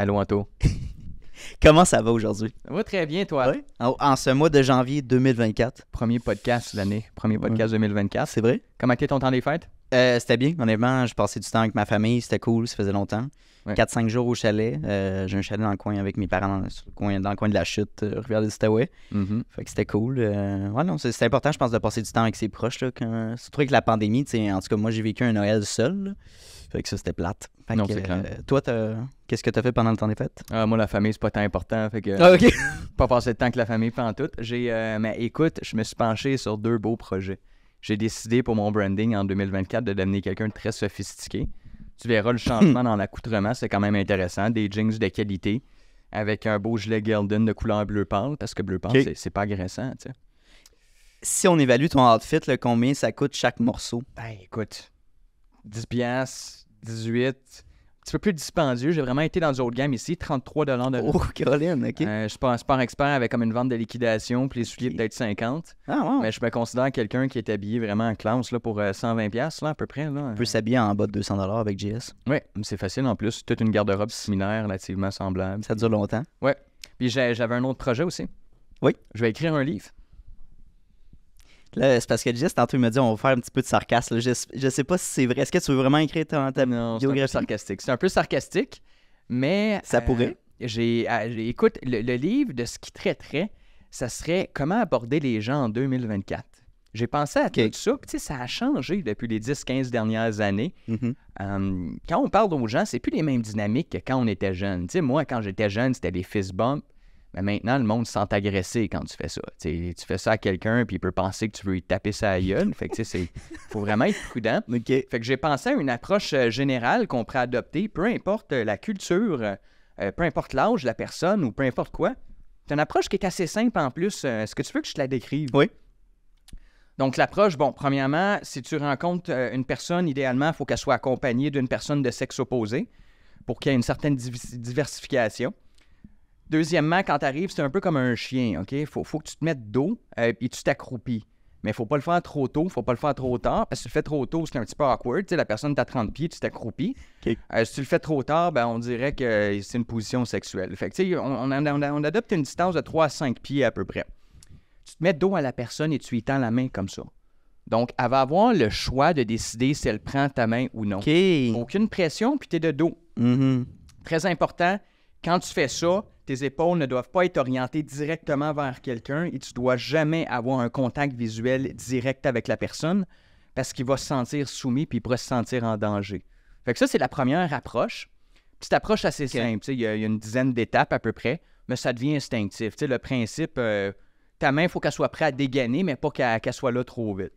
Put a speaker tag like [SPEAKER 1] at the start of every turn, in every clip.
[SPEAKER 1] Allô, Anto.
[SPEAKER 2] Comment ça va aujourd'hui?
[SPEAKER 1] Ça va très bien, toi.
[SPEAKER 2] Oui. En ce mois de janvier 2024.
[SPEAKER 1] Premier podcast de l'année. Premier podcast 2024.
[SPEAKER 2] C'est vrai?
[SPEAKER 1] Comment était ton temps des fêtes?
[SPEAKER 2] C'était bien, honnêtement. Je passais du temps avec ma famille. C'était cool, ça faisait longtemps.
[SPEAKER 1] Ouais.
[SPEAKER 2] 4-5 jours au chalet. J'ai un chalet dans le coin avec mes parents, dans le coin de la chute, Rivière-des-Outaouais.
[SPEAKER 1] Mhm.
[SPEAKER 2] Fait que c'était cool. Ouais, non, c'est important, je pense, de passer du temps avec ses proches. Là, surtout avec la pandémie. En tout cas, moi, j'ai vécu un Noël seul. Là. Fait que ça, c'était plate. Fait
[SPEAKER 1] Non,
[SPEAKER 2] que,
[SPEAKER 1] c'est clair.
[SPEAKER 2] Toi, qu'est-ce que t'as fait pendant le temps des fêtes?
[SPEAKER 1] Moi, la famille, c'est pas tant important. Fait que
[SPEAKER 2] OK.
[SPEAKER 1] pas passer de temps que la famille fait en tout. Mais écoute, je me suis penché sur 2 beaux projets. J'ai décidé pour mon branding en 2024 de devenir quelqu'un de très sophistiqué. Tu verras le changement dans l'accoutrement, c'est quand même intéressant. Des jeans de qualité avec un beau gilet Gelden de couleur bleu pâle, parce que bleu pâle,
[SPEAKER 2] OK.
[SPEAKER 1] c'est pas agressant, tu sais.
[SPEAKER 2] Si on évalue ton outfit, là, combien ça coûte chaque morceau?
[SPEAKER 1] Ben écoute, 10 piastres, 18, un petit peu plus dispendieux. J'ai vraiment été dans du haut de gamme ici, 33 de l'heure.
[SPEAKER 2] Oh, Caroline, OK.
[SPEAKER 1] Je suis pas un sport expert avec comme une vente de liquidation, puis les souliers
[SPEAKER 2] Ok.
[SPEAKER 1] peut-être 50.
[SPEAKER 2] Ah, wow.
[SPEAKER 1] Mais je me considère quelqu'un qui est habillé vraiment en classe là, pour 120 piastres là, à peu près. Là.
[SPEAKER 2] On peut s'habiller en bas de 200 $ avec JS.
[SPEAKER 1] Oui, c'est facile en plus. Toute une garde-robe similaire, relativement semblable.
[SPEAKER 2] Ça dure longtemps.
[SPEAKER 1] Puis j'avais un autre projet aussi.
[SPEAKER 2] Oui.
[SPEAKER 1] Je vais écrire un livre.
[SPEAKER 2] Là, c'est parce que JS, tantôt, il m'a dit on va faire un petit peu de sarcasme. Là. Je sais pas si c'est vrai. Est-ce que tu veux vraiment écrire ta
[SPEAKER 1] Non, c'est un peu
[SPEAKER 2] biographie?
[SPEAKER 1] sarcastique. C'est un peu sarcastique, mais...
[SPEAKER 2] Ça pourrait.
[SPEAKER 1] Écoute, le livre de ce qui traiterait, ça serait comment aborder les gens en 2024. J'ai pensé à tout ça, puis tu sais, ça a changé depuis les 10-15 dernières années.
[SPEAKER 2] Mhm.
[SPEAKER 1] Quand on parle aux gens, c'est plus les mêmes dynamiques que quand on était jeune. Tu sais, moi, quand j'étais jeune, c'était des fist bumps. Mais maintenant, le monde se sent agressé quand tu fais ça. Tu fais ça à quelqu'un, puis il peut penser que tu veux lui taper sa gueule. Fait que tu sais, faut vraiment être prudent.
[SPEAKER 2] OK.
[SPEAKER 1] Fait que j'ai pensé à une approche générale qu'on pourrait adopter, peu importe la culture, peu importe l'âge de la personne ou peu importe quoi. C'est une approche qui est assez simple en plus. Est-ce que tu veux que je te la décrive?
[SPEAKER 2] Oui.
[SPEAKER 1] Donc, l'approche, bon, premièrement, si tu rencontres une personne, idéalement, il faut qu'elle soit accompagnée d'une personne de sexe opposé pour qu'il y ait une certaine diversification. Deuxièmement, quand tu arrives, c'est un peu comme un chien, OK? Faut que tu te mettes dos et tu t'accroupis. Mais il faut pas le faire trop tôt, faut pas le faire trop tard, parce que si tu le fais trop tôt, c'est un petit peu awkward. Tu sais, la personne est à 30 pieds, tu t'accroupis.
[SPEAKER 2] OK.
[SPEAKER 1] Si tu le fais trop tard, ben, on dirait que c'est une position sexuelle. Fait que, tu sais, on adopte une distance de 3 à 5 pieds à peu près. Tu te mets dos à la personne et tu lui tends la main comme ça. Donc, elle va avoir le choix de décider si elle prend ta main ou non.
[SPEAKER 2] OK.
[SPEAKER 1] Aucune pression, puis tu es de dos.
[SPEAKER 2] Mhm.
[SPEAKER 1] Très important, quand tu fais ça, tes épaules ne doivent pas être orientées directement vers quelqu'un et tu dois jamais avoir un contact visuel direct avec la personne parce qu'il va se sentir soumis puis il pourrait se sentir en danger. Fait que ça, c'est la première approche. Petite approche assez simple. Il y a une dizaine d'étapes à peu près, mais ça devient instinctif. Tu sais, le principe, ta main, il faut qu'elle soit prête à dégainer, mais pas qu'elle soit là trop vite.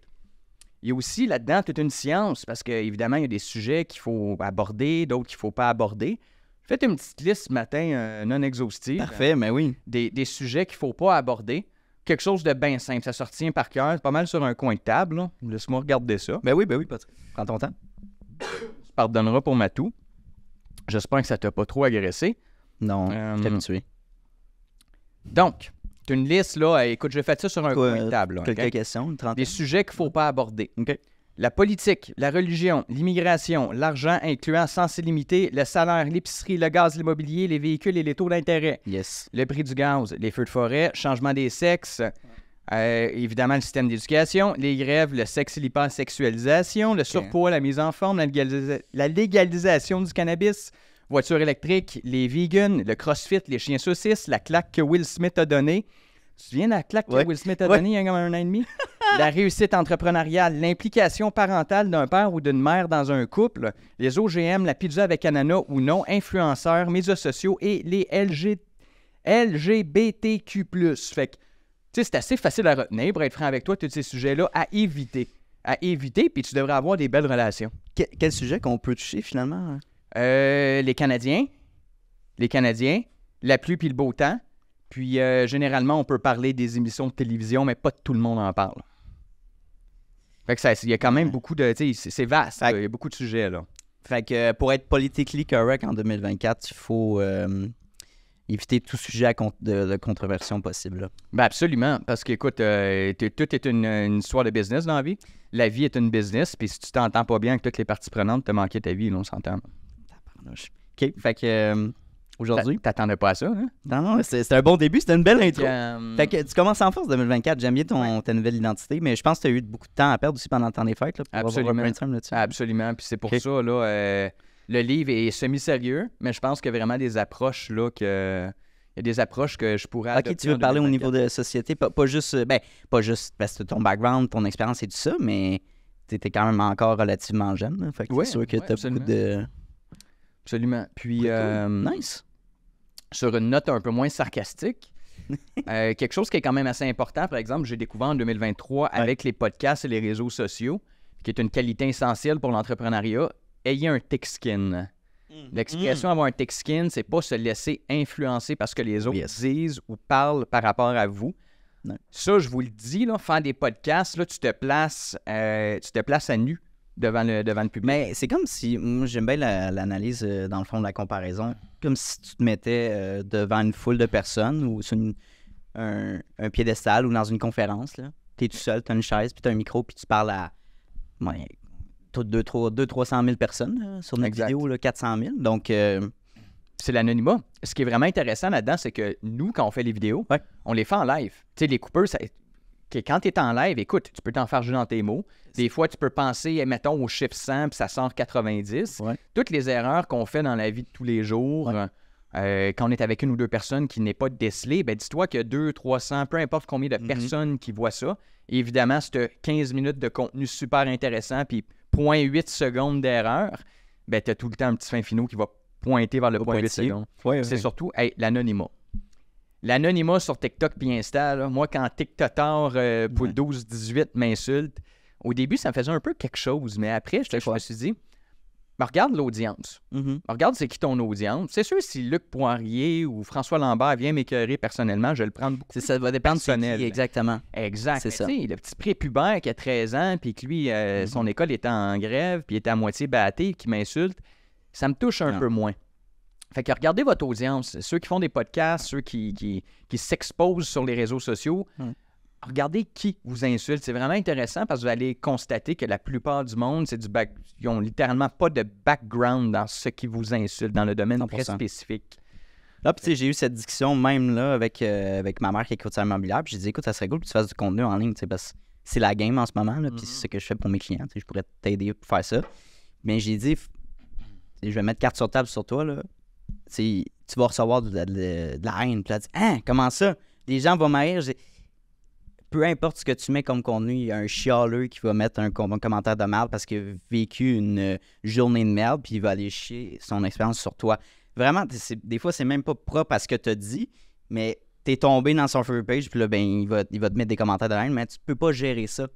[SPEAKER 1] Il y a aussi là-dedans toute une science parce qu'évidemment, il y a des sujets qu'il faut aborder, d'autres qu'il ne faut pas aborder. Faites une petite liste ce matin non exhaustive.
[SPEAKER 2] Parfait, mais oui.
[SPEAKER 1] Des sujets qu'il ne faut pas aborder. Quelque chose de bien simple. Ça se retient par cœur. C'est pas mal sur un coin de table. Là. Laisse-moi regarder ça.
[SPEAKER 2] Ben oui, Patrick. Prends ton temps.
[SPEAKER 1] Tu pardonneras pour ma toux. J'espère que ça t'a pas trop agressé.
[SPEAKER 2] Non, je t'ai habitué.
[SPEAKER 1] Donc, tu as une liste, là. Écoute, j'ai fait ça sur un coin de table. Là,
[SPEAKER 2] quelques
[SPEAKER 1] OK?
[SPEAKER 2] questions, une trentaine.
[SPEAKER 1] Des sujets qu'il ne faut pas aborder.
[SPEAKER 2] OK.
[SPEAKER 1] La politique, la religion, l'immigration, l'argent incluant sans illimité, le salaire, l'épicerie, le gaz, l'immobilier, les véhicules et les taux d'intérêt.
[SPEAKER 2] Yes.
[SPEAKER 1] Le prix du gaz, les feux de forêt, changement des sexes, évidemment le système d'éducation, les grèves, le sexe et l'hypersexualisation, le surpoids, la mise en forme, la légalisation du cannabis, voiture électrique, les vegans, le crossfit, les chiens saucisses, la claque que Will Smith a donnée. Tu te souviens de la claque que Will Smith a donnée il y a comme 1 an et demi? La réussite entrepreneuriale, l'implication parentale d'un père ou d'une mère dans un couple, les OGM, la pizza avec ananas ou non, influenceurs, médias sociaux et les LGBTQ+. Fait que, tu sais, c'est assez facile à retenir, pour être franc avec toi, tous ces sujets-là, à éviter. À éviter, puis tu devrais avoir des belles relations.
[SPEAKER 2] Quel sujet qu'on peut toucher finalement?
[SPEAKER 1] Les Canadiens, la pluie puis le beau temps, puis généralement, on peut parler des émissions de télévision, mais pas tout le monde en parle. Fait que il y a quand même beaucoup de... Tu sais, c'est vaste, là, il y a beaucoup de sujets, là.
[SPEAKER 2] Fait que pour être politically correct en 2024, il faut éviter tout sujet de controversion possible. Là.
[SPEAKER 1] Ben absolument, parce qu'écoute, tout est une histoire de business dans la vie. La vie est une business, puis si tu t'entends pas bien avec toutes les parties prenantes, t'as manqué ta vie, là, on s'entend.
[SPEAKER 2] OK, fait que aujourd'hui.
[SPEAKER 1] T'attendais pas à ça, hein?
[SPEAKER 2] Non, c'était un bon début, c'était une belle intro.
[SPEAKER 1] Fait
[SPEAKER 2] Fait que tu commences en force 2024, j'aime bien ta nouvelle identité, mais je pense que tu as eu beaucoup de temps à perdre aussi pendant le temps des fêtes là, pour
[SPEAKER 1] Absolument.
[SPEAKER 2] avoir un brainstorm là-dessus.
[SPEAKER 1] Absolument. Puis c'est pour
[SPEAKER 2] Ok.
[SPEAKER 1] ça, là, le livre est semi-sérieux, mais je pense qu'il y a vraiment des approches, là, il y a des approches que je pourrais
[SPEAKER 2] Ok,
[SPEAKER 1] adopter
[SPEAKER 2] tu veux
[SPEAKER 1] en
[SPEAKER 2] parler au
[SPEAKER 1] 2024.
[SPEAKER 2] niveau de société, pas juste parce que ton background, ton expérience et tout ça, mais tu étais quand même encore relativement jeune. Là, fait que
[SPEAKER 1] Ouais,
[SPEAKER 2] c'est sûr que
[SPEAKER 1] ouais,
[SPEAKER 2] tu as beaucoup
[SPEAKER 1] absolument.
[SPEAKER 2] de.
[SPEAKER 1] Absolument. Puis,
[SPEAKER 2] Cool. Nice.
[SPEAKER 1] sur une note un peu moins sarcastique, quelque chose qui est quand même assez important, par exemple, j'ai découvert en 2023 avec les podcasts et les réseaux sociaux, qui est une qualité essentielle pour l'entrepreneuriat, ayez un thick skin. L'expression avoir un thick skin, c'est pas se laisser influencer parce que les autres
[SPEAKER 2] Yes.
[SPEAKER 1] disent ou parlent par rapport à vous.
[SPEAKER 2] Non.
[SPEAKER 1] Ça, je vous le dis, là, faire des podcasts, là, tu te places à nu devant le public.
[SPEAKER 2] Mais c'est comme si, moi j'aime bien l'analyse dans le fond de la comparaison, comme si tu te mettais devant une foule de personnes ou sur un piédestal ou dans une conférence. Tu es tout seul, tu as une chaise, puis tu as un micro, puis tu parles à 200-300 000 personnes là, sur notre
[SPEAKER 1] Exact.
[SPEAKER 2] vidéo, là, 400 000. Donc,
[SPEAKER 1] C'est l'anonymat. Ce qui est vraiment intéressant là-dedans, c'est que nous, quand on fait les vidéos,
[SPEAKER 2] Ouais.
[SPEAKER 1] on les fait en live. Tu sais, les coupeurs, quand tu es en live, écoute, tu peux t'en faire jouer dans tes mots. Des fois, tu peux penser, mettons, au chiffre 100, puis ça sort 90.
[SPEAKER 2] Ouais.
[SPEAKER 1] Toutes les erreurs qu'on fait dans la vie de tous les jours, quand on est avec une ou deux personnes qui n'est pas décelée, ben dis-toi qu'il y a 200, 300, peu importe combien de personnes qui voient ça. Et évidemment, c'est 15 minutes de contenu super intéressant, puis 0.8 secondes d'erreur, ben tu as tout le temps un petit fin finot qui va pointer vers le 0.8
[SPEAKER 2] pointiller.
[SPEAKER 1] secondes.
[SPEAKER 2] ouais,
[SPEAKER 1] C'est surtout l'anonymat. L'anonymat sur TikTok puis Insta, là, moi, quand TikToker pour 12-18 m'insulte, au début, ça me faisait un peu quelque chose, mais après, je me suis dit, ben, regarde l'audience. Regarde c'est qui ton audience. C'est sûr, si Luc Poirier ou François Lambert vient m'écœurer personnellement, je vais le prendre beaucoup.
[SPEAKER 2] Ça va dépendre de
[SPEAKER 1] personnel.
[SPEAKER 2] qui, exactement.
[SPEAKER 1] Exact.
[SPEAKER 2] C'est
[SPEAKER 1] Mais
[SPEAKER 2] ça.
[SPEAKER 1] tu sais, le petit prépubère qui a 13 ans, puis que lui, son école était en grève, puis il était à moitié batté, qui m'insulte, ça me touche un peu moins. Fait que regardez votre audience. Ceux qui font des podcasts, ceux qui s'exposent sur les réseaux sociaux, regardez qui vous insulte. C'est vraiment intéressant parce que vous allez constater que la plupart du monde, ils ont littéralement pas de background dans ce qui vous insulte, dans le domaine
[SPEAKER 2] 100%.
[SPEAKER 1] très spécifique.
[SPEAKER 2] Là, puis tu sais, j'ai eu cette discussion même là avec ma mère qui est courtière immobilière. Puis j'ai dit, écoute, ça serait cool que tu fasses du contenu en ligne, tu sais, parce que c'est la game en ce moment. Là, puis c'est ce que je fais pour mes clients. Tu sais, je pourrais t'aider pour faire ça. Mais j'ai dit, je vais mettre carte sur table sur toi. Là. Tu vas recevoir de la haine. Puis là, tu dis, hein, comment ça? Les gens vont m'haïr. Peu importe ce que tu mets comme contenu, il y a un chialeux qui va mettre un commentaire de merde parce qu'il a vécu une journée de merde, puis il va aller chier son expérience sur toi. Vraiment, des fois, c'est même pas propre à ce que tu as dit, mais t'es tombé dans son free page, puis là, ben, il va te mettre des commentaires de haine, mais tu peux pas gérer ça.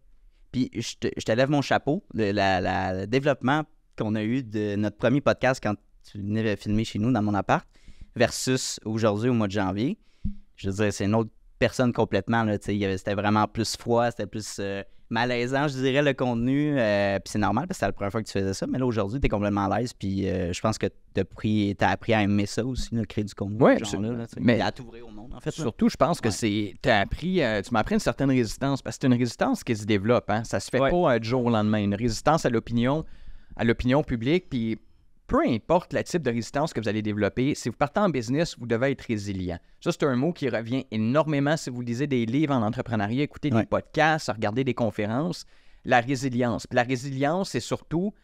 [SPEAKER 2] Puis je te lève mon chapeau. Le développement qu'on a eu de notre premier podcast quand tu venais filmer chez nous dans mon appart versus aujourd'hui au mois de janvier, je veux dire, c'est une autre personne complètement. Là, c'était vraiment plus froid, c'était plus malaisant, je dirais, le contenu. Puis c'est normal parce que c'était la première fois que tu faisais ça. Mais là, aujourd'hui, tu es complètement à l'aise. Puis je pense que tu as appris à aimer ça aussi, là, créer du contenu.
[SPEAKER 1] Oui,
[SPEAKER 2] absolument.
[SPEAKER 1] Mais
[SPEAKER 2] à t'ouvrir au monde, en fait.
[SPEAKER 1] Surtout, je pense que tu m'as appris une certaine résistance parce que c'est une résistance qui se développe. Hein? Ça se fait pas du jour au lendemain. Une résistance à l'opinion publique. Puis peu importe le type de résistance que vous allez développer, si vous partez en business, vous devez être résilient. Ça, c'est un mot qui revient énormément si vous lisez des livres en entrepreneuriat, écoutez des podcasts, regardez des conférences. La résilience. Puis la résilience, c'est surtout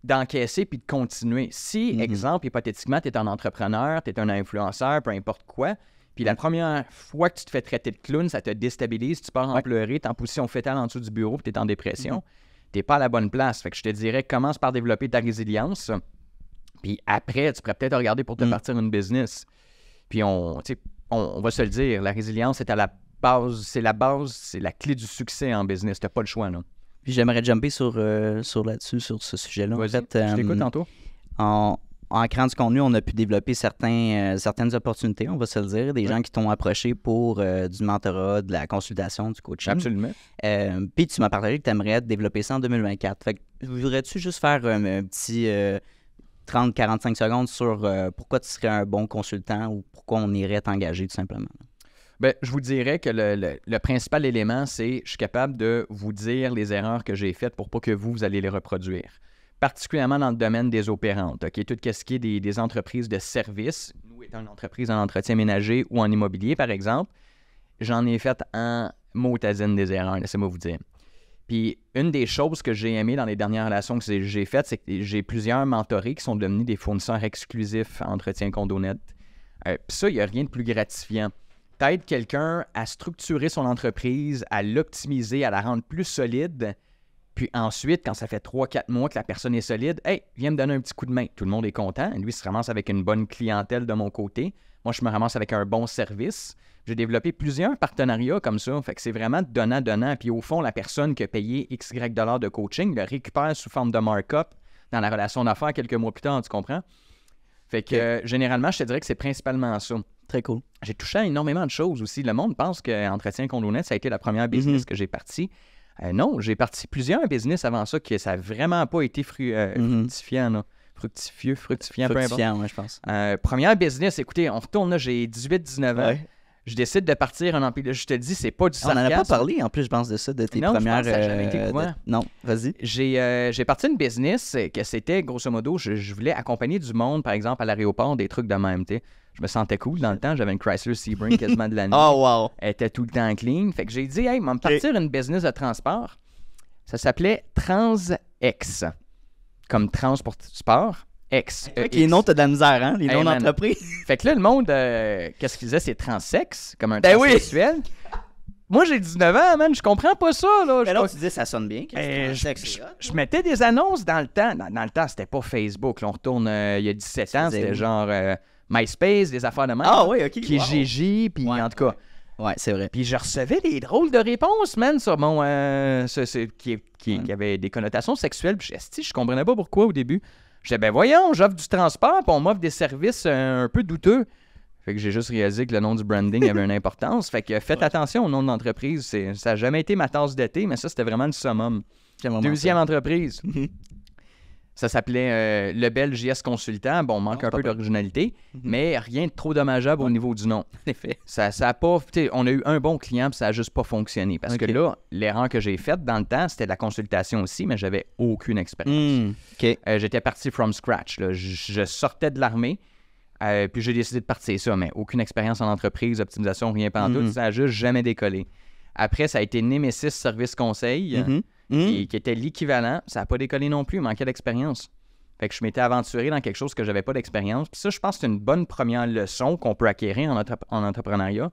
[SPEAKER 1] d'encaisser puis de continuer. Si, exemple, hypothétiquement, tu es un entrepreneur, tu es un influenceur, peu importe quoi, puis la première fois que tu te fais traiter de clown, ça te déstabilise, tu pars en pleurer, tu es en position fétale en dessous du bureau, puis tu es en dépression, tu n'es pas à la bonne place. Fait que je te dirais, commence par développer ta résilience. Puis après, tu pourrais peut-être regarder pour te partir une business. Puis on va se le dire, la résilience est à la base, c'est la clé du succès en business. Tu n'as pas le choix, non?
[SPEAKER 2] Puis j'aimerais jumper sur ce sujet-là.
[SPEAKER 1] Vas-y,
[SPEAKER 2] en fait,
[SPEAKER 1] je t'écoute tantôt.
[SPEAKER 2] En créant du contenu, on a pu développer certaines opportunités, on va se le dire. Des gens qui t'ont approché pour du mentorat, de la consultation, du coaching.
[SPEAKER 1] Absolument.
[SPEAKER 2] Puis tu m'as partagé que tu aimerais développer ça en 2024. Fait que voudrais-tu juste faire un petit 30-45 secondes sur pourquoi tu serais un bon consultant ou pourquoi on irait t'engager tout simplement?
[SPEAKER 1] Bien, je vous dirais que le principal élément, c'est je suis capable de vous dire les erreurs que j'ai faites pour pas que vous allez les reproduire. Particulièrement dans le domaine des opérantes, OK? Tout ce qui est des entreprises de services. une entreprise en entretien ménager ou en immobilier, par exemple, j'en ai fait en motazine des erreurs, laissez-moi vous dire. Puis une des choses que j'ai aimées dans les dernières relations que j'ai faites, c'est que j'ai plusieurs mentorés qui sont devenus des fournisseurs exclusifs à Entretien CondoNet. Puis ça, il n'y a rien de plus gratifiant. T'aides quelqu'un à structurer son entreprise, à l'optimiser, à la rendre plus solide. Puis ensuite, quand ça fait 3-4 mois que la personne est solide, « Hey, viens me donner un petit coup de main. » Tout le monde est content. Lui, il se ramasse avec une bonne clientèle de mon côté. Moi, je me ramasse avec un bon service. J'ai développé plusieurs partenariats comme ça. Fait que c'est vraiment donnant-donnant. Puis au fond, la personne qui a payé XY $ de coaching le récupère sous forme de markup dans la relation d'affaires quelques mois plus tard, tu comprends? Fait que généralement, je te dirais que c'est principalement ça.
[SPEAKER 2] Très cool.
[SPEAKER 1] J'ai touché à énormément de choses aussi. Le monde pense qu'Entretien CondoNet, ça a été la première business que j'ai partie. Non, j'ai parti plusieurs business avant ça que ça n'a vraiment pas été fructifiant. Là. Fructifiant, peu importe.
[SPEAKER 2] Fructifiant, je pense.
[SPEAKER 1] Première business, écoutez, on retourne là, j'ai 18-19 ans.
[SPEAKER 2] Ouais.
[SPEAKER 1] Je décide de partir en empire. Je te dis, c'est pas du
[SPEAKER 2] On n'en
[SPEAKER 1] sarcasme.
[SPEAKER 2] a pas parlé, en plus, je pense, de ça, de tes
[SPEAKER 1] Non,
[SPEAKER 2] premières...
[SPEAKER 1] je pense que ça n'a jamais été courant.
[SPEAKER 2] Non, vas-y.
[SPEAKER 1] J'ai parti une business que c'était, grosso modo, je voulais accompagner du monde, par exemple, à l'aéroport, des trucs de même, tu sais. Je me sentais cool dans le temps. J'avais une Chrysler Sebring quasiment de l'année.
[SPEAKER 2] Oh, wow.
[SPEAKER 1] Elle était tout le temps clean. Fait que j'ai dit, hey, on va me partir une business de transport. Ça s'appelait TransX. Comme transport sport. X.
[SPEAKER 2] Les noms, t'as de la misère, hein? Les noms
[SPEAKER 1] man.
[SPEAKER 2] d'entreprise.
[SPEAKER 1] Fait que là, le monde, qu'est-ce qu'il disait? C'est transex, comme un
[SPEAKER 2] Ben oui.
[SPEAKER 1] transsexuel. Moi, j'ai 19 ans, man. Je comprends pas ça, là.
[SPEAKER 2] Mais là, tu disais, ça sonne bien.
[SPEAKER 1] Je mettais des annonces dans le temps. Dans le temps, c'était pas Facebook. Là, on retourne il y a 17 ans. C'était genre MySpace, des affaires de même.
[SPEAKER 2] Ah oui, OK.
[SPEAKER 1] Kijiji, puis en tout cas.
[SPEAKER 2] Ouais, c'est vrai.
[SPEAKER 1] Puis je recevais des drôles de réponses, man, sur mon... qui avaient des connotations sexuelles. Puis je comprenais pas pourquoi au début. Je disais, ben voyons, j'offre du transport, puis on m'offre des services un peu douteux. Fait que j'ai juste réalisé que le nom du branding avait une importance. Fait que faites attention au nom de l'entreprise. Ça n'a jamais été ma tasse de thé, mais ça, c'était vraiment le summum. Deuxième entreprise. Ça s'appelait Lebel JS Consultant. Bon, on manque un peu d'originalité, mais rien de trop dommageable au niveau du nom.
[SPEAKER 2] En effet.
[SPEAKER 1] Ça a pas... On a eu un bon client, puis ça n'a juste pas fonctionné. Parce que là, l'erreur que j'ai faite dans le temps, c'était de la consultation aussi, mais j'avais aucune expérience. J'étais parti from scratch. Là. Je sortais de l'armée, puis j'ai décidé de partir ça, mais aucune expérience en entreprise, optimisation, rien pantoute. Ça n'a juste jamais décollé. Après, ça a été Nemesis Service Conseil, qui était l'équivalent. Ça n'a pas décollé non plus, manquait d'expérience. Fait que je m'étais aventuré dans quelque chose que j'avais pas d'expérience. Puis ça, je pense que c'est une bonne première leçon qu'on peut acquérir en entrepreneuriat.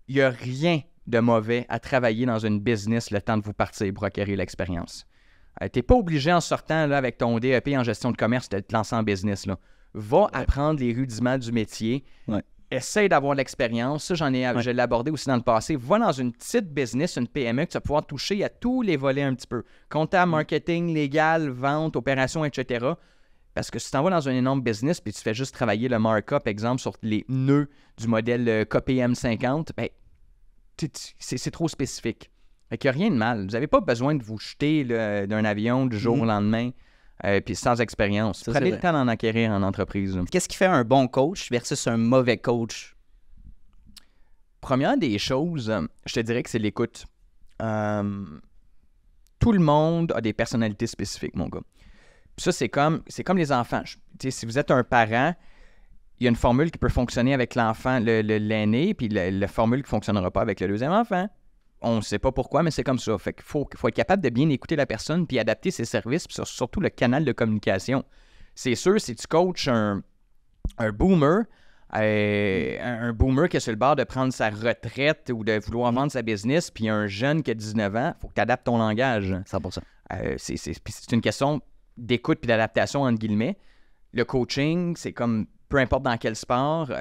[SPEAKER 1] Il n'y a rien de mauvais à travailler dans une business le temps de vous partir pour acquérir l'expérience. Tu n'es pas obligé en sortant là, avec ton DEP en gestion de commerce de te lancer en business. Là. Va apprendre les rudiments du métier. Essaye d'avoir de l'expérience. Ça, je l'ai abordé aussi dans le passé. Va dans une petite business, une PME, que tu vas pouvoir toucher à tous les volets un petit peu. Comptable, marketing, légal, vente, opération, etc. Parce que si tu t'en vas dans un énorme business puis tu fais juste travailler le markup, exemple, sur les nœuds du modèle KPM 50, ben, c'est trop spécifique. Fait qu'il n'y a rien de mal. Vous n'avez pas besoin de vous jeter d'un avion du jour au lendemain. Puis sans expérience. Prenez le temps d'en acquérir en entreprise.
[SPEAKER 2] Qu'est-ce qui fait un bon coach versus un mauvais coach?
[SPEAKER 1] Première des choses, je te dirais que c'est l'écoute. Tout le monde a des personnalités spécifiques, mon gars. Puis ça, c'est comme les enfants. Si vous êtes un parent, il y a une formule qui peut fonctionner avec l'enfant, l'aîné, puis la formule qui ne fonctionnera pas avec le deuxième enfant. On ne sait pas pourquoi, mais c'est comme ça. Fait qu'il faut être capable de bien écouter la personne puis adapter ses services, puis surtout le canal de communication. C'est sûr, si tu coaches un boomer, un boomer qui est sur le bord de prendre sa retraite ou de vouloir vendre sa business, puis un jeune qui a 19 ans, il faut que tu adaptes ton langage.
[SPEAKER 2] 100%.
[SPEAKER 1] C'est une question d'écoute puis d'adaptation, entre guillemets. Le coaching, c'est comme, peu importe dans quel sport,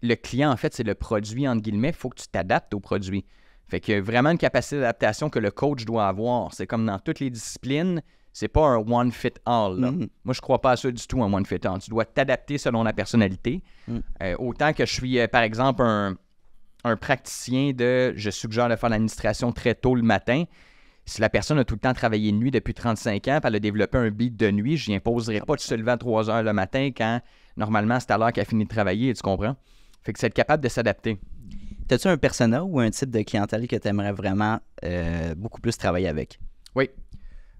[SPEAKER 1] le client, en fait, c'est le produit, entre guillemets. Il faut que tu t'adaptes au produit. Fait qu'il y a vraiment une capacité d'adaptation que le coach doit avoir. C'est comme dans toutes les disciplines, c'est pas un one fit all. Moi, je crois pas à ça du tout, un one fit all. Tu dois t'adapter selon la personnalité. Autant que je suis, par exemple, un praticien je suggère de faire l'administration très tôt le matin. Si la personne a tout le temps travaillé de nuit depuis 35 ans, puis elle a développé un beat de nuit, je n'y imposerai pas de se lever à 3 heures le matin quand, normalement, c'est à l'heure qu'elle a fini de travailler, tu comprends? Fait que c'est être capable de s'adapter.
[SPEAKER 2] T'as-tu un persona ou un type de clientèle que tu aimerais vraiment beaucoup plus travailler avec?
[SPEAKER 1] Oui.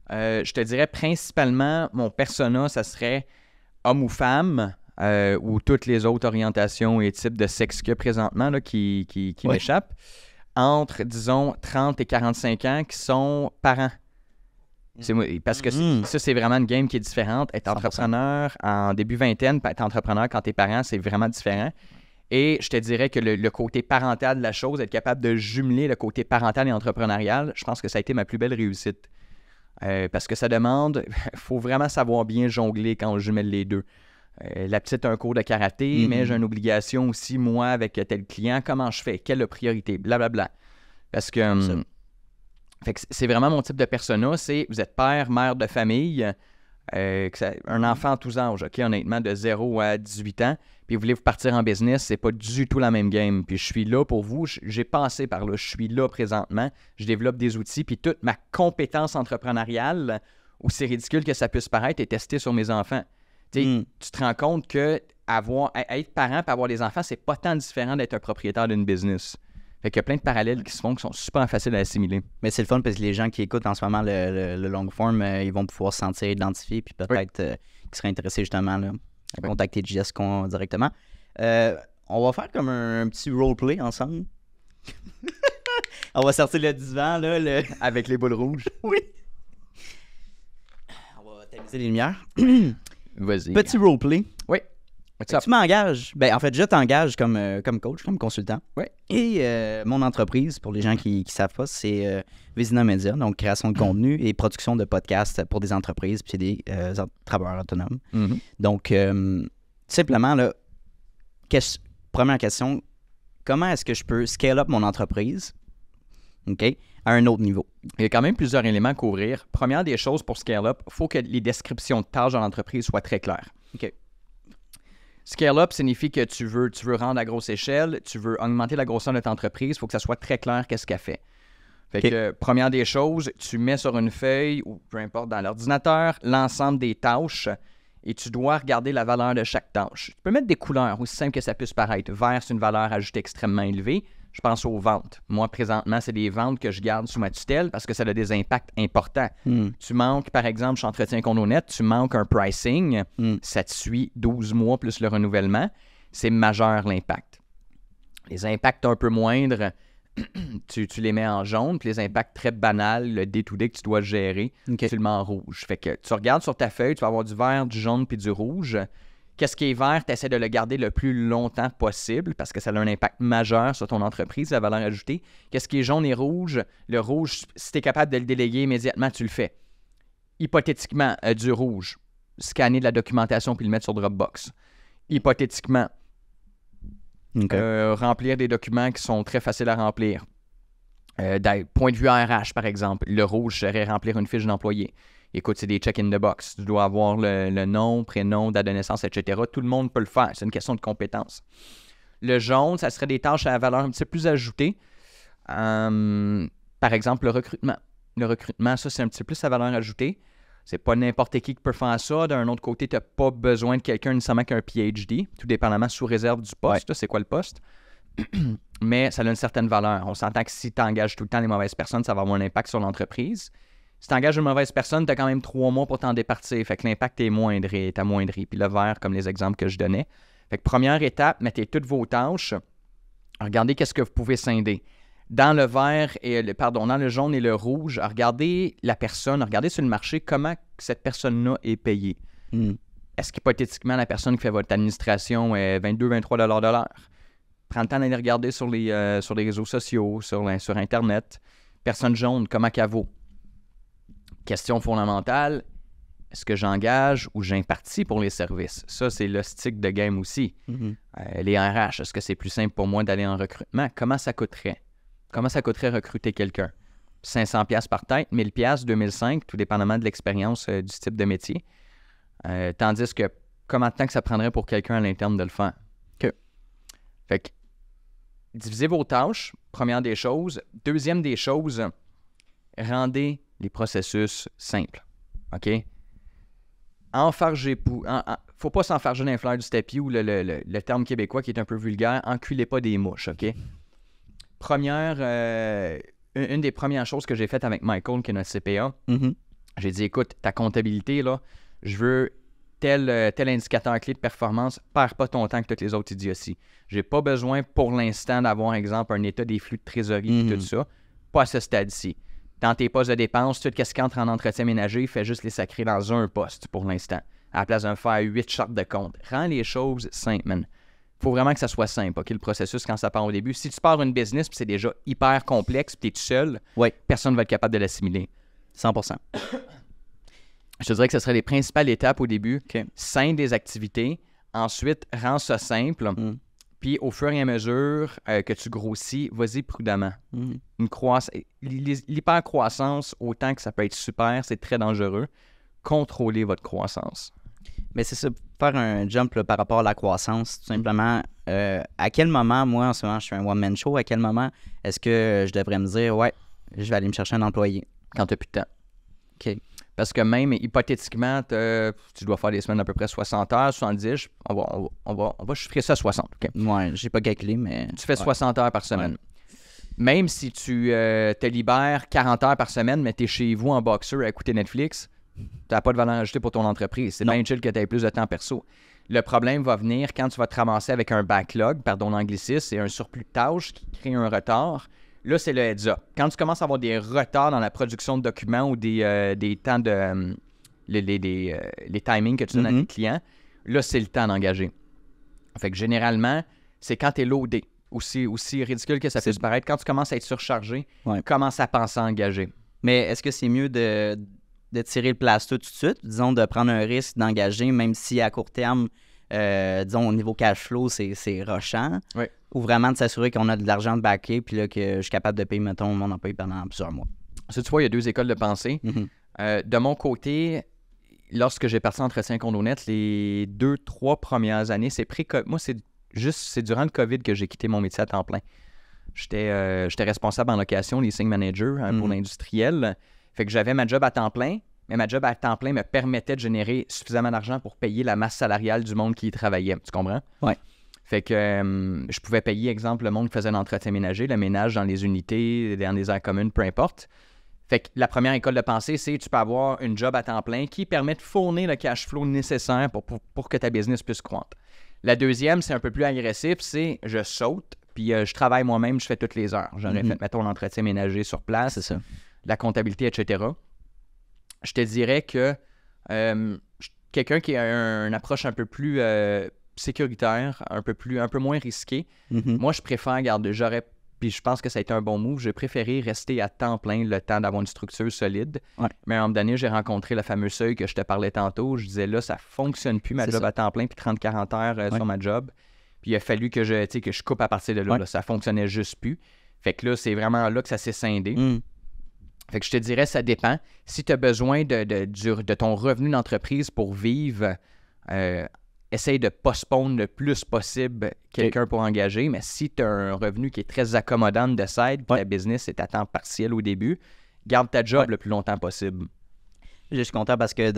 [SPEAKER 1] Je te dirais principalement, mon persona, ça serait homme ou femme, ou toutes les autres orientations et types de sexe qu'il y a présentement là, qui m'échappent, entre, disons, 30 et 45 ans qui sont parents. Parce que ça, c'est vraiment une game qui est différente. Être entrepreneur en début vingtaine, être entrepreneur quand t'es parent, c'est vraiment différent. Et je te dirais que le côté parental de la chose, être capable de jumeler le côté parental et entrepreneurial, je pense que ça a été ma plus belle réussite. Parce que ça demande, il faut vraiment savoir bien jongler quand on jumelle les deux. La petite a un cours de karaté, mais j'ai une obligation aussi, moi, avec tel client, comment je fais, quelle est la priorité, blablabla. Parce que fait que c'est vraiment mon type de persona, c'est vous êtes père, mère de famille, un enfant à tous âges, OK, honnêtement, de 0 à 18 ans, puis vous voulez vous partir en business, c'est pas du tout la même game. Puis je suis là pour vous, j'ai passé par là, je suis là présentement, je développe des outils, puis toute ma compétence entrepreneuriale, aussi ridicule que ça puisse paraître, est testée sur mes enfants. Tu te rends compte que être parent et avoir des enfants, c'est pas tant différent d'être un propriétaire d'une business. Fait qu'il y a plein de parallèles qui se font qui sont super faciles à assimiler.
[SPEAKER 2] Mais c'est le fun parce que les gens qui écoutent en ce moment le long form, ils vont pouvoir se sentir identifiés puis peut-être qu'ils seraient intéressés justement là, à contacter JS directement. On va faire comme un petit roleplay ensemble. On va sortir le divan là,
[SPEAKER 1] avec les boules rouges.
[SPEAKER 2] Oui. On va tamiser les lumières.
[SPEAKER 1] Vas-y.
[SPEAKER 2] Petit roleplay.
[SPEAKER 1] Oui.
[SPEAKER 2] Tu m'engages. Ben, en fait, je t'engage comme coach, comme consultant.
[SPEAKER 1] Oui.
[SPEAKER 2] Et mon entreprise, pour les gens qui ne savent pas, c'est Vézina Media, donc création de contenu et production de podcasts pour des entreprises puis des travailleurs autonomes.
[SPEAKER 1] Mm-hmm.
[SPEAKER 2] Donc, simplement, là, première question, comment est-ce que je peux scale up mon entreprise à un autre niveau?
[SPEAKER 1] Il y a quand même plusieurs éléments à couvrir. Première des choses pour scale up, il faut que les descriptions de tâches dans l'entreprise soient très claires.
[SPEAKER 2] OK.
[SPEAKER 1] Scale up signifie que tu veux rendre à grosse échelle, tu veux augmenter la grosseur de ta entreprise, il faut que ça soit très clair qu'est-ce qu'elle fait. Fait que, première des choses, tu mets sur une feuille ou peu importe dans l'ordinateur l'ensemble des tâches et tu dois regarder la valeur de chaque tâche. Tu peux mettre des couleurs, aussi simple que ça puisse paraître. Vert, c'est une valeur ajoutée extrêmement élevée. Je pense aux ventes. Moi, présentement, c'est des ventes que je garde sous ma tutelle parce que ça a des impacts importants. Tu manques, par exemple, je entretiens CondoNet, tu manques un pricing, ça te suit 12 mois plus le renouvellement. C'est majeur l'impact. Les impacts un peu moindres, tu les mets en jaune, puis les impacts très banals, le day-to-day que tu dois gérer, tu le mets en rouge. Fait que tu regardes sur ta feuille, tu vas avoir du vert, du jaune puis du rouge. Qu'est-ce qui est vert, tu essaies de le garder le plus longtemps possible parce que ça a un impact majeur sur ton entreprise, la valeur ajoutée. Qu'est-ce qui est jaune et rouge? Le rouge, si tu es capable de le déléguer immédiatement, tu le fais. Hypothétiquement, du rouge, scanner de la documentation puis le mettre sur Dropbox. Hypothétiquement, remplir des documents qui sont très faciles à remplir. Point de vue RH, par exemple, le rouge serait remplir une fiche d'employé. Écoute, c'est des check in the box. Tu dois avoir le nom, prénom, date de naissance, etc. Tout le monde peut le faire. C'est une question de compétence. Le jaune, ça serait des tâches à la valeur un petit peu plus ajoutée. Par exemple, le recrutement. Le recrutement, ça, c'est un petit peu plus à valeur ajoutée. C'est pas n'importe qui peut faire ça. D'un autre côté, tu n'as pas besoin de quelqu'un nécessairement qui a un PhD, tout dépendamment sous réserve du poste. Ouais. C'est quoi le poste? Mais ça a une certaine valeur. On s'entend que si tu engages tout le temps les mauvaises personnes, ça va avoir un impact sur l'entreprise. Si tu engages une mauvaise personne, tu as quand même 3 mois pour t'en départir. Fait que l'impact est moindre et est amoindri. Puis le vert, comme les exemples que je donnais. Fait que première étape, mettez toutes vos tâches. Regardez qu'est-ce que vous pouvez scinder. Dans le vert dans le jaune et le rouge, regardez la personne, regardez sur le marché comment cette personne-là est payée. Est-ce qu'hypothétiquement, la personne qui fait votre administration est 22-23 $ de l'heure? Prends le temps d'aller regarder sur les réseaux sociaux, sur Internet. Personne jaune, comment qu'elle vaut? Question fondamentale, est-ce que j'engage ou j'impartis pour les services? Ça, c'est le stick de game aussi. Les RH, est-ce que c'est plus simple pour moi d'aller en recrutement? Comment ça coûterait? Comment ça coûterait recruter quelqu'un? 500$ par tête, 1000$, 2005, tout dépendamment de l'expérience du type de métier. Tandis que, comment de temps que ça prendrait pour quelqu'un à l'interne de le faire? Fait que, divisez vos tâches, première des choses. Deuxième des choses, rendez les processus simples. OK? Faut pas s'enfarger dans les fleurs du tapis ou le terme québécois qui est un peu vulgaire, enculez pas des mouches, OK? Une des premières choses que j'ai faites avec Michael, qui est notre CPA, j'ai dit, écoute, ta comptabilité, là, je veux tel indicateur clé de performance, perds pas ton temps avec toutes les autres idioties. J'ai pas besoin pour l'instant d'avoir, exemple, un état des flux de trésorerie et tout ça. Pas à ce stade-ci. Dans tes postes de dépenses, tout ce qui entre en entretien ménager, fais juste les sacrer dans un poste pour l'instant, à la place de faire 8 chartes de compte. Rends les choses simples, man. Faut vraiment que ça soit simple, OK, le processus quand ça part au début. Si tu pars une business puis c'est déjà hyper complexe puis tu es tout seul, personne ne va être capable de l'assimiler.
[SPEAKER 2] 100%.
[SPEAKER 1] Je te dirais que ce serait les principales étapes au début. Scinde des activités. Ensuite, rends ça simple. Puis au fur et à mesure que tu grossis, vas-y prudemment. L'hypercroissance, autant que ça peut être super, c'est très dangereux. Contrôlez votre croissance.
[SPEAKER 2] Mais c'est ça, faire un jump là, par rapport à la croissance, tout simplement. À quel moment, moi, en ce moment, je suis un one-man show, à quel moment est-ce que je devrais me dire, ouais, je vais aller me chercher un employé?
[SPEAKER 1] Quand tu n'as plus de temps.
[SPEAKER 2] OK.
[SPEAKER 1] Parce que même hypothétiquement, tu dois faire des semaines d'à peu près 60 heures, 70, on va chiffrer ça à 60. Okay?
[SPEAKER 2] Ouais, j'ai pas calculé, mais...
[SPEAKER 1] Tu fais 60 heures par semaine. Même si tu te libères 40 heures par semaine, mais tu es chez vous en boxer à écouter Netflix, tu n'as pas de valeur ajoutée pour ton entreprise. C'est bien chill que tu aies plus de temps perso. Le problème va venir quand tu vas te ramasser avec un backlog, pardon l'anglicisme, c'est un surplus de tâches qui crée un retard. Là, c'est le heads-up. Quand tu commences à avoir des retards dans la production de documents ou des temps de... les timings que tu donnes à tes clients, là, c'est le temps d'engager. Fait que généralement, c'est quand tu es loadé. Aussi ridicule que ça puisse paraître. Quand tu commences à être surchargé, commence à penser à engager.
[SPEAKER 2] Mais est-ce que c'est mieux de tirer le plaster tout de suite, disons, de prendre un risque d'engager, même si à court terme, disons, au niveau cash flow, c'est rushant, ou vraiment de s'assurer qu'on a de l'argent de backé, puis là, que je suis capable de payer, mettons, mon employé pendant plusieurs mois?
[SPEAKER 1] Ça, tu vois, il y a deux écoles de pensée. De mon côté, lorsque j'ai parti en entretien CondoNet, les 2-3 premières années, moi, c'est durant le COVID que j'ai quitté mon métier à temps plein. J'étais responsable en location, leasing manager pour l'industriel. Fait que j'avais ma job à temps plein, mais ma job à temps plein me permettait de générer suffisamment d'argent pour payer la masse salariale du monde qui y travaillait. Tu comprends?
[SPEAKER 2] Ouais.
[SPEAKER 1] Fait que je pouvais payer, exemple, le monde qui faisait l'entretien ménager, le ménage dans les unités, dans les aires communes, peu importe. Fait que la première école de pensée, c'est tu peux avoir une job à temps plein qui permet de fournir le cash flow nécessaire pour que ta business puisse croître. La deuxième, c'est un peu plus agressif, c'est je saute, puis je travaille moi-même, je fais toutes les heures. J'aurais fait, mettons, l'entretien ménager sur place.
[SPEAKER 2] C'est ça.
[SPEAKER 1] La comptabilité, etc. Je te dirais que quelqu'un qui a une approche un peu plus sécuritaire, un peu moins risquée, moi, je préfère puis je pense que ça a été un bon move, j'ai préféré rester à temps plein le temps d'avoir une structure solide. Mais à un moment donné, j'ai rencontré le fameux seuil que je te parlais tantôt. Je disais, là, ça fonctionne plus, ma job à temps plein, puis 30-40 heures sur ma job. Puis il a fallu que je coupe à partir de là. Là. Ça fonctionnait juste plus. Fait que là, c'est vraiment là que ça s'est scindé. Fait que je te dirais, ça dépend. Si tu as besoin de ton revenu d'entreprise pour vivre, essaye de postponer le plus possible quelqu'un pour engager. Mais si tu as un revenu qui est très accommodant de side, ta business est à temps partiel au début, garde ta job le plus longtemps possible.
[SPEAKER 2] Je suis content parce que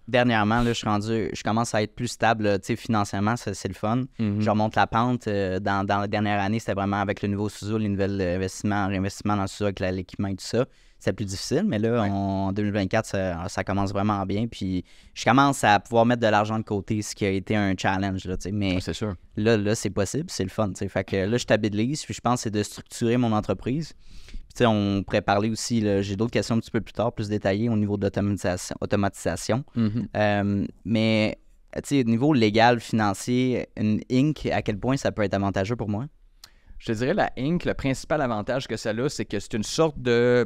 [SPEAKER 2] dernièrement, là, je commence à être plus stable financièrement, c'est le fun. Je remonte la pente. Dans la dernière année, c'était vraiment avec le nouveau sous les nouvelles réinvestissements dans le sous avec l'équipement et tout ça. C'est plus difficile, mais là, en 2024, ça commence vraiment bien. Puis je commence à pouvoir mettre de l'argent de côté, ce qui a été un challenge. Là, mais
[SPEAKER 1] c'est sûr.
[SPEAKER 2] Là, c'est possible, c'est le fun. Fait que là, je stabilise. Puis je pense que c'est de structurer mon entreprise. Puis, on pourrait parler aussi, là, j'ai d'autres questions un petit peu plus tard, plus détaillées au niveau d'automatisation. Mais au niveau légal, financier, une Inc., à quel point ça peut être avantageux pour moi?
[SPEAKER 1] Je te dirais, la Inc., le principal avantage que ça a, c'est que c'est une sorte de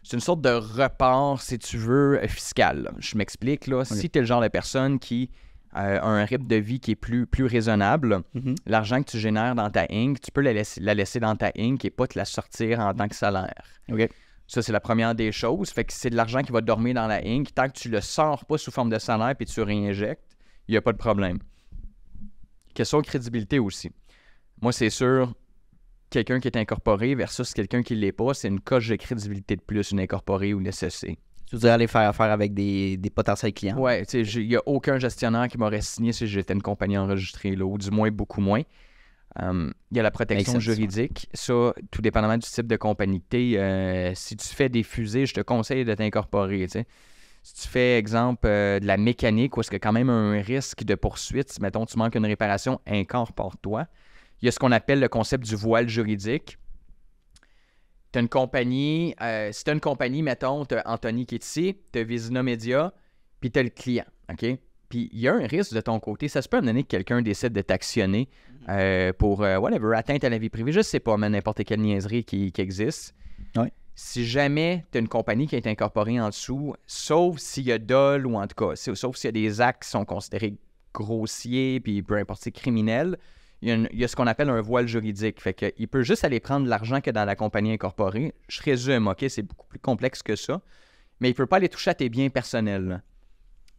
[SPEAKER 1] report, si tu veux, fiscal. Là. Je m'explique. Là. Okay. Si tu es le genre de personne qui a un rythme de vie qui est plus raisonnable, l'argent que tu génères dans ta Inc., tu peux la laisser dans ta Inc. et pas te la sortir en tant que salaire.
[SPEAKER 2] Okay.
[SPEAKER 1] Ça, c'est la première des choses. Fait que c'est de l'argent qui va dormir dans la Inc. Tant que tu le sors pas sous forme de salaire puis tu réinjectes, il n'y a pas de problème. Question de crédibilité aussi. Moi, c'est sûr... Quelqu'un qui est incorporé versus quelqu'un qui ne l'est pas, c'est une coche de crédibilité de plus, une incorporée ou une SEC.
[SPEAKER 2] Tu voudrais aller faire affaire avec des potentiels clients?
[SPEAKER 1] Oui, tu sais, il n'y a aucun gestionnaire qui m'aurait signé si j'étais une compagnie enregistrée, là, ou du moins beaucoup moins. Il y a la protection juridique. Ça, tout dépendamment du type de compagnie que tu es, si tu fais des fusées, je te conseille de t'incorporer. Tu Si tu fais, exemple, de la mécanique, où est-ce qu'il y a quand même un risque de poursuite, si, mettons, tu manques une réparation, incorpore-toi. Il y a ce qu'on appelle le concept du voile juridique. Tu as une compagnie, si tu as une compagnie, mettons, tu as Anthony qui est ici, tu as Vizina Media, puis tu as le client, OK? Puis il y a un risque de ton côté. Ça se peut amener que quelqu'un décide de t'actionner pour, whatever, atteinte à la vie privée. Je sais pas, mais n'importe quelle niaiserie qui existe.
[SPEAKER 2] Ouais.
[SPEAKER 1] Si jamais tu as une compagnie qui est incorporée en dessous, sauf s'il y a dol ou en tout cas, sauf s'il y a des actes qui sont considérés grossiers puis peu importe, c'est criminel, il y a ce qu'on appelle un voile juridique. Fait qu'il peut juste aller prendre l'argent que dans la compagnie incorporée. Je résume, OK, c'est beaucoup plus complexe que ça, mais il ne peut pas aller toucher à tes biens personnels. Là.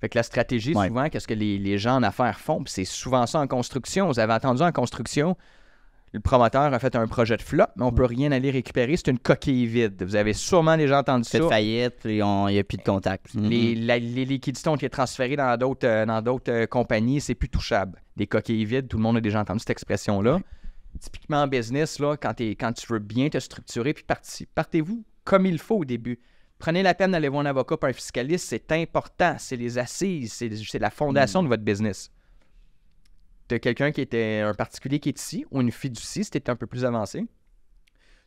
[SPEAKER 1] Fait que la stratégie, souvent, qu'est-ce que les gens en affaires font, puis c'est souvent ça en construction. Vous avez entendu en construction, le promoteur a fait un projet de flop, mais on ne peut rien aller récupérer. C'est une coquille vide. Vous avez sûrement déjà entendu ça.
[SPEAKER 2] Fait faillite, puis il n'y a plus de contact.
[SPEAKER 1] Les liquidités ont été transférées dans d'autres compagnies, c'est plus touchable. Des coquilles vides, tout le monde a déjà entendu cette expression-là. Ouais. Typiquement en business, là, quand tu veux bien te structurer, puis partez-vous comme il faut au début. Prenez la peine d'aller voir un avocat par un fiscaliste, c'est important. C'est les assises, c'est la fondation de votre business. Tu as quelqu'un qui était un particulier qui est ici, ou une fiducie, si tu es un peu plus avancé.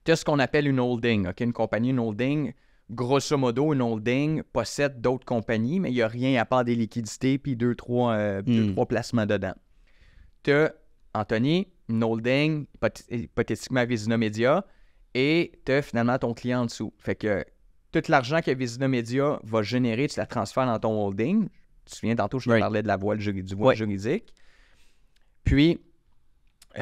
[SPEAKER 1] Tu as ce qu'on appelle une holding. Okay? Une compagnie, une holding, grosso modo, une holding possède d'autres compagnies, mais il n'y a rien à part des liquidités puis deux, trois placements dedans. Tu as, Anthony, une holding, hypothétiquement Vizina Media, et tu as finalement ton client en dessous. Fait que tout l'argent que Vizina Media va générer, tu la transfères dans ton holding. Tu te souviens, tantôt, je te parlais de la voile du voile juridique. Puis, il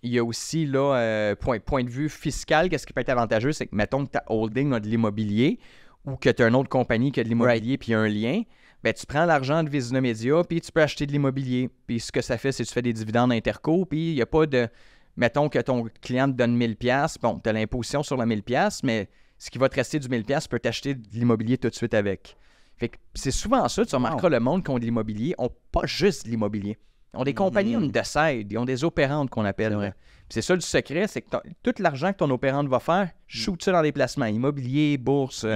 [SPEAKER 1] y a aussi, là, point de vue fiscal, qu'est-ce qui peut être avantageux, c'est que, mettons que ta holding a de l'immobilier ou que tu as une autre compagnie qui a de l'immobilier puis un lien, ben tu prends l'argent de Vizina Media puis tu peux acheter de l'immobilier. Puis ce que ça fait, c'est que tu fais des dividendes interco puis il n'y a pas de... Mettons que ton client te donne 1000$, bon, tu as l'imposition sur le 1000$, mais ce qui va te rester du 1000$ peut t'acheter de l'immobilier tout de suite avec. Fait que c'est souvent ça, tu remarqueras, le monde qui ont de l'immobilier ont pas juste de l'immobilier. Ils ont des compagnies on decide, ils ont des opérantes qu'on appelle. C'est ça le secret, c'est que tout l'argent que ton opérante va faire, shoot ça dans des placements. Immobilier, bourse,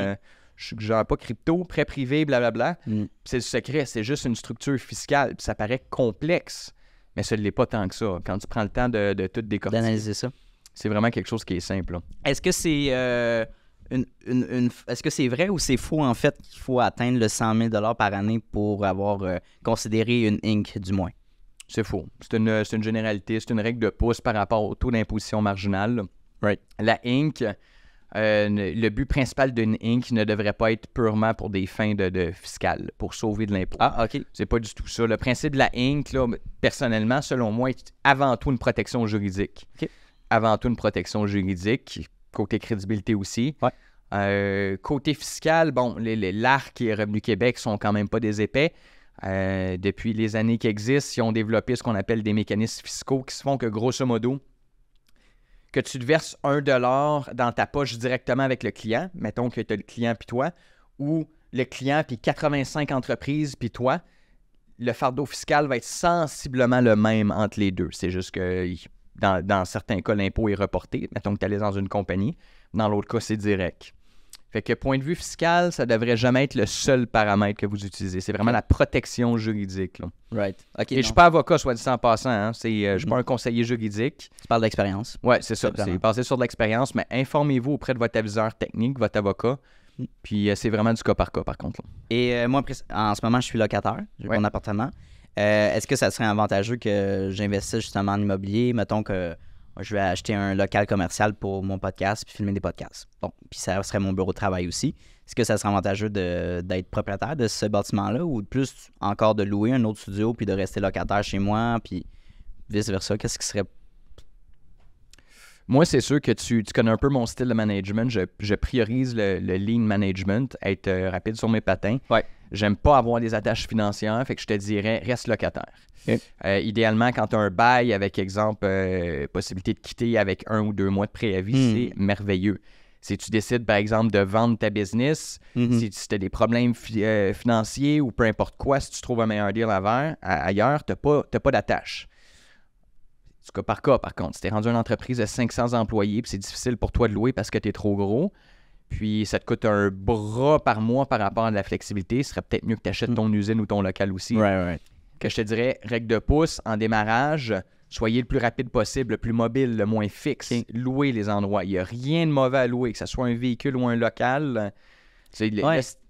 [SPEAKER 1] genre pas crypto, prêt privé, blablabla. C'est le secret, c'est juste une structure fiscale. Puis ça paraît complexe, mais ça ne l'est pas tant que ça. Quand tu prends le temps de tout décortiquer.
[SPEAKER 2] D'analyser ça.
[SPEAKER 1] C'est vraiment quelque chose qui est simple. Là.
[SPEAKER 2] Est-ce que c'est est-ce que c'est vrai ou c'est faux, en fait, qu'il faut atteindre le 100 000$ par année pour avoir considéré une Inc., du moins?
[SPEAKER 1] C'est faux. C'est une généralité, c'est une règle de pouce par rapport au taux d'imposition marginal.
[SPEAKER 2] Right.
[SPEAKER 1] La Inc., le but principal d'une Inc. ne devrait pas être purement pour des fins de fiscales, pour sauver de l'impôt.
[SPEAKER 2] Ah, OK.
[SPEAKER 1] C'est pas du tout ça. Le principe de la Inc., là, personnellement, selon moi, est avant tout une protection juridique.
[SPEAKER 2] OK.
[SPEAKER 1] Avant tout une protection juridique, côté crédibilité aussi.
[SPEAKER 2] Ouais.
[SPEAKER 1] Côté fiscal, bon, l'ARC et Revenu Québec sont quand même pas des épais. Depuis les années qui existent, ils ont développé ce qu'on appelle des mécanismes fiscaux qui se font que, grosso modo, que tu te verses $1 dans ta poche directement avec le client, mettons que tu as le client puis toi, ou le client puis 85 entreprises puis toi, le fardeau fiscal va être sensiblement le même entre les deux. C'est juste que dans certains cas, l'impôt est reporté. Mettons que tu allais dans une compagnie. Dans l'autre cas, c'est direct. Fait que point de vue fiscal, ça devrait jamais être le seul paramètre que vous utilisez. C'est vraiment la protection juridique. Là.
[SPEAKER 2] Right. Okay,
[SPEAKER 1] et je ne suis pas avocat, soit dit en passant. Hein. Je ne suis pas un conseiller juridique.
[SPEAKER 2] Tu parles d'expérience.
[SPEAKER 1] Oui, c'est ça. C'est basé sur de l'expérience, mais informez-vous auprès de votre aviseur technique, votre avocat. Puis c'est vraiment du cas, par contre. Là.
[SPEAKER 2] Et moi, en ce moment, je suis locataire. J'ai mon appartement. Est-ce que ça serait avantageux que j'investisse justement en immobilier? Mettons que je vais acheter un local commercial pour mon podcast puis filmer des podcasts. Bon, puis ça serait mon bureau de travail aussi. Est-ce que ça serait avantageux d'être propriétaire de ce bâtiment-là ou plus encore de louer un autre studio puis de rester locataire chez moi puis vice-versa? Qu'est-ce qui serait...
[SPEAKER 1] Moi, c'est sûr que tu connais un peu mon style de management. Je priorise le lean management, être rapide sur mes patins.
[SPEAKER 2] Ouais.
[SPEAKER 1] J'aime pas avoir des attaches financières, fait que je te dirais, reste locataire. Okay. Idéalement, quand tu as un bail avec, exemple, possibilité de quitter avec 1 ou 2 mois de préavis, c'est merveilleux. Si tu décides, par exemple, de vendre ta business, si tu as des problèmes financiers ou peu importe quoi, si tu trouves un meilleur deal ailleurs, tu n'as pas d'attache. C'est cas par contre. Si tu es rendu une entreprise de 500 employés puis c'est difficile pour toi de louer parce que tu es trop gros, Puis ça te coûte un bras par mois par rapport à de la flexibilité. Ce serait peut-être mieux que tu achètes ton usine ou ton local aussi.
[SPEAKER 2] Right.
[SPEAKER 1] Que je te dirais, règle de pouce, en démarrage, soyez le plus rapide possible, le plus mobile, le moins fixe. Louez les endroits. Il n'y a rien de mauvais à louer, que ce soit un véhicule ou un local. C'est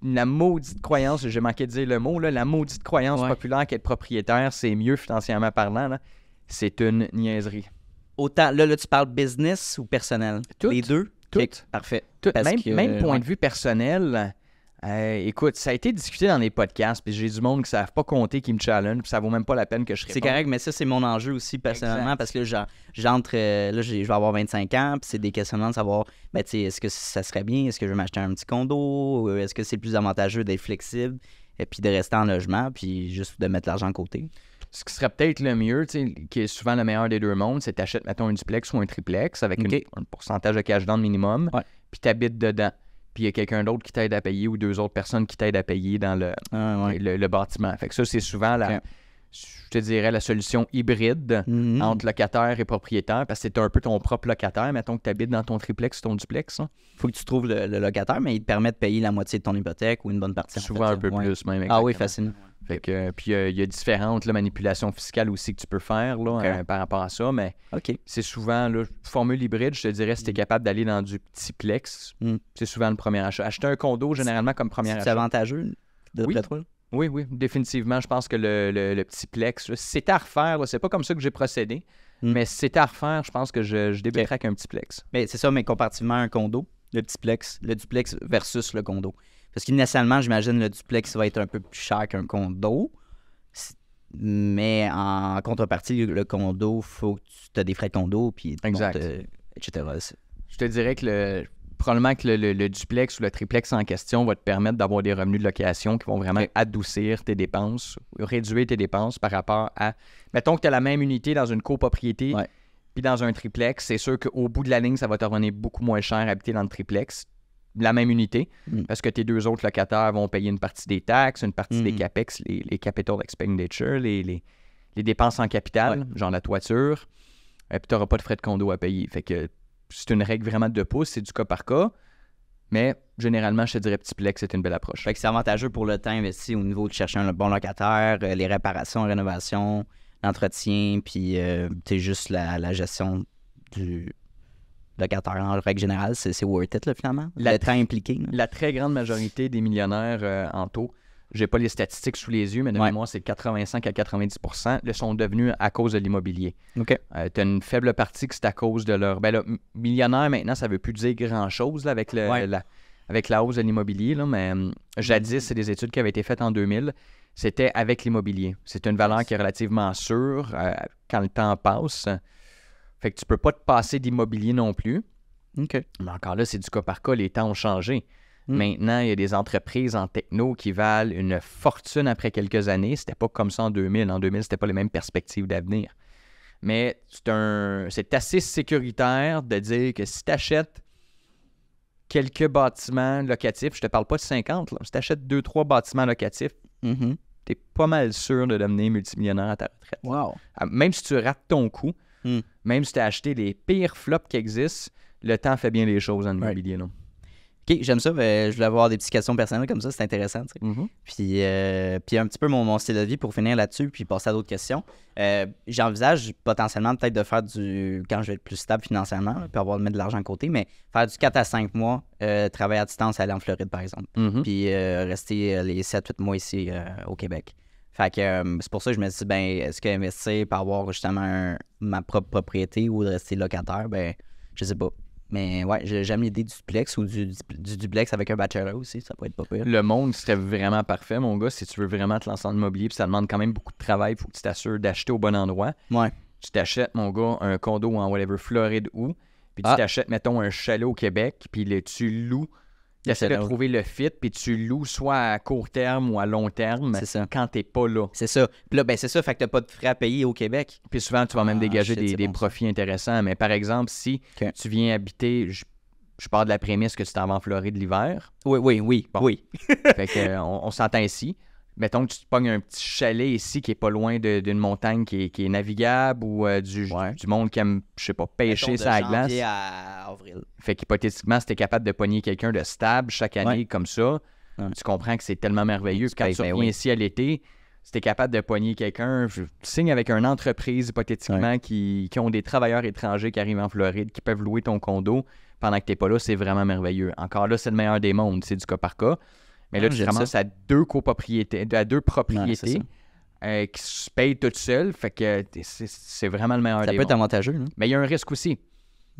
[SPEAKER 1] la maudite croyance, j'ai manqué de dire le mot, là, la maudite croyance populaire qu'être propriétaire, c'est mieux financièrement parlant. Là. C'est une niaiserie.
[SPEAKER 2] Autant, là, tu parles business ou personnel?
[SPEAKER 1] Tout.
[SPEAKER 2] Les deux?
[SPEAKER 1] Tout.
[SPEAKER 2] Okay, parfait.
[SPEAKER 1] Tout. Même point de vue personnel, écoute, ça a été discuté dans les podcasts, puis j'ai du monde qui ne savent pas compter, qui me challenge, puis ça vaut même pas la peine que je réponde.
[SPEAKER 2] C'est correct, mais ça, c'est mon enjeu aussi personnellement, parce que j'entre, là, je vais avoir 25 ans, puis c'est des questionnements de savoir, ben, tu sais, est-ce que ça serait bien, est-ce que je vais m'acheter un petit condo, est-ce que c'est plus avantageux d'être flexible, et puis de rester en logement, puis juste de mettre l'argent de côté.
[SPEAKER 1] Ce qui serait peut-être le mieux, qui est souvent le meilleur des deux mondes, c'est t'achètes, mettons, un duplex ou un triplex avec un pourcentage de cash down minimum, puis t'habites dedans. Puis il y a quelqu'un d'autre qui t'aide à payer ou 2 autres personnes qui t'aident à payer dans le bâtiment. Fait que ça, c'est souvent je te dirais, la solution hybride entre locataire et propriétaire, parce que c'est un peu ton propre locataire. Mettons que tu habites dans ton triplex ou ton duplex.
[SPEAKER 2] Faut que tu trouves le locataire, mais il te permet de payer la moitié de ton hypothèque ou une bonne partie.
[SPEAKER 1] Souvent un peu plus, même. Exactement.
[SPEAKER 2] Ah oui, facilement.
[SPEAKER 1] Fait que, puis il y a différentes manipulations fiscales aussi que tu peux faire là, par rapport à ça, mais c'est souvent, formule hybride, je te dirais, si tu es capable d'aller dans du petit plex, c'est souvent le premier achat. Acheter un condo, généralement, comme premier achat.
[SPEAKER 2] C'est avantageux, d'après toi?
[SPEAKER 1] Oui, définitivement. Je pense que le petit plex, si c'était à refaire, c'est pas comme ça que j'ai procédé, mais si c'était à refaire, je pense que je débuterais avec un petit plex.
[SPEAKER 2] Mais c'est ça, mais comparativement à un condo, le duplex versus le condo. Parce qu'initialement, j'imagine le duplex va être un peu plus cher qu'un condo. Mais en contrepartie, le condo, faut que tu aies des frais de condo, puis etc.
[SPEAKER 1] Je te dirais que probablement que le duplex ou le triplex en question va te permettre d'avoir des revenus de location qui vont vraiment adoucir tes dépenses, réduire tes dépenses par rapport à... Mettons que tu as la même unité dans une copropriété, puis dans un triplex, c'est sûr qu'au bout de la ligne, ça va te revenir beaucoup moins cher habiter dans le triplex. La même unité, parce que tes 2 autres locataires vont payer une partie des taxes, une partie des CAPEX, les capital expenditure, les dépenses en capital, genre la toiture, et puis tu n'auras pas de frais de condo à payer. Fait que c'est une règle vraiment de pouce, c'est du cas par cas, mais généralement, je te dirais petit plex, c'est une belle approche.
[SPEAKER 2] Fait que c'est avantageux pour le temps investi au niveau de chercher un bon locataire, les réparations, rénovations, l'entretien, puis juste la gestion du... locataire en règle générale, c'est worth it, là, finalement. Le temps impliqué.
[SPEAKER 1] La très grande majorité des millionnaires en taux, j'ai pas les statistiques sous les yeux, mais de mémoire, c'est 85 à 90% le sont devenus à cause de l'immobilier. Tu as une faible partie que c'est à cause de leur... Ben là, millionnaire, maintenant, ça veut plus dire grand-chose là, avec la hausse de l'immobilier, là, mais jadis, c'est des études qui avaient été faites en 2000. C'était avec l'immobilier. C'est une valeur qui est relativement sûre quand le temps passe. Fait que tu peux pas te passer d'immobilier non plus. Mais encore là, c'est du cas par cas. Les temps ont changé. Maintenant, il y a des entreprises en techno qui valent une fortune après quelques années. C'était pas comme ça en 2000. En 2000, c'était pas les mêmes perspectives d'avenir. Mais c'est assez sécuritaire de dire que si tu achètes quelques bâtiments locatifs, je te parle pas de 50, là, si tu achètes 2-3 bâtiments locatifs, tu es pas mal sûr de devenir multimillionnaire à ta retraite.
[SPEAKER 2] Wow.
[SPEAKER 1] Même si tu rates ton coup, même si tu as acheté les pires flops qui existent, le temps fait bien les choses en immobilier. Non?
[SPEAKER 2] OK, j'aime ça. Je voulais avoir des petites questions personnelles comme ça. C'est intéressant. Tu sais. Puis un petit peu mon style de vie pour finir là-dessus, puis passer à d'autres questions. J'envisage potentiellement peut-être de faire quand je vais être plus stable financièrement, puis mettre de l'argent de côté, mais faire du 4 à 5 mois, travailler à distance, aller en Floride, par exemple. Puis rester les 7-8 mois ici au Québec. Fait que c'est pour ça que je me dis, est-ce qu'investir pour avoir justement ma propre propriété ou de rester locataire, je sais pas. Mais ouais, j'aime l'idée du duplex ou du duplex avec un bachelor aussi, ça pourrait être pas pire.
[SPEAKER 1] Le monde serait vraiment parfait, mon gars, si tu veux vraiment te lancer en immobilier, puis ça demande quand même beaucoup de travail, il faut que tu t'assures d'acheter au bon endroit. Tu t'achètes, mon gars, un condo en whatever, Floride ou, puis tu t'achètes, mettons, un chalet au Québec, puis tu loues. Tu essaies de trouver le fit, puis tu loues soit à court terme ou à long terme quand t'es pas là.
[SPEAKER 2] C'est ça. Puis là, c'est ça, fait que t'as pas de frais à payer au Québec.
[SPEAKER 1] Puis souvent, tu vas même dégager des profits intéressants. Mais par exemple, si tu viens habiter, je pars de la prémisse que tu t'en vas en Floride l'hiver.
[SPEAKER 2] Oui.
[SPEAKER 1] Fait que on s'entend ici. mettons que tu te pognes un petit chalet ici qui est pas loin d'une montagne qui est navigable ou du monde qui aime, je sais pas, pêcher sa glace.
[SPEAKER 2] Janvier à avril.
[SPEAKER 1] Fait qu'hypothétiquement, si t'es capable de pogner quelqu'un de stable chaque année comme ça, tu comprends que c'est tellement merveilleux. Quand tu reviens ici à l'été, si t'es capable de pogner quelqu'un, tu signes avec une entreprise hypothétiquement qui ont des travailleurs étrangers qui arrivent en Floride, qui peuvent louer ton condo pendant que t'es pas là, c'est vraiment merveilleux. Encore là, c'est le meilleur des mondes, c'est du cas par cas. Mais là, tu te ramasses à deux propriétés qui se payent toutes seules. Fait que c'est vraiment le meilleur des mondes.
[SPEAKER 2] Ça peut être avantageux. Hein?
[SPEAKER 1] Mais il y a un risque aussi.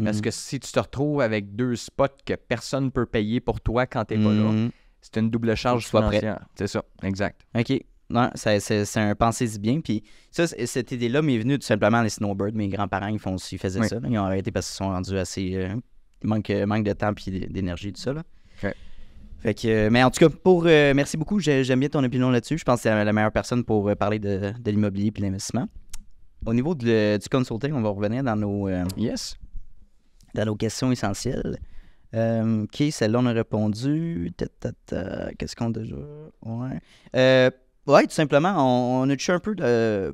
[SPEAKER 1] Parce que si tu te retrouves avec 2 spots que personne ne peut payer pour toi quand tu n'es pas là, c'est une double charge financière. C'est ça, exact.
[SPEAKER 2] OK. Non, c'est un pensez-y bien. Puis ça, cette idée-là m'est venue tout simplement les snowbirds. Mes grands-parents, ils faisaient ça. Là. Ils ont arrêté parce qu'ils sont rendus assez... manque de temps et d'énergie, tout ça. Là.
[SPEAKER 1] OK.
[SPEAKER 2] Fait que, mais en tout cas, merci beaucoup. J'aime bien ton opinion là-dessus. Je pense que c'est la meilleure personne pour parler de l'immobilier et de l'investissement. Au niveau du consulting, on va revenir dans nos questions essentielles. OK, celle-là, on a répondu. Qu'est-ce qu'on a déjà? Oui, tout simplement, on a touché un peu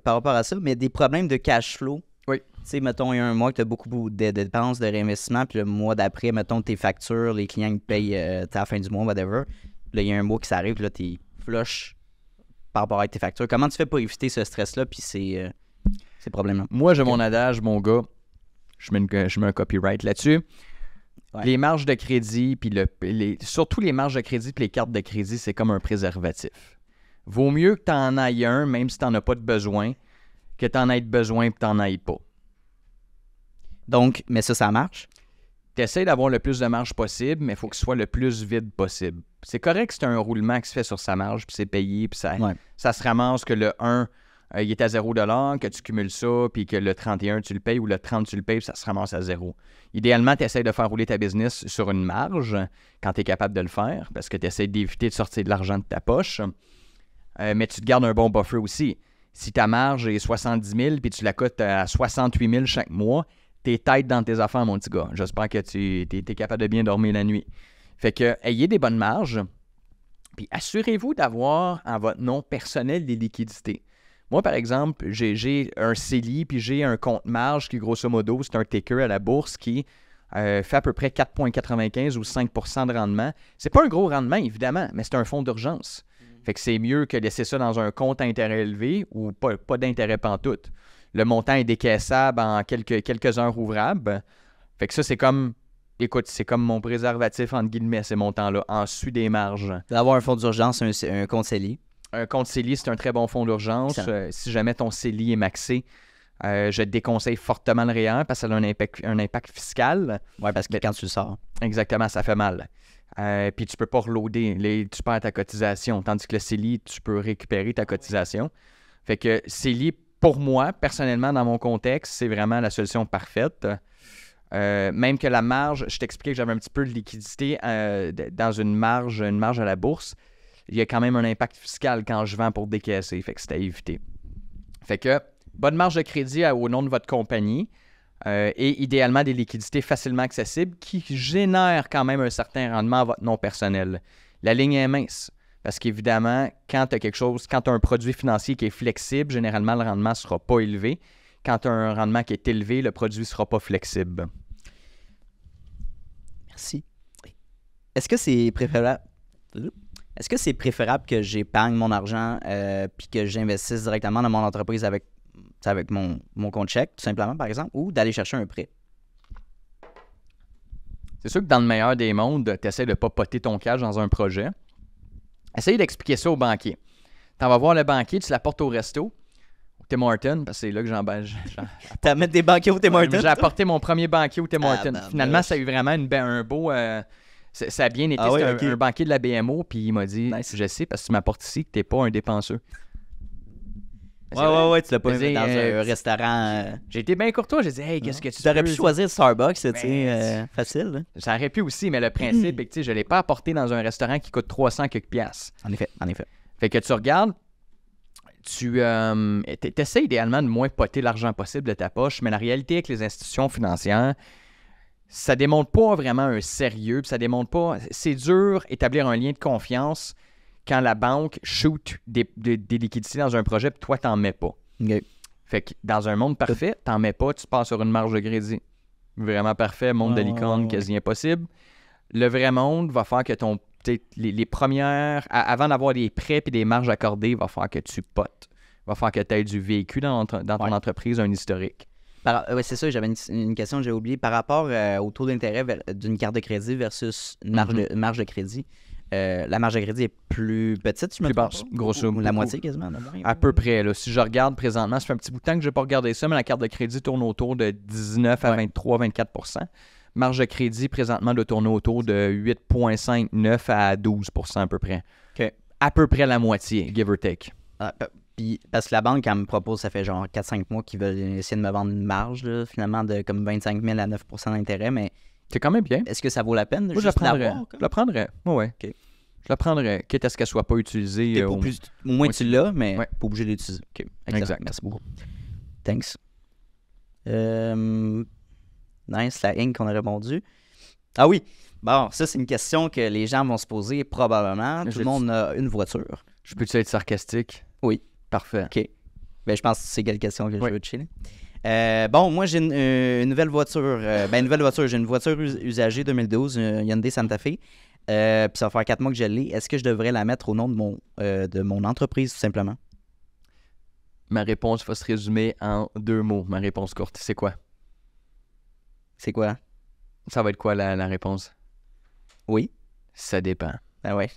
[SPEAKER 2] par rapport à ça, mais des problèmes de cash flow.
[SPEAKER 1] Oui.
[SPEAKER 2] Tu sais, mettons, il y a un mois que tu as beaucoup de dépenses de réinvestissement, puis le mois d'après, mettons, tes factures, les clients ils payent à la fin du mois, whatever. Là, il y a un mois qui s'arrive, puis là, tu es flush par rapport à tes factures. Comment tu fais pour éviter ce stress-là, puis ces problèmes-là?
[SPEAKER 1] Moi, j'ai mon adage, mon gars. Je mets un copyright là-dessus. Ouais. Les marges de crédit, puis surtout les marges de crédit puis les cartes de crédit, c'est comme un préservatif. Vaut mieux que tu en ailles un, même si tu n'en as pas de besoin, que tu en aies besoin et que tu n'en ailles pas.
[SPEAKER 2] Donc, mais ça marche?
[SPEAKER 1] Tu essaies d'avoir le plus de marge possible, mais il faut que ce soit le plus vide possible. C'est correct que c'est un roulement qui se fait sur sa marge, puis c'est payé, puis ça se ramasse que le 1, il est à 0$, que tu cumules ça, puis que le 31, tu le payes, ou le 30, tu le payes, puis ça se ramasse à 0. Idéalement, tu essaies de faire rouler ta business sur une marge, quand tu es capable de le faire, parce que tu essaies d'éviter de sortir de l'argent de ta poche. Mais tu te gardes un bon buffer aussi. Si ta marge est 70 000 puis tu la cotes à 68 000 chaque mois, t'es tête dans tes affaires, mon petit gars. J'espère que tu es capable de bien dormir la nuit. Fait que, ayez des bonnes marges, puis assurez-vous d'avoir en votre nom personnel des liquidités. Moi, par exemple, j'ai un CELI, puis j'ai un compte marge qui, grosso modo, c'est un ticker à la bourse qui fait à peu près 4,95 ou 5 % de rendement. C'est pas un gros rendement, évidemment, mais c'est un fonds d'urgence. Fait que c'est mieux que laisser ça dans un compte à intérêt élevé ou pas d'intérêt pantoute. Le montant est décaissable en quelques heures ouvrables. Fait que ça, c'est comme mon préservatif, entre guillemets, ces montants-là, en sus des marges.
[SPEAKER 2] D'avoir un fonds d'urgence, un compte CELI.
[SPEAKER 1] Un compte CELI, c'est un très bon fonds d'urgence. Si jamais ton CELI est maxé, je te déconseille fortement le REER parce que ça a un impact fiscal.
[SPEAKER 2] Oui, parce que quand tu le sors.
[SPEAKER 1] Exactement, ça fait mal. Puis tu peux pas reloader, tu perds ta cotisation. Tandis que le CELI, tu peux récupérer ta cotisation. Fait que CELI, pour moi, personnellement, dans mon contexte, c'est vraiment la solution parfaite. Même que la marge, je t'expliquais que j'avais un petit peu de liquidité dans une marge à la bourse. Il y a quand même un impact fiscal quand je vends pour décaisser. Fait que c'est à éviter. Fait que bonne marge de crédit au nom de votre compagnie. Et idéalement des liquidités facilement accessibles qui génèrent quand même un certain rendement à votre nom personnel. La ligne est mince parce qu'évidemment, quand tu as un produit financier qui est flexible, généralement le rendement ne sera pas élevé. Quand tu as un rendement qui est élevé, le produit ne sera pas flexible.
[SPEAKER 2] Merci. Est-ce que c'est préférable que j'épargne mon argent puis que j'investisse directement dans mon entreprise avec mon compte chèque, tout simplement, par exemple, ou d'aller chercher un prêt?
[SPEAKER 1] C'est sûr que dans le meilleur des mondes, tu essaies de ne pas poter ton cash dans un projet. Essaye d'expliquer ça au banquier. Tu vas voir le banquier, tu l'apportes au resto, au Tim Hortons, parce que c'est là que
[SPEAKER 2] Tu vas mettre des banquiers au Tim Hortons?
[SPEAKER 1] J'ai apporté mon premier banquier au Tim Hortons. Finalement, ça a eu vraiment un beau... ça a bien été. C'était un banquier de la BMO, puis il m'a dit, nice. Je sais, parce que tu m'apportes ici que tu n'es pas un dépenseux.
[SPEAKER 2] Ouais, tu l'as pas mis dans un restaurant.
[SPEAKER 1] J'ai été bien courtois, j'ai dit, hey, qu'est-ce que tu
[SPEAKER 2] aurais pu choisir Starbucks, c'est facile. Hein?
[SPEAKER 1] Ça aurait pu aussi, mais le principe est que je ne l'ai pas apporté dans un restaurant qui coûte 300 quelques piastres.
[SPEAKER 2] En effet.
[SPEAKER 1] Fait que tu regardes, tu essaies idéalement de moins poter l'argent possible de ta poche, mais la réalité avec les institutions financières, ça démontre pas vraiment un sérieux, puis ça démontre pas. C'est dur d'établir un lien de confiance quand la banque shoot des liquidités dans un projet, puis toi, t'en mets pas.
[SPEAKER 2] OK.
[SPEAKER 1] Fait que dans un monde parfait, t'en mets pas, tu passes sur une marge de crédit. Vraiment parfait, monde de licorne, quasi impossible. Le vrai monde va faire que les premières... avant d'avoir des prêts et des marges accordées, va faire que tu potes. Va faire que tu aies du véhicule dans ton entreprise, un historique.
[SPEAKER 2] Oui, c'est ça, j'avais une question que j'ai oubliée. Par rapport au taux d'intérêt d'une carte de crédit versus une marge de crédit, la marge de crédit est plus petite, je me trompe pas?
[SPEAKER 1] Grosso modo.
[SPEAKER 2] La moitié quasiment?
[SPEAKER 1] À peu près. Là. Si je regarde présentement, ça fait un petit bout de temps que je n'ai pas regardé ça, mais la carte de crédit tourne autour de 19 à 23-24 %. Marge de crédit, présentement, doit tourner autour de 8,5-9 à 12 % à peu près.
[SPEAKER 2] Okay.
[SPEAKER 1] À peu près la moitié, give or take.
[SPEAKER 2] Puis, parce que la banque, elle me propose, ça fait genre 4-5 mois qu'ils veulent essayer de me vendre une marge, là, finalement, de comme 25 000 à 9 % d'intérêt, mais...
[SPEAKER 1] C'est quand même bien.
[SPEAKER 2] Est-ce que ça vaut la peine de
[SPEAKER 1] Moi,
[SPEAKER 2] juste
[SPEAKER 1] l'avoir?
[SPEAKER 2] Je
[SPEAKER 1] la prendrais. Oui. Okay. Je la prendrais, quitte à ce qu'elle ne soit pas utilisée.
[SPEAKER 2] Au moins, tu l'as, mais pas obligé d'utiliser. OK.
[SPEAKER 1] Exact.
[SPEAKER 2] Merci beaucoup. Thanks. Nice, la Inc. qu'on a répondu. Ah oui. Bon, ça, c'est une question que les gens vont se poser probablement. Tout le monde a une voiture.
[SPEAKER 1] Je peux-tu être sarcastique?
[SPEAKER 2] Oui.
[SPEAKER 1] Parfait.
[SPEAKER 2] OK. Ben, je pense que c'est quelle question que je veux te chiller. Bon, moi, j'ai une nouvelle voiture. J'ai une voiture usagée 2012, une Hyundai Santa Fe. Puis ça va faire 4 mois que je l'ai. Est-ce que je devrais la mettre au nom de mon entreprise, tout simplement?
[SPEAKER 1] Ma réponse va se résumer en 2 mots. Ma réponse courte, c'est quoi?
[SPEAKER 2] C'est quoi?
[SPEAKER 1] Ça va être quoi la réponse?
[SPEAKER 2] Oui.
[SPEAKER 1] Ça dépend.
[SPEAKER 2] Ah ouais.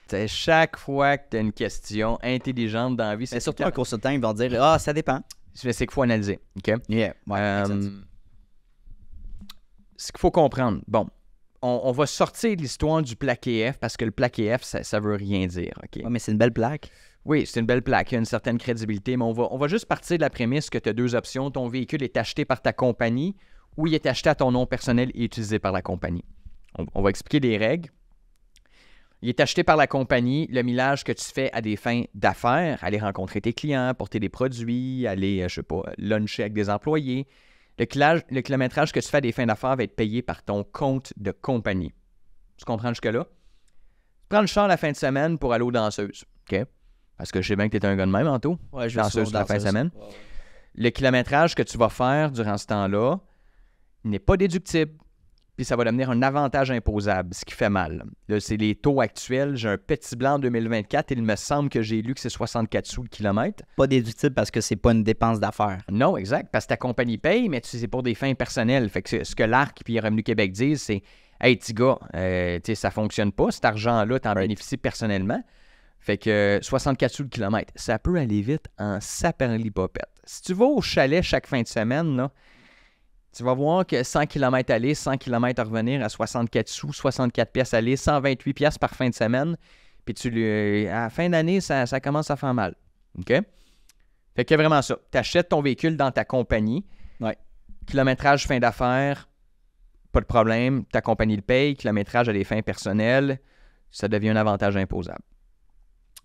[SPEAKER 1] T'sais, chaque fois que tu as une question intelligente dans la vie,
[SPEAKER 2] c'est surtout un consultant, ils vont dire « Ah, ça dépend ».
[SPEAKER 1] C'est qu'il faut analyser. OK?
[SPEAKER 2] Yeah.
[SPEAKER 1] Ce qu'il faut comprendre, bon, on va sortir de l'histoire du plaqué F parce que le plaqué F, ça veut rien dire. OK?
[SPEAKER 2] Ouais, mais c'est une belle plaque.
[SPEAKER 1] Oui, c'est une belle plaque, il y a une certaine crédibilité, mais on va juste partir de la prémisse que tu as 2 options. Ton véhicule est acheté par ta compagnie ou il est acheté à ton nom personnel et utilisé par la compagnie. On va expliquer les règles. Il est acheté par la compagnie, le millage que tu fais à des fins d'affaires, aller rencontrer tes clients, porter des produits, aller, luncher avec des employés. Le kilométrage que tu fais à des fins d'affaires va être payé par ton compte de compagnie. Tu comprends jusque-là? Tu prends le char la fin de semaine pour aller aux danseuses. OK? Parce que je sais bien que tu es un gars de même, Anto.
[SPEAKER 2] Ouais, je
[SPEAKER 1] danseuse la fin de semaine.
[SPEAKER 2] Ouais.
[SPEAKER 1] Le kilométrage que tu vas faire durant ce temps-là n'est pas déductible. Puis ça va devenir un avantage imposable, ce qui fait mal. Là, c'est les taux actuels. J'ai un petit blanc en 2024 et il me semble que j'ai lu que c'est 64 sous le kilomètre.
[SPEAKER 2] Pas déductible parce que c'est pas une dépense d'affaires.
[SPEAKER 1] Non, exact, parce que ta compagnie paye, mais c'est pour des fins personnelles. Fait que ce que l'ARC et Revenu Québec disent, c'est « Hey, petit gars, ça fonctionne pas. Cet argent-là, tu en bénéficies personnellement. » Fait que 64 sous le kilomètre, ça peut aller vite en saperlipopette. Si tu vas au chalet chaque fin de semaine, là, tu vas voir que 100 km aller, 100 km à revenir à 64 sous, 64 pièces aller, 128 pièces par fin de semaine. Puis à la fin d'année, ça commence à faire mal. OK? Fait que vraiment ça. Tu achètes ton véhicule dans ta compagnie.
[SPEAKER 2] Ouais.
[SPEAKER 1] Kilométrage fin d'affaires, pas de problème. Ta compagnie le paye. Kilométrage à des fins personnelles, ça devient un avantage imposable.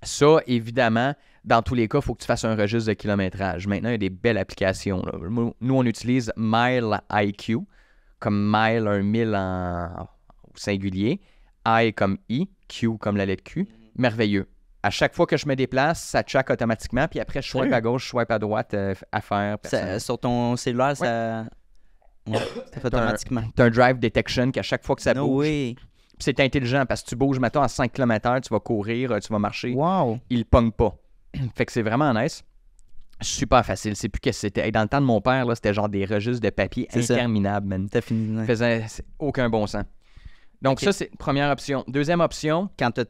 [SPEAKER 1] Ça, évidemment, dans tous les cas, il faut que tu fasses un registre de kilométrage. Maintenant, il y a des belles applications. Là. Nous, on utilise Mile IQ, comme mile, un mille au singulier. I comme I, Q comme la lettre Q. Merveilleux. À chaque fois que je me déplace, ça check automatiquement. Puis après, je swipe à gauche, je swipe à droite, affaires.
[SPEAKER 2] Sur ton cellulaire, ça fait automatiquement.
[SPEAKER 1] Tu as un drive detection qu'à chaque fois que ça bouge.
[SPEAKER 2] Oui.
[SPEAKER 1] Puis c'est intelligent parce que tu bouges, mettons, à 5 km/h, tu vas courir, tu vas marcher.
[SPEAKER 2] Wow.
[SPEAKER 1] Il ne pogne pas. Fait que c'est vraiment nice. Super facile. C'est plus que c'était. Hey, dans le temps de mon père, là, c'était genre des registres de papier interminables, man.
[SPEAKER 2] T'as fini.
[SPEAKER 1] Faisait aucun bon sens. Donc, ça, c'est première option. Deuxième option.
[SPEAKER 2] Quand tu as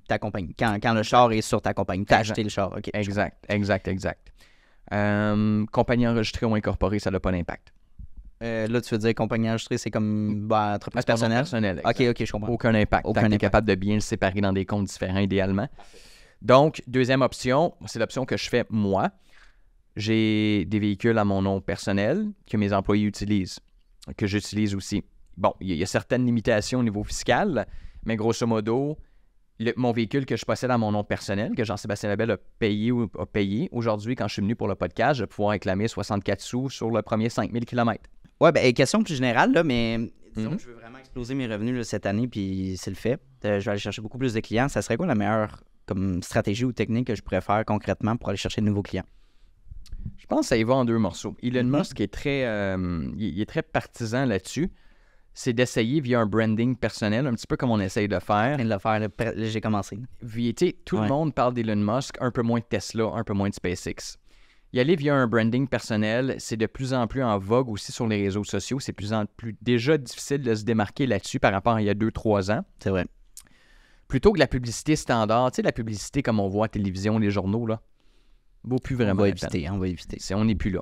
[SPEAKER 2] ta compagnie. Quand le char est sur ta compagnie. Tu as acheté le char. OK.
[SPEAKER 1] Exact. Compagnie enregistrée ou incorporée, ça n'a pas d'impact.
[SPEAKER 2] Là, tu veux dire compagnie enregistrée, c'est comme entreprise personnelle? OK, je comprends.
[SPEAKER 1] Aucun impact. Tu es capable de bien le séparer dans des comptes différents, idéalement. Donc, deuxième option, c'est l'option que je fais moi. J'ai des véhicules à mon nom personnel que mes employés utilisent, que j'utilise aussi. Bon, il y a certaines limitations au niveau fiscal, mais grosso modo, mon véhicule que je possède à mon nom personnel, que Jean-Sébastien Labelle a payé, aujourd'hui, quand je suis venu pour le podcast, je vais pouvoir réclamer 64 sous sur le premier 5000 km.
[SPEAKER 2] Ouais, question plus générale, là, mais disons que je veux vraiment exploser mes revenus là, cette année, puis c'est le fait. je vais aller chercher beaucoup plus de clients. Ça serait quoi la meilleure comme stratégie ou technique que je pourrais faire concrètement pour aller chercher de nouveaux clients?
[SPEAKER 1] Je pense que ça y va en 2 morceaux. Elon Musk est très, il est très partisan là-dessus. C'est d'essayer via un branding personnel, un petit peu comme on essaye de faire.
[SPEAKER 2] Je viens de le faire, là, j'ai commencé.
[SPEAKER 1] Tout le monde parle d'Elon Musk, un peu moins de Tesla, un peu moins de SpaceX. Y aller via un branding personnel, c'est de plus en plus en vogue aussi sur les réseaux sociaux. C'est de plus en plus déjà difficile de se démarquer là-dessus par rapport à il y a 2-3 ans.
[SPEAKER 2] C'est vrai.
[SPEAKER 1] Plutôt que la publicité standard, tu sais, la publicité comme on voit à la télévision, les journaux, là, vaut plus vraiment la peine.
[SPEAKER 2] On va éviter.
[SPEAKER 1] On n'est plus là.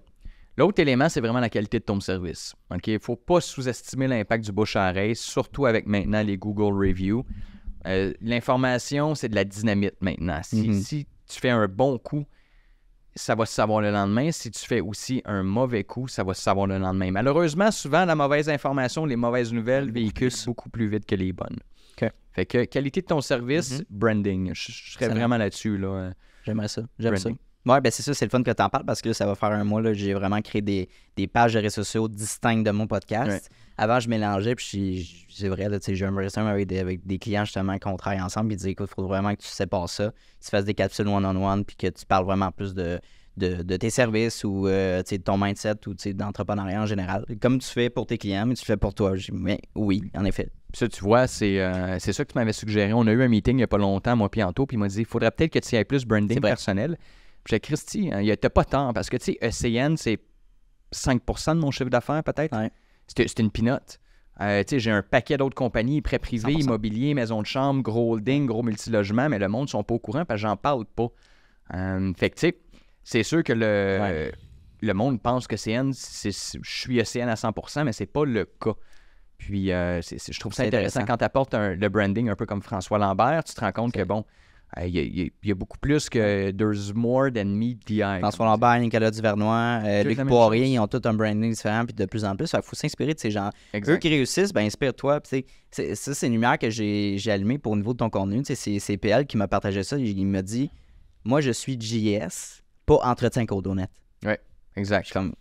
[SPEAKER 1] L'autre élément, c'est vraiment la qualité de ton service. Il ne faut pas sous-estimer l'impact du bouche à oreille, surtout avec maintenant les Google Reviews. L'information, c'est de la dynamite maintenant. Si tu fais un bon coup, ça va se savoir le lendemain. Si tu fais aussi un mauvais coup, ça va se savoir le lendemain. Malheureusement, souvent, la mauvaise information, les mauvaises nouvelles véhiculent beaucoup plus vite que les bonnes.
[SPEAKER 2] Okay.
[SPEAKER 1] Fait que qualité de ton service, branding. Je serais vraiment là-dessus. Là.
[SPEAKER 2] J'aimerais ça. J'aime ça. Ouais, ben c'est ça, c'est le fun que tu en parles parce que là, ça va faire un mois, là, j'ai vraiment créé des pages de réseaux sociaux distinctes de mon podcast.
[SPEAKER 1] Ouais.
[SPEAKER 2] Avant, je mélangeais, puis c'est vrai, là, j'aimerais ça avec des clients justement qu'on travaille ensemble, puis ils disaient, écoute, il faut vraiment que tu sépares ça, que tu fasses des capsules one-on-one, puis que tu parles vraiment plus de tes services ou de ton mindset ou d'entrepreneuriat en général. Comme tu fais pour tes clients, mais tu fais pour toi. Mais oui, en effet.
[SPEAKER 1] Ça, tu vois, c'est ça que tu m'avais suggéré. On a eu un meeting il n'y a pas longtemps, moi puis Anto, puis il m'a dit, il faudrait peut-être que tu y ailles plus branding personnel. Puis j'ai dit, Christy, t'as pas tant, parce que, tu sais, ECN, c'est 5% de mon chiffre d'affaires, peut-être.
[SPEAKER 2] Ouais.
[SPEAKER 1] C'est une pinotte. Tu sais, j'ai un paquet d'autres compagnies, prêts privés,
[SPEAKER 2] 100%.
[SPEAKER 1] Immobilier, maison de chambre, gros holding, gros multilogement, mais le monde ne sont pas au courant parce que j'en parle pas. Fait que, tu sais, c'est sûr que le monde pense que CN, je suis ECN à 100%, mais c'est pas le cas. Puis, je trouve ça intéressant. Quand tu apportes le branding un peu comme François Lambert, tu te rends compte que, bon, il y a beaucoup plus que there's more than meet the eye.
[SPEAKER 2] François Lambert, Nicolas Duvernois, Luc Poirier, ils ont tous un branding différent, puis de plus en plus, il faut s'inspirer de ces gens. Exact. Eux qui réussissent, ben inspire-toi. Ça, c'est une lumière que j'ai allumée pour au niveau de ton contenu. C'est PL qui m'a partagé ça. Il m'a dit, moi, je suis JS, pas entretien CodeOnet.
[SPEAKER 1] Oui, exact.
[SPEAKER 2] Comme,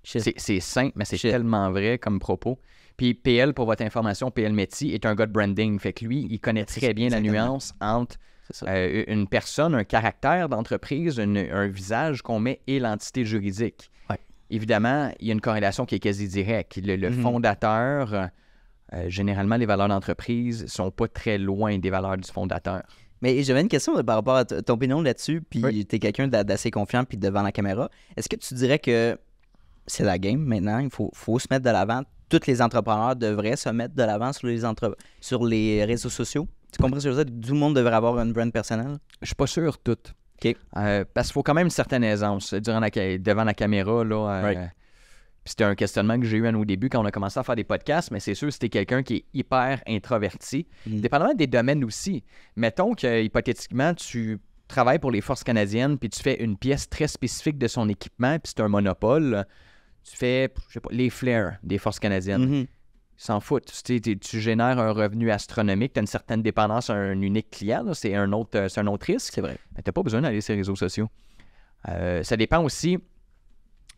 [SPEAKER 1] c'est simple, mais c'est tellement vrai comme propos. Puis PL, pour votre information, PL Métis est un gars de branding. Fait que lui, il connaît très bien la nuance entre une personne, un caractère d'entreprise, un visage qu'on met et l'entité juridique.
[SPEAKER 2] Ouais.
[SPEAKER 1] Évidemment, il y a une corrélation qui est quasi directe. Le fondateur, généralement, les valeurs d'entreprise ne sont pas très loin des valeurs du fondateur.
[SPEAKER 2] Mais j'avais une question par rapport à ton opinion là-dessus, puis tu es quelqu'un d'assez confiant, puis devant la caméra. Est-ce que tu dirais que c'est la game maintenant, il faut se mettre de l'avant? Tous les entrepreneurs devraient se mettre de l'avant sur les réseaux sociaux? Tu comprends ce que je veux dire? Tout le monde devrait avoir une brand personnelle?
[SPEAKER 1] Je suis pas sûr tout.
[SPEAKER 2] OK.
[SPEAKER 1] Parce qu'il faut quand même une certaine aisance devant la caméra. Puis c'était un questionnement que j'ai eu au début quand on a commencé à faire des podcasts, mais c'est sûr, si t'es quelqu'un qui est hyper introverti, dépendamment des domaines aussi. Mettons que, hypothétiquement, tu travailles pour les Forces canadiennes, puis tu fais une pièce très spécifique de son équipement, puis c'est un monopole. Tu fais, je sais pas, les flares des Forces canadiennes. Ils s'en foutent. Tu génères un revenu astronomique, tu as une certaine dépendance à un unique client. Là. C'est un autre risque.
[SPEAKER 2] C'est vrai.
[SPEAKER 1] Mais tu n'as pas besoin d'aller sur les réseaux sociaux. Ça dépend aussi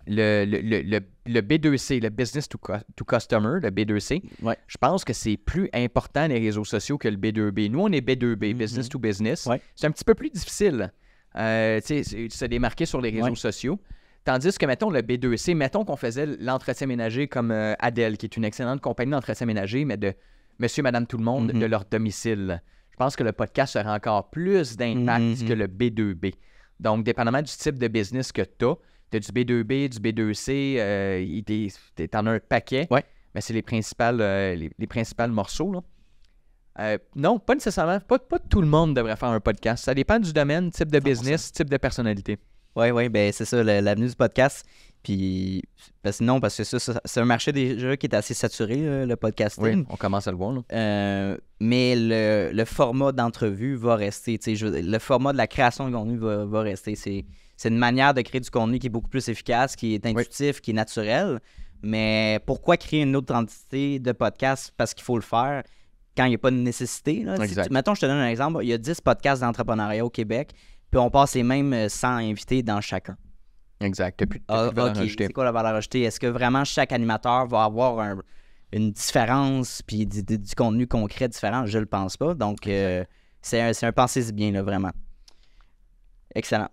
[SPEAKER 1] le B2C, le Business to Customer, le B2C.
[SPEAKER 2] Ouais.
[SPEAKER 1] Je pense que c'est plus important les réseaux sociaux que le B2B. Nous, on est B2B, Business to Business.
[SPEAKER 2] Ouais.
[SPEAKER 1] C'est un petit peu plus difficile. Se démarquer sur les réseaux sociaux. Tandis que, mettons, le B2C, mettons qu'on faisait l'entretien ménager comme Adel, qui est une excellente compagnie d'entretien ménager, mais de monsieur, madame, tout le monde, de leur domicile. Je pense que le podcast aurait encore plus d'impact que le B2B. Donc, dépendamment du type de business que tu as du B2B, du B2C, t'en as un paquet, mais c'est les principales morceaux. Là. Non, pas nécessairement. Pas tout le monde devrait faire un podcast. Ça dépend du domaine, type de business, 100%. Type de personnalité.
[SPEAKER 2] Oui, ben c'est ça, l'avenue du podcast. Puis, parce que ça, c'est un marché déjà qui est assez saturé, le podcasting.
[SPEAKER 1] Oui, on commence à le voir. Là.
[SPEAKER 2] Mais le format d'entrevue va rester. Le format de la création de contenu va rester. C'est une manière de créer du contenu qui est beaucoup plus efficace, qui est intuitif, qui est naturel. Mais pourquoi créer une autre entité de podcast? Parce qu'il faut le faire quand il n'y a pas de nécessité. Là. Mettons, je te donne un exemple. Il y a 10 podcasts d'entrepreneuriat au Québec. Puis on passe les mêmes 100 invités dans chacun.
[SPEAKER 1] Exact. T'as plus de valeur ajoutée.
[SPEAKER 2] C'est quoi la valeur ajoutée? Est-ce que vraiment chaque animateur va avoir une différence puis du contenu concret différent, je le pense pas. Donc, c'est un pensez-y bien, là, vraiment. Excellent.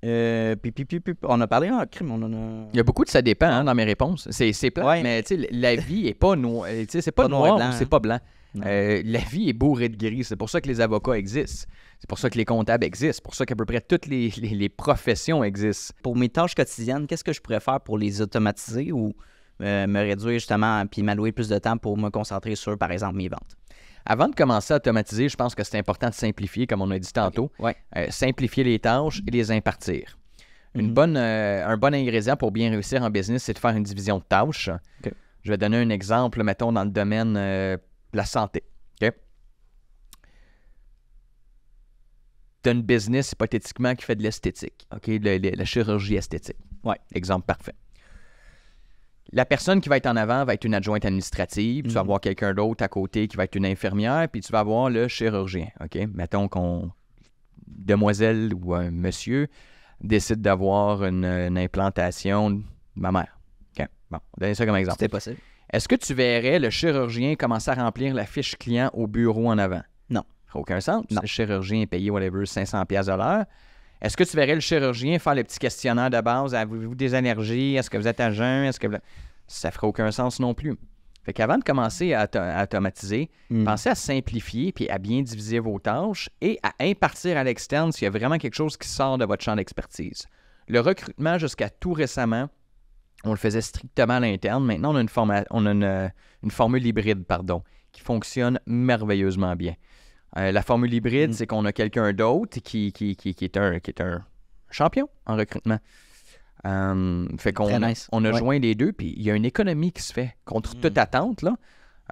[SPEAKER 2] On a parlé en crime,
[SPEAKER 1] Il y a beaucoup de ça dépend dans mes réponses. C'est plat,
[SPEAKER 2] Ouais.
[SPEAKER 1] mais tu sais, la vie est pas noire. C'est pas
[SPEAKER 2] Pas noir et
[SPEAKER 1] noir,
[SPEAKER 2] blanc,
[SPEAKER 1] c'est
[SPEAKER 2] hein.
[SPEAKER 1] pas blanc.
[SPEAKER 2] Non.
[SPEAKER 1] La vie est bourrée de gris. C'est pour ça que les avocats existent. C'est pour ça que les comptables existent. C'est pour ça qu'à peu près toutes les professions existent.
[SPEAKER 2] Pour mes tâches quotidiennes, qu'est-ce que je pourrais faire pour les automatiser ou me réduire justement puis m'allouer plus de temps pour me concentrer sur, par exemple, mes ventes?
[SPEAKER 1] Avant de commencer à automatiser, je pense que c'est important de simplifier, comme on a dit tantôt.
[SPEAKER 2] Ouais.
[SPEAKER 1] Simplifier les tâches et les impartir. Un bon ingrédient pour bien réussir en business, c'est de faire une division de tâches.
[SPEAKER 2] OK.
[SPEAKER 1] Je vais donner un exemple, mettons, dans le domaine de la santé. OK? Tu as une business, hypothétiquement, qui fait de l'esthétique. OK? La chirurgie esthétique.
[SPEAKER 2] Ouais.
[SPEAKER 1] Exemple parfait. La personne qui va être en avant va être une adjointe administrative. Tu vas avoir quelqu'un d'autre à côté qui va être une infirmière, puis tu vas avoir le chirurgien. OK? Mettons qu'on demoiselle ou un monsieur décide d'avoir une implantation de ma mère. OK? Bon, on va donner ça comme exemple.
[SPEAKER 2] C'était possible.
[SPEAKER 1] Est-ce que tu verrais le chirurgien commencer à remplir la fiche client au bureau en avant?
[SPEAKER 2] Non.
[SPEAKER 1] Ça n'a aucun sens.
[SPEAKER 2] Non.
[SPEAKER 1] Le chirurgien est payé, whatever, 500$ de l'heure. Est-ce que tu verrais le chirurgien faire le petit questionnaire de base? Avez-vous des allergies? Est-ce que vous êtes à jeun? Est-ce que ça ne ferait aucun sens non plus. Fait qu'avant de commencer à automatiser, pensez à simplifier puis à bien diviser vos tâches et à impartir à l'externe s'il y a vraiment quelque chose qui sort de votre champ d'expertise. Le recrutement, jusqu'à tout récemment, on le faisait strictement à l'interne. Maintenant, on a une formule hybride, qui fonctionne merveilleusement bien. La formule hybride, c'est qu'on a quelqu'un d'autre qui est un champion en recrutement. Fait qu'on
[SPEAKER 2] Très nice.
[SPEAKER 1] on a joint les deux, puis il y a une économie qui se fait contre toute attente, là.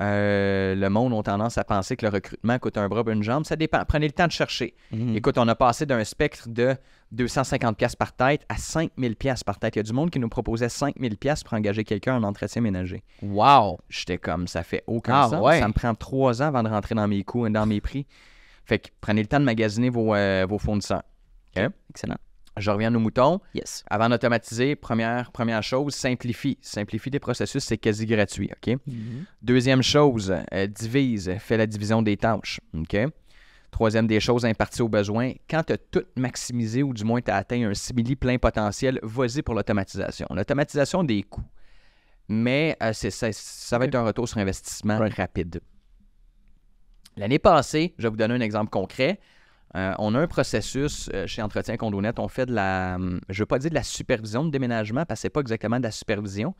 [SPEAKER 1] Le monde a tendance à penser que le recrutement coûte un bras et une jambe. Ça dépend. Prenez le temps de chercher. Écoute, on a passé d'un spectre de 250$ par tête à 5000$ par tête. Il y a du monde qui nous proposait 5000$ pour engager quelqu'un en entretien ménager.
[SPEAKER 2] Wow!
[SPEAKER 1] J'étais comme, ça fait aucun sens.
[SPEAKER 2] Ouais.
[SPEAKER 1] Ça me prend 3 ans avant de rentrer dans mes coûts et dans mes prix. Fait que prenez le temps de magasiner vos fournisseurs. OK?
[SPEAKER 2] Excellent.
[SPEAKER 1] Je reviens à nos moutons.
[SPEAKER 2] Yes.
[SPEAKER 1] Avant d'automatiser, première chose, simplifie. Simplifie tes processus, c'est quasi gratuit. OK? Deuxième chose, divise. Fais la division des tâches. OK? Troisième des choses, impartie aux besoins. Quand tu as tout maximisé ou du moins tu as atteint un simili plein potentiel, vas-y pour l'automatisation. L'automatisation des coûts. Mais ça va être un retour sur investissement rapide. L'année passée, je vais vous donner un exemple concret. On a un processus chez Entretien CondoNet. On fait je ne veux pas dire de la supervision de déménagement parce que ce n'est pas exactement de la supervision,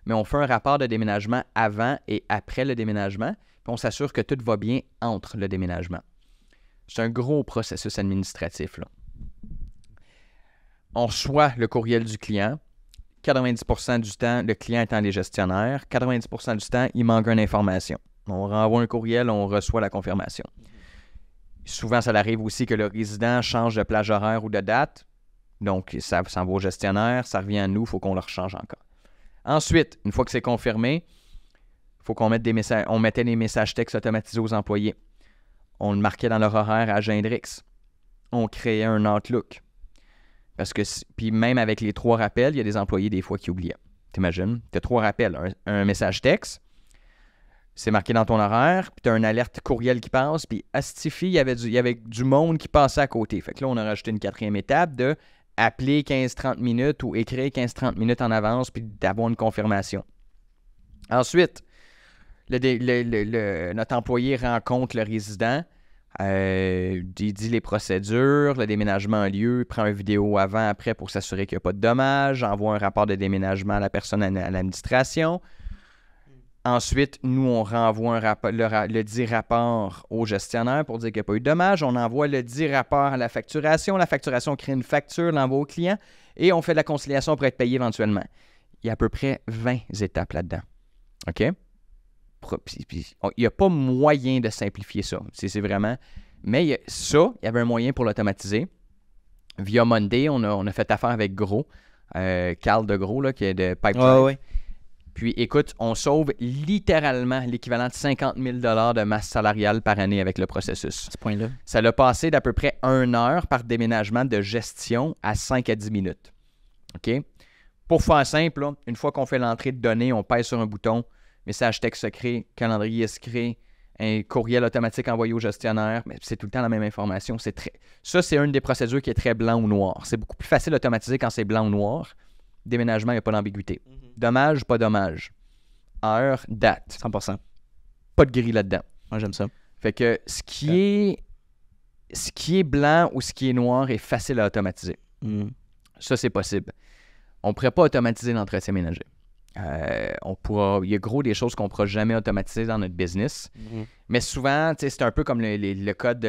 [SPEAKER 1] mais on fait un rapport de déménagement avant et après le déménagement, puis on s'assure que tout va bien entre le déménagement. C'est un gros processus administratif, là. On reçoit le courriel du client. 90% du temps, le client étant les gestionnaires. 90% du temps, il manque une information. On renvoie un courriel, on reçoit la confirmation. Souvent, ça arrive aussi que le résident change de plage horaire ou de date. Donc, ça s'en va au gestionnaire, ça revient à nous, il faut qu'on le rechange encore. Ensuite, une fois que c'est confirmé, il faut qu'on mette on mettait des messages textes automatisés aux employés. On le marquait dans leur horaire à Gendrix. On créait un Outlook. Parce que, puis même avec les 3 rappels, il y a des employés des fois qui oubliaient. T'imagines? Tu as 3 rappels. Un message texte, c'est marqué dans ton horaire, puis tu as une alerte courriel qui passe, puis Astifi, il y avait du monde qui passait à côté. Fait que là, on a rajouté une 4e étape de appeler 15-30 minutes ou écrire 15-30 minutes en avance, puis d'avoir une confirmation. Ensuite, notre employé rencontre le résident, il dit les procédures, le déménagement a lieu, prend une vidéo avant, après pour s'assurer qu'il n'y a pas de dommages, envoie un rapport de déménagement à la personne à l'administration. Ensuite, nous, on renvoie le dit rapport au gestionnaire pour dire qu'il n'y a pas eu de dommages. On envoie le dit rapport à la facturation. La facturation crée une facture, l'envoie au client et on fait de la conciliation pour être payé éventuellement. Il y a à peu près 20 étapes là-dedans. OK? Il n'y a pas moyen de simplifier ça. C'est vraiment... Mais il y avait un moyen pour l'automatiser. Via Monday, on a fait affaire avec Gros, Carl de Gros, là, qui est de Pipeline.
[SPEAKER 2] Ouais.
[SPEAKER 1] Puis, écoute, on sauve littéralement l'équivalent de 50 000 $ de masse salariale par année avec le processus.
[SPEAKER 2] À ce point-là.
[SPEAKER 1] Ça l'a passé d'à peu près 1 heure par déménagement de gestion à 5 à 10 minutes. OK? Pour faire simple, là, une fois qu'on fait l'entrée de données, on pèse sur un bouton, message texte secret, calendrier secret, un courriel automatique envoyé au gestionnaire, mais c'est tout le temps la même information. Ça, c'est une des procédures qui est très blanc ou noir. C'est beaucoup plus facile d'automatiser quand c'est blanc ou noir. Déménagement, il n'y a pas d'ambiguïté. Dommage, pas dommage. Heure, date.
[SPEAKER 2] 100%.
[SPEAKER 1] Pas de gris là-dedans.
[SPEAKER 2] Moi, j'aime ça.
[SPEAKER 1] Fait que ce qui est blanc ou ce qui est noir est facile à automatiser. Ça, c'est possible. On ne pourrait pas automatiser l'entretien ménager. Il y a gros des choses qu'on ne pourra jamais automatiser dans notre business. Mais souvent, c'est un peu comme le code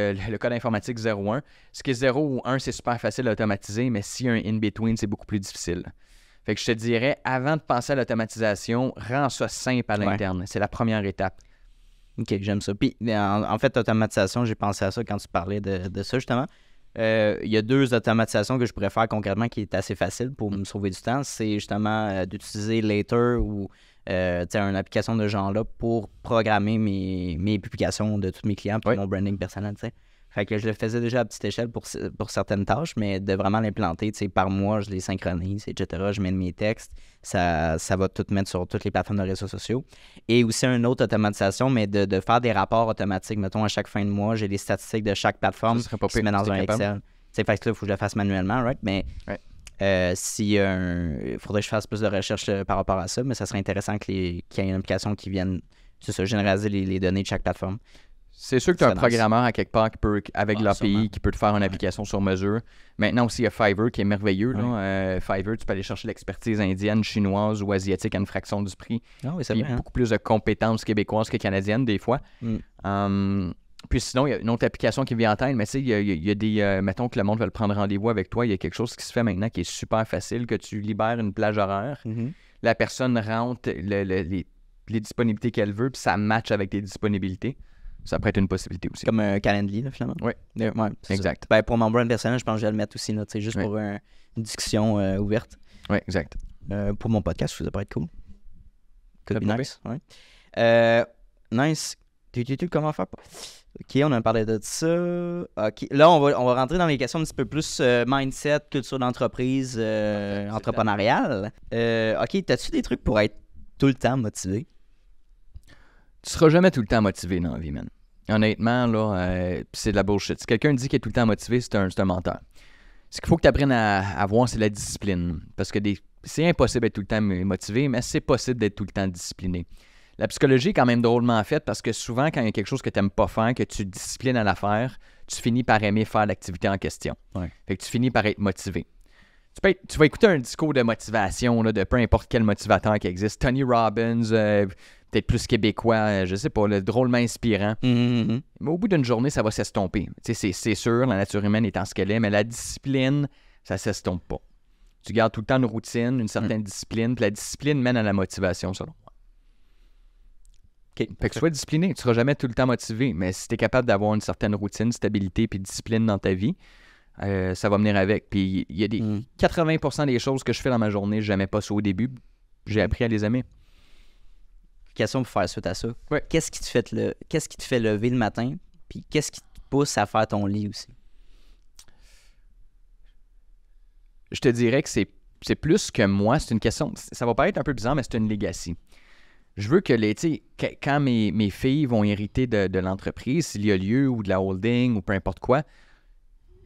[SPEAKER 1] informatique 0-1. Ce qui est 0 ou 1, c'est super facile à automatiser, mais s'il y a un in-between, c'est beaucoup plus difficile. Fait que je te dirais, avant de penser à l'automatisation, rends ça simple à l'interne. C'est la première étape.
[SPEAKER 2] OK, j'aime ça. Puis, en fait, automatisation, j'ai pensé à ça quand tu parlais de ça, justement. Il y a 2 automatisations que je pourrais faire concrètement qui est assez facile pour me sauver du temps. C'est justement d'utiliser Later ou une application de ce genre-là pour programmer mes publications de tous mes clients puis mon branding personnel, tu sais. Fait que je le faisais déjà à petite échelle pour certaines tâches, mais de vraiment l'implanter, tu sais, par mois, je les synchronise, etc. Je mets mes textes, ça va tout mettre sur toutes les plateformes de réseaux sociaux. Et aussi une autre automatisation, mais de faire des rapports automatiques. Mettons, à chaque fin de mois, j'ai les statistiques de chaque plateforme qui se met dans un Excel. Tu sais, fait que là, il faut que je le fasse manuellement, right? Mais il faudrait que je fasse plus de recherche par rapport à ça, mais ça serait intéressant qu'il y ait une application qui vienne, c'est ça, généraliser les données de chaque plateforme.
[SPEAKER 1] C'est sûr que tu as un programmeur à quelque part avec l'API qui peut te faire une application sur mesure. Maintenant aussi, il y a Fiverr qui est merveilleux. Là. Fiverr, tu peux aller chercher l'expertise indienne, chinoise ou asiatique à une fraction du prix.
[SPEAKER 2] C'est vrai,
[SPEAKER 1] beaucoup plus de compétences québécoises que canadiennes des fois. Puis sinon, il y a une autre application qui vient en tête, mais tu sais, il y a des... mettons que le monde veut prendre rendez-vous avec toi, il y a quelque chose qui se fait maintenant qui est super facile, que tu libères une plage horaire. La personne rentre les disponibilités qu'elle veut, puis ça match avec tes disponibilités. Ça pourrait être une possibilité aussi.
[SPEAKER 2] Comme un Calendly, là, finalement.
[SPEAKER 1] Oui, exact.
[SPEAKER 2] Ben, pour mon brand personnel, je pense que je vais le mettre aussi, là, juste pour une discussion ouverte.
[SPEAKER 1] Oui, exact.
[SPEAKER 2] Pour mon podcast, ça pourrait être cool. Could be nice. Ouais. Nice. Comment faire? OK, on a parlé de ça. OK, là, on va rentrer dans les questions un petit peu plus mindset, culture d'entreprise, entrepreneuriale. OK, t'as-tu des trucs pour être tout le temps motivé?
[SPEAKER 1] Tu seras jamais tout le temps motivé dans la vie, man. Honnêtement, là, c'est de la bullshit. Si quelqu'un dit qu'il est tout le temps motivé, c'est un menteur. Ce qu'il faut que tu apprennes à avoir, c'est la discipline. Parce que c'est impossible d'être tout le temps motivé, mais c'est possible d'être tout le temps discipliné. La psychologie est quand même drôlement faite parce que souvent, quand il y a quelque chose que tu n'aimes pas faire, que tu te disciplines à la faire, tu finis par aimer faire l'activité en question. Fait que tu finis par être motivé. Tu vas écouter un discours de motivation là, de peu importe quel motivateur qui existe. Tony Robbins, peut-être plus québécois, je sais pas, drôlement inspirant. Mais au bout d'une journée, ça va s'estomper. C'est sûr, la nature humaine étant ce qu'elle est, mais la discipline, ça s'estompe pas. Tu gardes tout le temps une routine, une certaine discipline, puis la discipline mène à la motivation, selon moi. Fait que sois discipliné, tu seras jamais tout le temps motivé, mais si tu es capable d'avoir une certaine routine, stabilité puis discipline dans ta vie, ça va venir avec. Puis il y a 80% des choses que je fais dans ma journée, je n'aimais pas ça au début. J'ai appris à les aimer.
[SPEAKER 2] Question pour faire suite à ça.
[SPEAKER 1] Ouais.
[SPEAKER 2] Qu'est-ce qui te fait lever le matin? Puis qu'est-ce qui te pousse à faire ton lit aussi?
[SPEAKER 1] Je te dirais que c'est plus que moi. C'est une question... Ça va paraître un peu bizarre, mais c'est une legacy. Je veux que quand mes filles vont hériter de l'entreprise, s'il y a lieu, ou de la holding, ou peu importe quoi,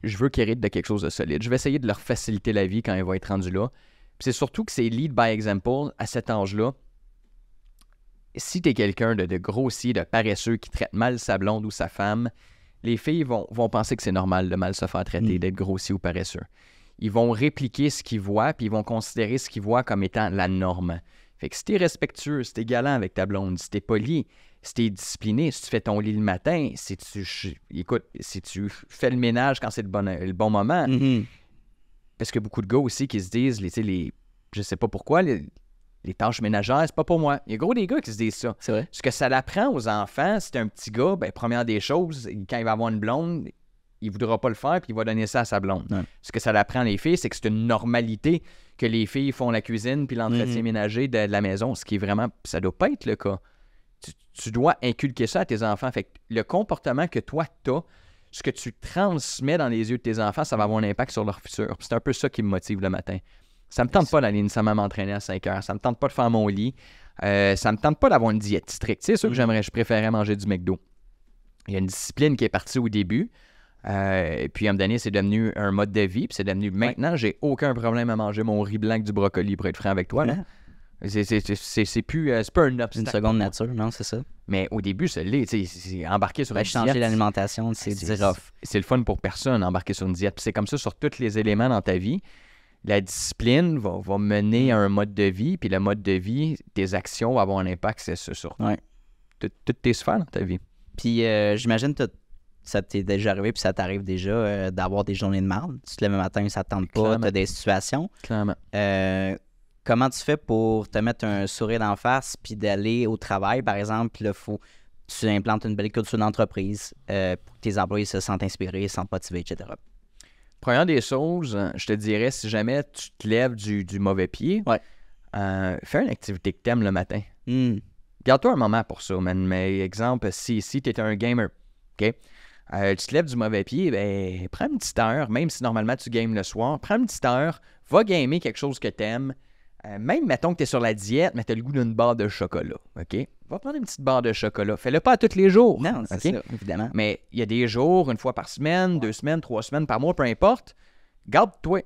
[SPEAKER 1] je veux qu'ils héritent de quelque chose de solide. Je vais essayer de leur faciliter la vie quand ils vont être rendus là. Puis c'est surtout que c'est lead by example à cet âge-là. Si tu es quelqu'un de grossier, de paresseux, qui traite mal sa blonde ou sa femme, les filles vont penser que c'est normal de mal se faire traiter, d'être grossier ou paresseux. Ils vont répliquer ce qu'ils voient, puis ils vont considérer ce qu'ils voient comme étant la norme. Fait que si t'es respectueux, si t'es galant avec ta blonde, si t'es poli, si t'es discipliné, si tu fais ton lit le matin, si tu fais le ménage quand c'est le bon moment, parce que beaucoup de gars aussi qui se disent, je sais pas pourquoi, les tâches ménagères, c'est pas pour moi. Il y a gros des gars qui se disent ça.
[SPEAKER 2] C'est vrai.
[SPEAKER 1] Parce que ça l'apprend aux enfants. Si t'es un petit gars, première des choses, quand il va avoir une blonde, il voudra pas le faire, puis il va donner ça à sa blonde. Ouais. Ce que ça l'apprend les filles, c'est que c'est une normalité que les filles font la cuisine puis l'entretien ménager de la maison, ce qui est vraiment... Ça doit pas être le cas. Tu dois inculquer ça à tes enfants. Fait que le comportement que toi, t'as, ce que tu transmets dans les yeux de tes enfants, ça va avoir un impact sur leur futur. Puis c'est un peu ça qui me motive le matin. Ça me tente pas d'aller nécessairement m'entraîner à 5 heures. Ça me tente pas de faire mon lit. Ça me tente pas d'avoir une diète stricte. C'est sûr que je préférais manger du McDo. Il y a une discipline qui est partie au début. Et puis, à un moment donné, c'est devenu un mode de vie. Puis c'est devenu, maintenant, j'ai aucun problème à manger mon riz blanc avec du brocoli, pour être franc avec toi. Là. C'est plus un obstacle.
[SPEAKER 2] Une seconde nature, non, c'est ça.
[SPEAKER 1] Mais au début, c'est embarquer sur une diète.
[SPEAKER 2] Changer l'alimentation, c'est rough.
[SPEAKER 1] C'est le fun pour personne, embarquer sur une diète. Puis c'est comme ça sur tous les éléments dans ta vie. La discipline va mener à un mode de vie. Puis le mode de vie, tes actions vont avoir un impact sur toutes tes sphères dans ta vie.
[SPEAKER 2] Puis j'imagine que ça t'est déjà arrivé, puis ça t'arrive déjà d'avoir des journées de marde. Tu te lèves le matin, ça ne tente pas, tu as des situations.
[SPEAKER 1] Clairement.
[SPEAKER 2] Comment tu fais pour te mettre un sourire d'en face puis d'aller au travail, par exemple, là, tu implantes une belle culture d'entreprise pour que tes employés se sentent inspirés, se sentent motivés, etc.
[SPEAKER 1] Première des choses, je te dirais, si jamais tu te lèves du mauvais pied, fais une activité que tu aimes le matin. Garde-toi un moment pour ça, man. Mais exemple, si tu es un gamer, OK? Tu te lèves du mauvais pied, ben prends une petite heure, même si normalement tu games le soir, prends une petite heure, va gamer quelque chose que tu aimes. Même, mettons que tu es sur la diète, mais tu as le goût d'une barre de chocolat, OK? Va prendre une petite barre de chocolat. Fais-le pas à tous les jours.
[SPEAKER 2] Non, c'est ça, évidemment.
[SPEAKER 1] Mais il y a des jours, une fois par semaine, 2 semaines, 3 semaines par mois, peu importe. Garde-toi.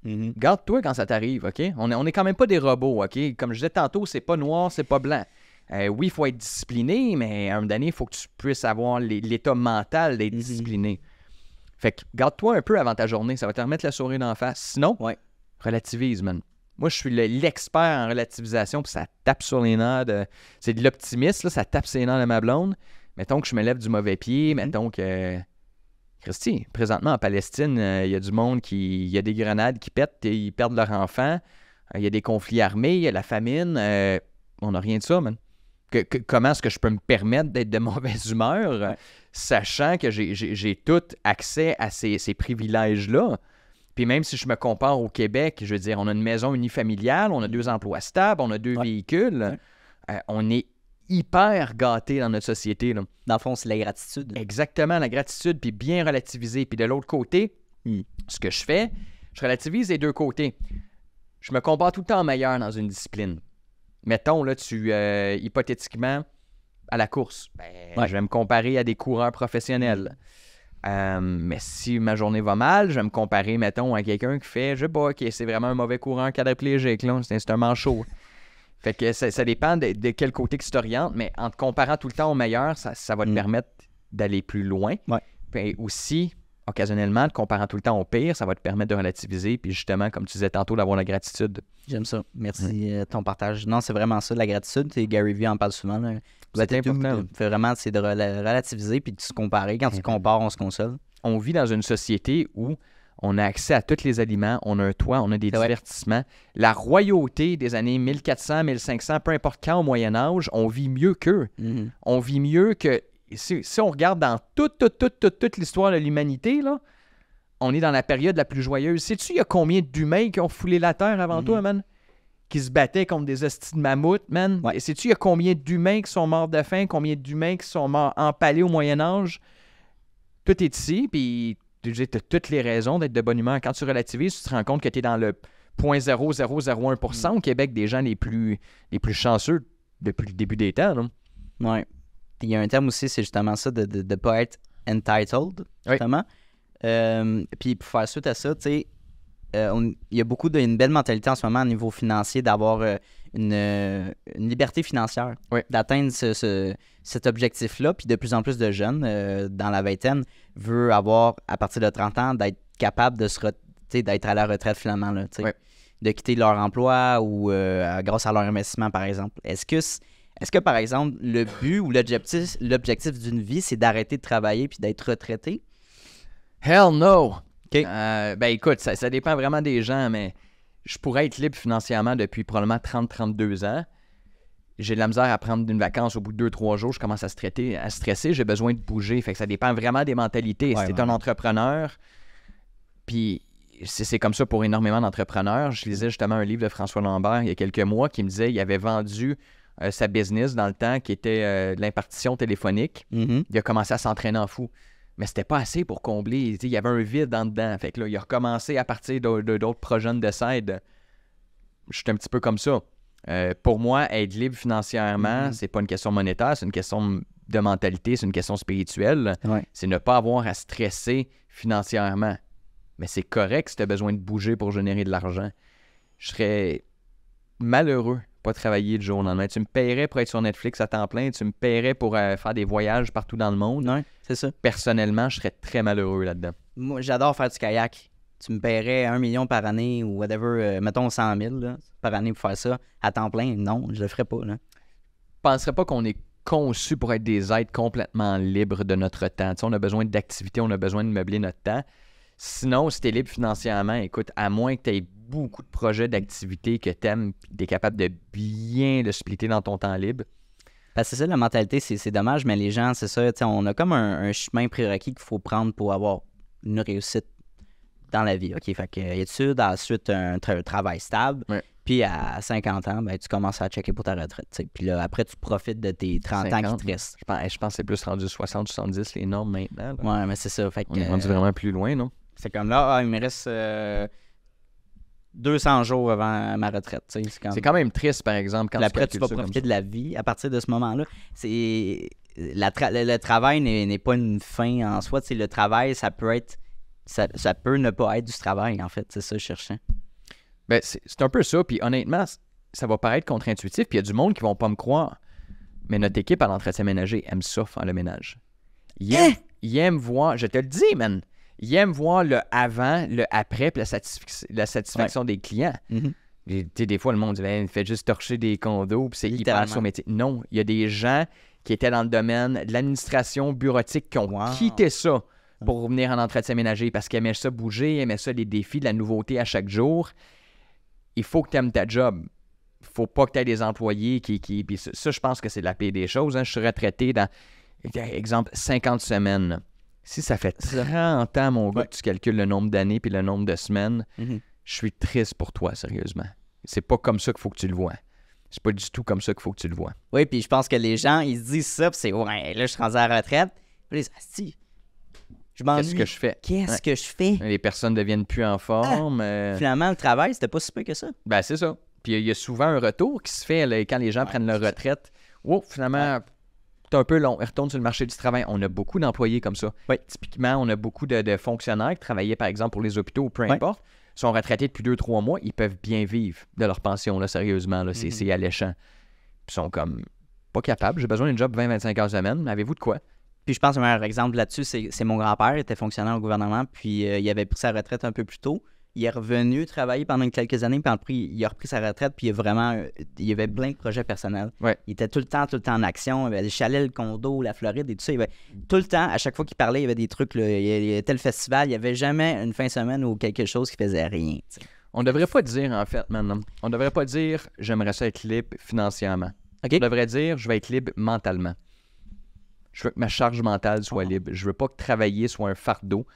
[SPEAKER 1] Garde-toi quand ça t'arrive, OK? On est quand même pas des robots, OK? Comme je disais tantôt, c'est pas noir, c'est pas blanc. Oui, il faut être discipliné, mais à un moment donné, il faut que tu puisses avoir l'état mental d'être discipliné. Fait que garde-toi un peu avant ta journée. Ça va te remettre la sourire d'en face. Sinon, relativise, man. Moi, je suis l'expert en relativisation, puis ça tape sur les nerfs. C'est de l'optimisme, là, ça tape sur les nerfs de ma blonde. Mettons que je me lève du mauvais pied, mettons que... Christy, présentement en Palestine, il y a du monde il y a des grenades qui pètent et ils perdent leur enfant. Il y a des conflits armés, il y a la famine. On n'a rien de ça, man. Comment est-ce que je peux me permettre d'être de mauvaise humeur, sachant que j'ai tout accès à ces privilèges-là? Puis même si je me compare au Québec, je veux dire, on a une maison unifamiliale, on a 2 emplois stables, on a 2 véhicules. On est hyper gâtés dans notre société. Là.
[SPEAKER 2] Dans le fond, c'est la gratitude.
[SPEAKER 1] Exactement, la gratitude, puis bien relativiser. Puis de l'autre côté, ce que je fais, je relativise les 2 côtés. Je me compare tout le temps meilleur dans une discipline. Mettons, là, hypothétiquement, à la course, je vais me comparer à des coureurs professionnels. Mais si ma journée va mal, je vais me comparer, mettons, à quelqu'un qui fait, je sais pas, c'est vraiment un mauvais coureur quadriplégique, là, c'est un manchot. Fait que ça dépend de quel côté que tu t'orientes, mais en te comparant tout le temps au meilleur, ça va te permettre d'aller plus loin. Puis aussi, occasionnellement, te comparant tout le temps au pire, ça va te permettre de relativiser, puis justement, comme tu disais tantôt, d'avoir la gratitude.
[SPEAKER 2] J'aime ça. Merci ton partage. Non, c'est vraiment ça, la gratitude. Et Gary Vee en parle souvent. Là.
[SPEAKER 1] C'est important.
[SPEAKER 2] Fait vraiment, c'est de relativiser puis de se comparer. Quand tu compares, on se console.
[SPEAKER 1] On vit dans une société où on a accès à tous les aliments, on a un toit, on a des divertissements. La royauté des années 1400, 1500, peu importe quand au Moyen-Âge, on vit mieux qu'eux. On vit mieux que... Si on regarde dans toute l'histoire de l'humanité, là, on est dans la période la plus joyeuse. Sais-tu, il y a combien d'humains qui ont foulé la terre avant toi, man? Qui se battaient contre des hosties de mammouths, man? Et sais-tu, il y a combien d'humains qui sont morts de faim, combien d'humains qui sont morts empalés au Moyen-Âge? Tout est ici, puis tu as toutes les raisons d'être de bonne humeur. Quand tu relativises, tu te rends compte que tu es dans le 0.0001% au Québec des gens les plus chanceux depuis le début des temps. Là.
[SPEAKER 2] Oui. Il y a un terme aussi, c'est justement ça, de ne pas être entitled, justement. Puis pour faire suite à ça, tu sais, il y a une belle mentalité en ce moment au niveau financier d'avoir une liberté financière, d'atteindre cet objectif-là. Puis de plus en plus de jeunes dans la vingtaine veulent avoir, à partir de 30 ans, d'être capable d'être à la retraite finalement, là, de quitter leur emploi ou grâce à leur investissement, par exemple. Est-ce que, par exemple, le but ou l'objectif d'une vie, c'est d'arrêter de travailler puis d'être retraité?
[SPEAKER 1] Hell no! Okay. Écoute, ça dépend vraiment des gens, mais je pourrais être libre financièrement depuis probablement 30-32 ans. J'ai de la misère à prendre une vacance au bout de 2-3 jours. Je commence à stresser. J'ai besoin de bouger. Fait que ça dépend vraiment des mentalités. Si t'es un entrepreneur, puis c'est comme ça pour énormément d'entrepreneurs. Je lisais justement un livre de François Lambert il y a quelques mois qui me disait qu'il avait vendu sa business dans le temps qui était de l'impartition téléphonique. Il a commencé à s'entraîner en fou. Mais c'était pas assez pour combler. Il y avait un vide en dedans. Fait que là, il a recommencé à partir d'autres projets de side. Je suis un petit peu comme ça. Pour moi, être libre financièrement, c'est pas une question monétaire, c'est une question de mentalité, c'est une question spirituelle.
[SPEAKER 2] Ouais.
[SPEAKER 1] C'est ne pas avoir à stresser financièrement. Mais c'est correct si tu as besoin de bouger pour générer de l'argent. Je serais malheureux de pas travailler du jour au lendemain. Tu me paierais pour être sur Netflix à temps plein, tu me paierais pour faire des voyages partout dans le monde.
[SPEAKER 2] Ouais, c'est ça.
[SPEAKER 1] Personnellement, je serais très malheureux là-dedans.
[SPEAKER 2] Moi, j'adore faire du kayak. Tu me paierais 1 million par année ou whatever, mettons 100 000 là, par année pour faire ça à temps plein. Non, je le ferais pas. Là.
[SPEAKER 1] Je penserais pas qu'on est conçu pour être des êtres complètement libres de notre temps. Tu sais, on a besoin d'activités, on a besoin de meubler notre temps. Sinon, si tu es libre financièrement, écoute, à moins que tu aies beaucoup de projets d'activités que tu aimes, tu es capable de bien le splitter dans ton temps libre.
[SPEAKER 2] Parce que c'est ça, la mentalité, c'est dommage, mais les gens, c'est ça, on a comme un chemin prérequis qu'il faut prendre pour avoir une réussite dans la vie. OK, fait que études, ensuite un travail stable, puis à 50 ans, ben, tu commences à checker pour ta retraite. T'sais. Puis là, après, tu profites de tes 30 ans qui te restent.
[SPEAKER 1] Je pense que c'est plus rendu 60-70 les normes maintenant. Là.
[SPEAKER 2] Ouais, mais c'est ça. Fait que,
[SPEAKER 1] on est rendu vraiment plus loin, non?
[SPEAKER 2] C'est comme là, il me reste 200 jours avant ma retraite. C'est
[SPEAKER 1] quand même triste, par exemple, quand
[SPEAKER 2] après, tu vas profiter de la vie à partir de ce moment-là. Le travail n'est pas une fin en soi. Le travail, ça peut être... Ça peut ne pas être du travail, en fait. C'est ça que je cherchais.
[SPEAKER 1] Ben, c'est un peu ça. Puis honnêtement, ça va paraître contre-intuitif. Puis il y a du monde qui vont pas me croire. Mais notre équipe à l'entretien ménager aime ça, faire le ménage. Ils aiment voir... Je te le dis, man. Ils aiment voir le avant, le après, puis la satisfaction des clients. Mm-hmm. Des fois, le monde dit il fait juste torcher des condos, puis c'est hyper son métier. Non, il y a des gens qui étaient dans le domaine de l'administration bureautique qui ont quitté ça pour venir en entretien ménager parce qu'ils aimaient ça bouger, aimaient ça les défis, la nouveauté à chaque jour. Il faut que tu aimes ta job. Il faut pas que tu aies des employés qui... Puis ça, je pense que c'est la pire des choses. Hein. Je suis retraité dans, exemple, 50 semaines. Si ça fait 30 ans, mon gars, que tu calcules le nombre d'années puis le nombre de semaines, je suis triste pour toi, sérieusement. C'est pas comme ça qu'il faut que tu le vois. C'est pas du tout comme ça qu'il faut que tu le vois.
[SPEAKER 2] Oui, puis je pense que les gens, ils se disent ça, puis c'est « Ouais, là, je suis rendu à la retraite. » Puis ils disent « Asti, je m'ennuie.
[SPEAKER 1] Qu'est-ce que je fais?
[SPEAKER 2] Qu'est-ce que je fais? »
[SPEAKER 1] Les personnes deviennent plus en forme.
[SPEAKER 2] Finalement, le travail, c'était pas si peu que ça.
[SPEAKER 1] Ben, c'est ça. Puis il y a souvent un retour qui se fait là, quand les gens prennent leur retraite. Oh, finalement... C'est un peu long. Ils retournent sur le marché du travail. On a beaucoup d'employés comme ça. Typiquement, on a beaucoup de fonctionnaires qui travaillaient, par exemple, pour les hôpitaux ou peu importe. Ils sont retraités depuis 2-3 mois. Ils peuvent bien vivre de leur pension, là, sérieusement. Là, c'est alléchant. Puis ils sont comme pas capables. J'ai besoin d'un job 20-25 heures semaine. Avez-vous de quoi?
[SPEAKER 2] Puis je pense que le meilleur exemple là-dessus, c'est mon grand-père. Il était fonctionnaire au gouvernement. Puis il avait pris sa retraite un peu plus tôt. Il est revenu travailler pendant quelques années, puis il a repris sa retraite, puis il y avait plein de projets personnels. Il était tout le temps en action. Il y avait les chalets, le condo, la Floride et tout ça. Tout le temps, à chaque fois qu'il parlait, il y avait des trucs. Là, il y avait tel festival, il n'y avait jamais une fin de semaine ou quelque chose qui faisait rien. T'sais.
[SPEAKER 1] On devrait pas dire, en fait, maintenant. On devrait pas dire « j'aimerais ça être libre financièrement ». On devrait dire « je vais être libre mentalement ». Je veux que ma charge mentale soit libre. Je veux pas que travailler soit un fardeau,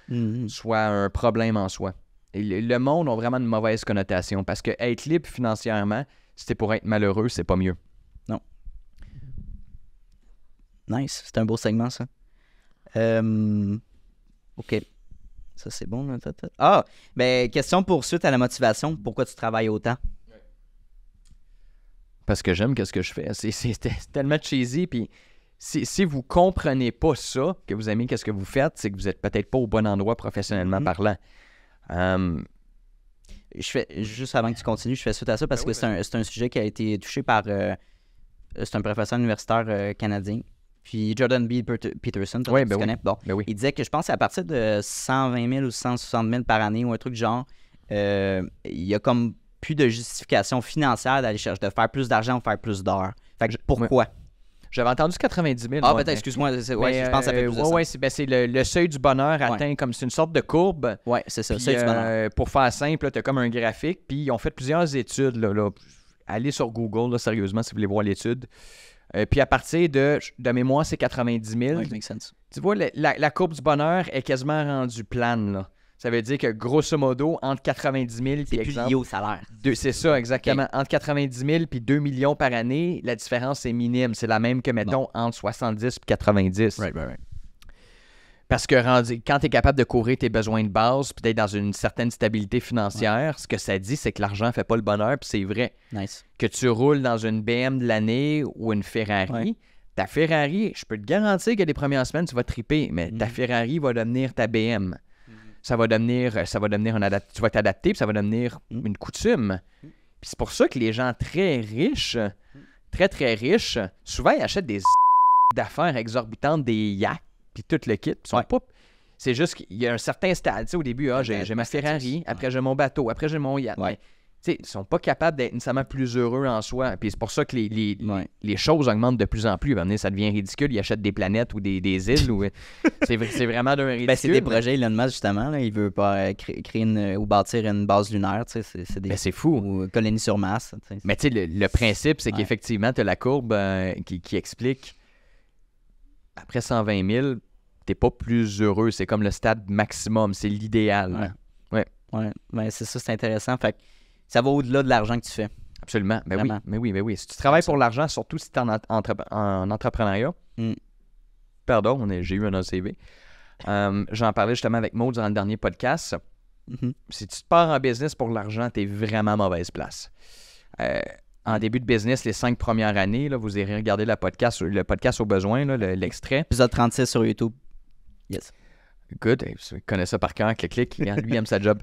[SPEAKER 1] soit un problème en soi. Et le monde a vraiment une mauvaise connotation parce que être libre financièrement, si c'est pour être malheureux, c'est pas mieux.
[SPEAKER 2] Non. Nice. C'est un beau segment, ça. OK. Ça, c'est bon. Là. Ah! Ben, question pour suite à la motivation. Pourquoi tu travailles autant?
[SPEAKER 1] Parce que j'aime ce que je fais. C'est tellement cheesy. Puis si vous comprenez pas ça, que vous aimez ce que vous faites, c'est que vous êtes peut-être pas au bon endroit professionnellement parlant.
[SPEAKER 2] Je fais juste avant que tu continues, je fais suite à ça parce que c'est un sujet qui a été touché par c'est un professeur universitaire canadien. Puis Jordan B. Peterson, tu connais? Bon, il disait que je pense à partir de 120 000 ou 160 000 par année ou un truc du genre, il y a comme plus de justification financière d'aller chercher, de faire plus d'argent ou faire plus d'heures. Fait que pourquoi?
[SPEAKER 1] J'avais entendu 90 000.
[SPEAKER 2] Ah, peut-être, excuse-moi. Je pense que ça fait plus de sens.
[SPEAKER 1] C'est le seuil du bonheur atteint comme c'est une sorte de courbe.
[SPEAKER 2] Oui, c'est ça,
[SPEAKER 1] puis,
[SPEAKER 2] seuil du bonheur.
[SPEAKER 1] Pour faire simple, tu as comme un graphique, puis ils ont fait plusieurs études. Là. Allez sur Google, là, sérieusement, si vous voulez voir l'étude. Puis à partir de mémoire, c'est 90 000.
[SPEAKER 2] Oui, make sense.
[SPEAKER 1] Tu vois, la courbe du bonheur est quasiment rendue plane, là. Ça veut dire que, grosso modo, entre 90 000
[SPEAKER 2] c'est plus lié au salaire.
[SPEAKER 1] C'est ça, exactement. Entre 90 000 et 2 millions par année, la différence est minime. C'est la même que, mettons, entre 70 et 90.
[SPEAKER 2] Right.
[SPEAKER 1] Parce que quand tu es capable de couvrir tes besoins de base, puis d'être dans une certaine stabilité financière, ce que ça dit, c'est que l'argent ne fait pas le bonheur, puis c'est vrai.
[SPEAKER 2] Nice.
[SPEAKER 1] Que tu roules dans une BM de l'année ou une Ferrari, ta Ferrari, je peux te garantir que les premières semaines, tu vas triper, mais ta Ferrari va devenir ta BM. Ça va devenir tu vas t'adapter, puis ça va devenir une coutume. Puis c'est pour ça que les gens très riches, très, très riches, souvent, ils achètent des d'affaires exorbitantes, des yachts, puis tout le kit. C'est juste qu'il y a un certain stade. Tu sais, au début, j'ai ma Ferrari, après j'ai mon bateau, après j'ai mon yacht.
[SPEAKER 2] Ouais.
[SPEAKER 1] Ils ne sont pas capables d'être nécessairement plus heureux en soi. Puis c'est pour ça que les choses augmentent de plus en plus. Ça devient ridicule. Ils achètent des planètes ou des îles. C'est vraiment d'un ridicule.
[SPEAKER 2] C'est des projets Elon Musk, justement. Là. Il veut pas créer ou bâtir une base lunaire.
[SPEAKER 1] C'est fou.
[SPEAKER 2] Ou colonie sur Mars.
[SPEAKER 1] Mais tu sais, le principe, c'est qu'effectivement, tu as la courbe qui explique après 120 000, t'es pas plus heureux. C'est comme le stade maximum. C'est l'idéal.
[SPEAKER 2] Ouais. Ben, c'est ça, c'est intéressant. Fait que ça va au-delà de l'argent que tu fais.
[SPEAKER 1] Absolument. Ben oui. Si tu travailles pour l'argent, surtout si tu es en entrepreneuriat, pardon, j'ai eu un ACV. J'en parlais justement avec Maud durant le dernier podcast. Si tu te pars en business pour l'argent, tu es vraiment à mauvaise place. En début de business, les 5 premières années, là, vous irez regarder le podcast au besoin, là, l'extrait.
[SPEAKER 2] Épisode 36 sur YouTube. Yes.
[SPEAKER 1] Good. Il connaît ça par cœur. Clic. Lui aime sa job.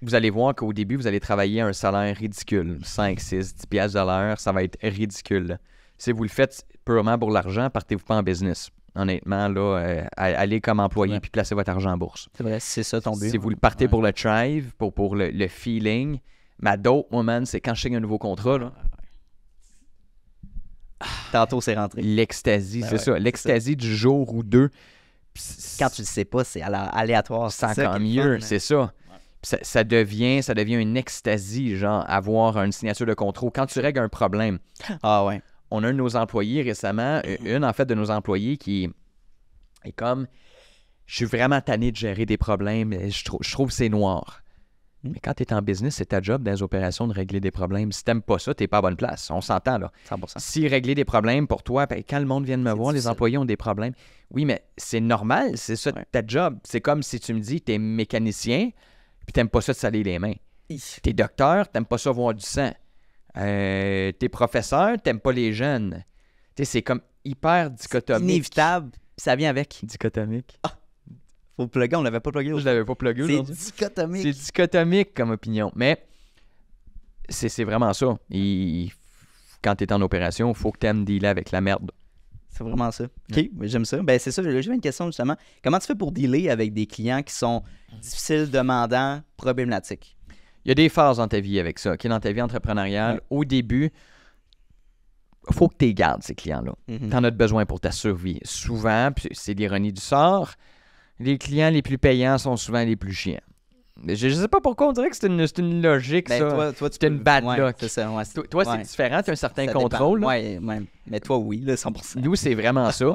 [SPEAKER 1] Vous allez voir qu'au début, vous allez travailler à un salaire ridicule. 5, 6, 10 piastres de l'heure, ça va être ridicule. Si vous le faites purement pour l'argent, partez-vous pas en business. Honnêtement, là, allez comme employé puis placez votre argent en bourse.
[SPEAKER 2] C'est vrai, c'est ça ton but.
[SPEAKER 1] Si vous le partez pour le drive, pour le feeling, ma dope moment, c'est quand je signe un nouveau contrat, là.
[SPEAKER 2] Tantôt, c'est rentré.
[SPEAKER 1] L'ecstasy, c'est ça. L'ecstasy du jour ou deux.
[SPEAKER 2] Quand tu le sais pas, c'est aléatoire.
[SPEAKER 1] C'est encore mieux, c'est ça. Ça devient une ecstasy, genre, avoir une signature de contrat. Quand tu règles un problème.
[SPEAKER 2] Ah ouais.
[SPEAKER 1] On a un de nos employés récemment, en fait, de nos employés qui est comme, je suis vraiment tanné de gérer des problèmes, je trouve que c'est noir. Mais quand tu es en business, c'est ta job dans les opérations de régler des problèmes. Si tu n'aimes pas ça, tu n'es pas à bonne place. On s'entend, là.
[SPEAKER 2] 100%.
[SPEAKER 1] Si régler des problèmes pour toi, quand le monde vient de me voir, les employés ont des problèmes. Oui, mais c'est normal, c'est ça ta job. C'est comme si tu me dis, tu es mécanicien, puis tu n'aimes pas ça de saler les mains. Tu es docteur, tu n'aimes pas ça voir du sang. Tu es professeur, tu n'aimes pas les jeunes. C'est comme hyper dichotomique.
[SPEAKER 2] Inévitable, puis ça vient avec.
[SPEAKER 1] Dichotomique.
[SPEAKER 2] Faut le plugger, on l'avait pas plugué.
[SPEAKER 1] Je l'avais pas plugué aujourd'hui.
[SPEAKER 2] C'est dichotomique.
[SPEAKER 1] C'est dichotomique comme opinion. Mais c'est vraiment ça. Quand tu es en opération, il faut que tu aimes dealer avec la merde.
[SPEAKER 2] C'est vraiment ça. OK, j'aime ça. Ben c'est ça, j'ai une question justement. Comment tu fais pour dealer avec des clients qui sont difficiles, demandants, problématiques?
[SPEAKER 1] Il y a des phases dans ta vie avec ça. Dans ta vie entrepreneuriale, au début, il faut que tu les gardes, ces clients-là. Tu en as besoin pour ta survie. Souvent, puis c'est l'ironie du sort, les clients les plus payants sont souvent les plus chiants. Je ne sais pas pourquoi on dirait que c'est une logique, ça.
[SPEAKER 2] Toi,
[SPEAKER 1] c'est une bad luck.
[SPEAKER 2] C'est ça,
[SPEAKER 1] toi, c'est différent, tu as un certain contrôle.
[SPEAKER 2] Oui, mais toi, oui, là, 100%.
[SPEAKER 1] Nous, c'est vraiment ça.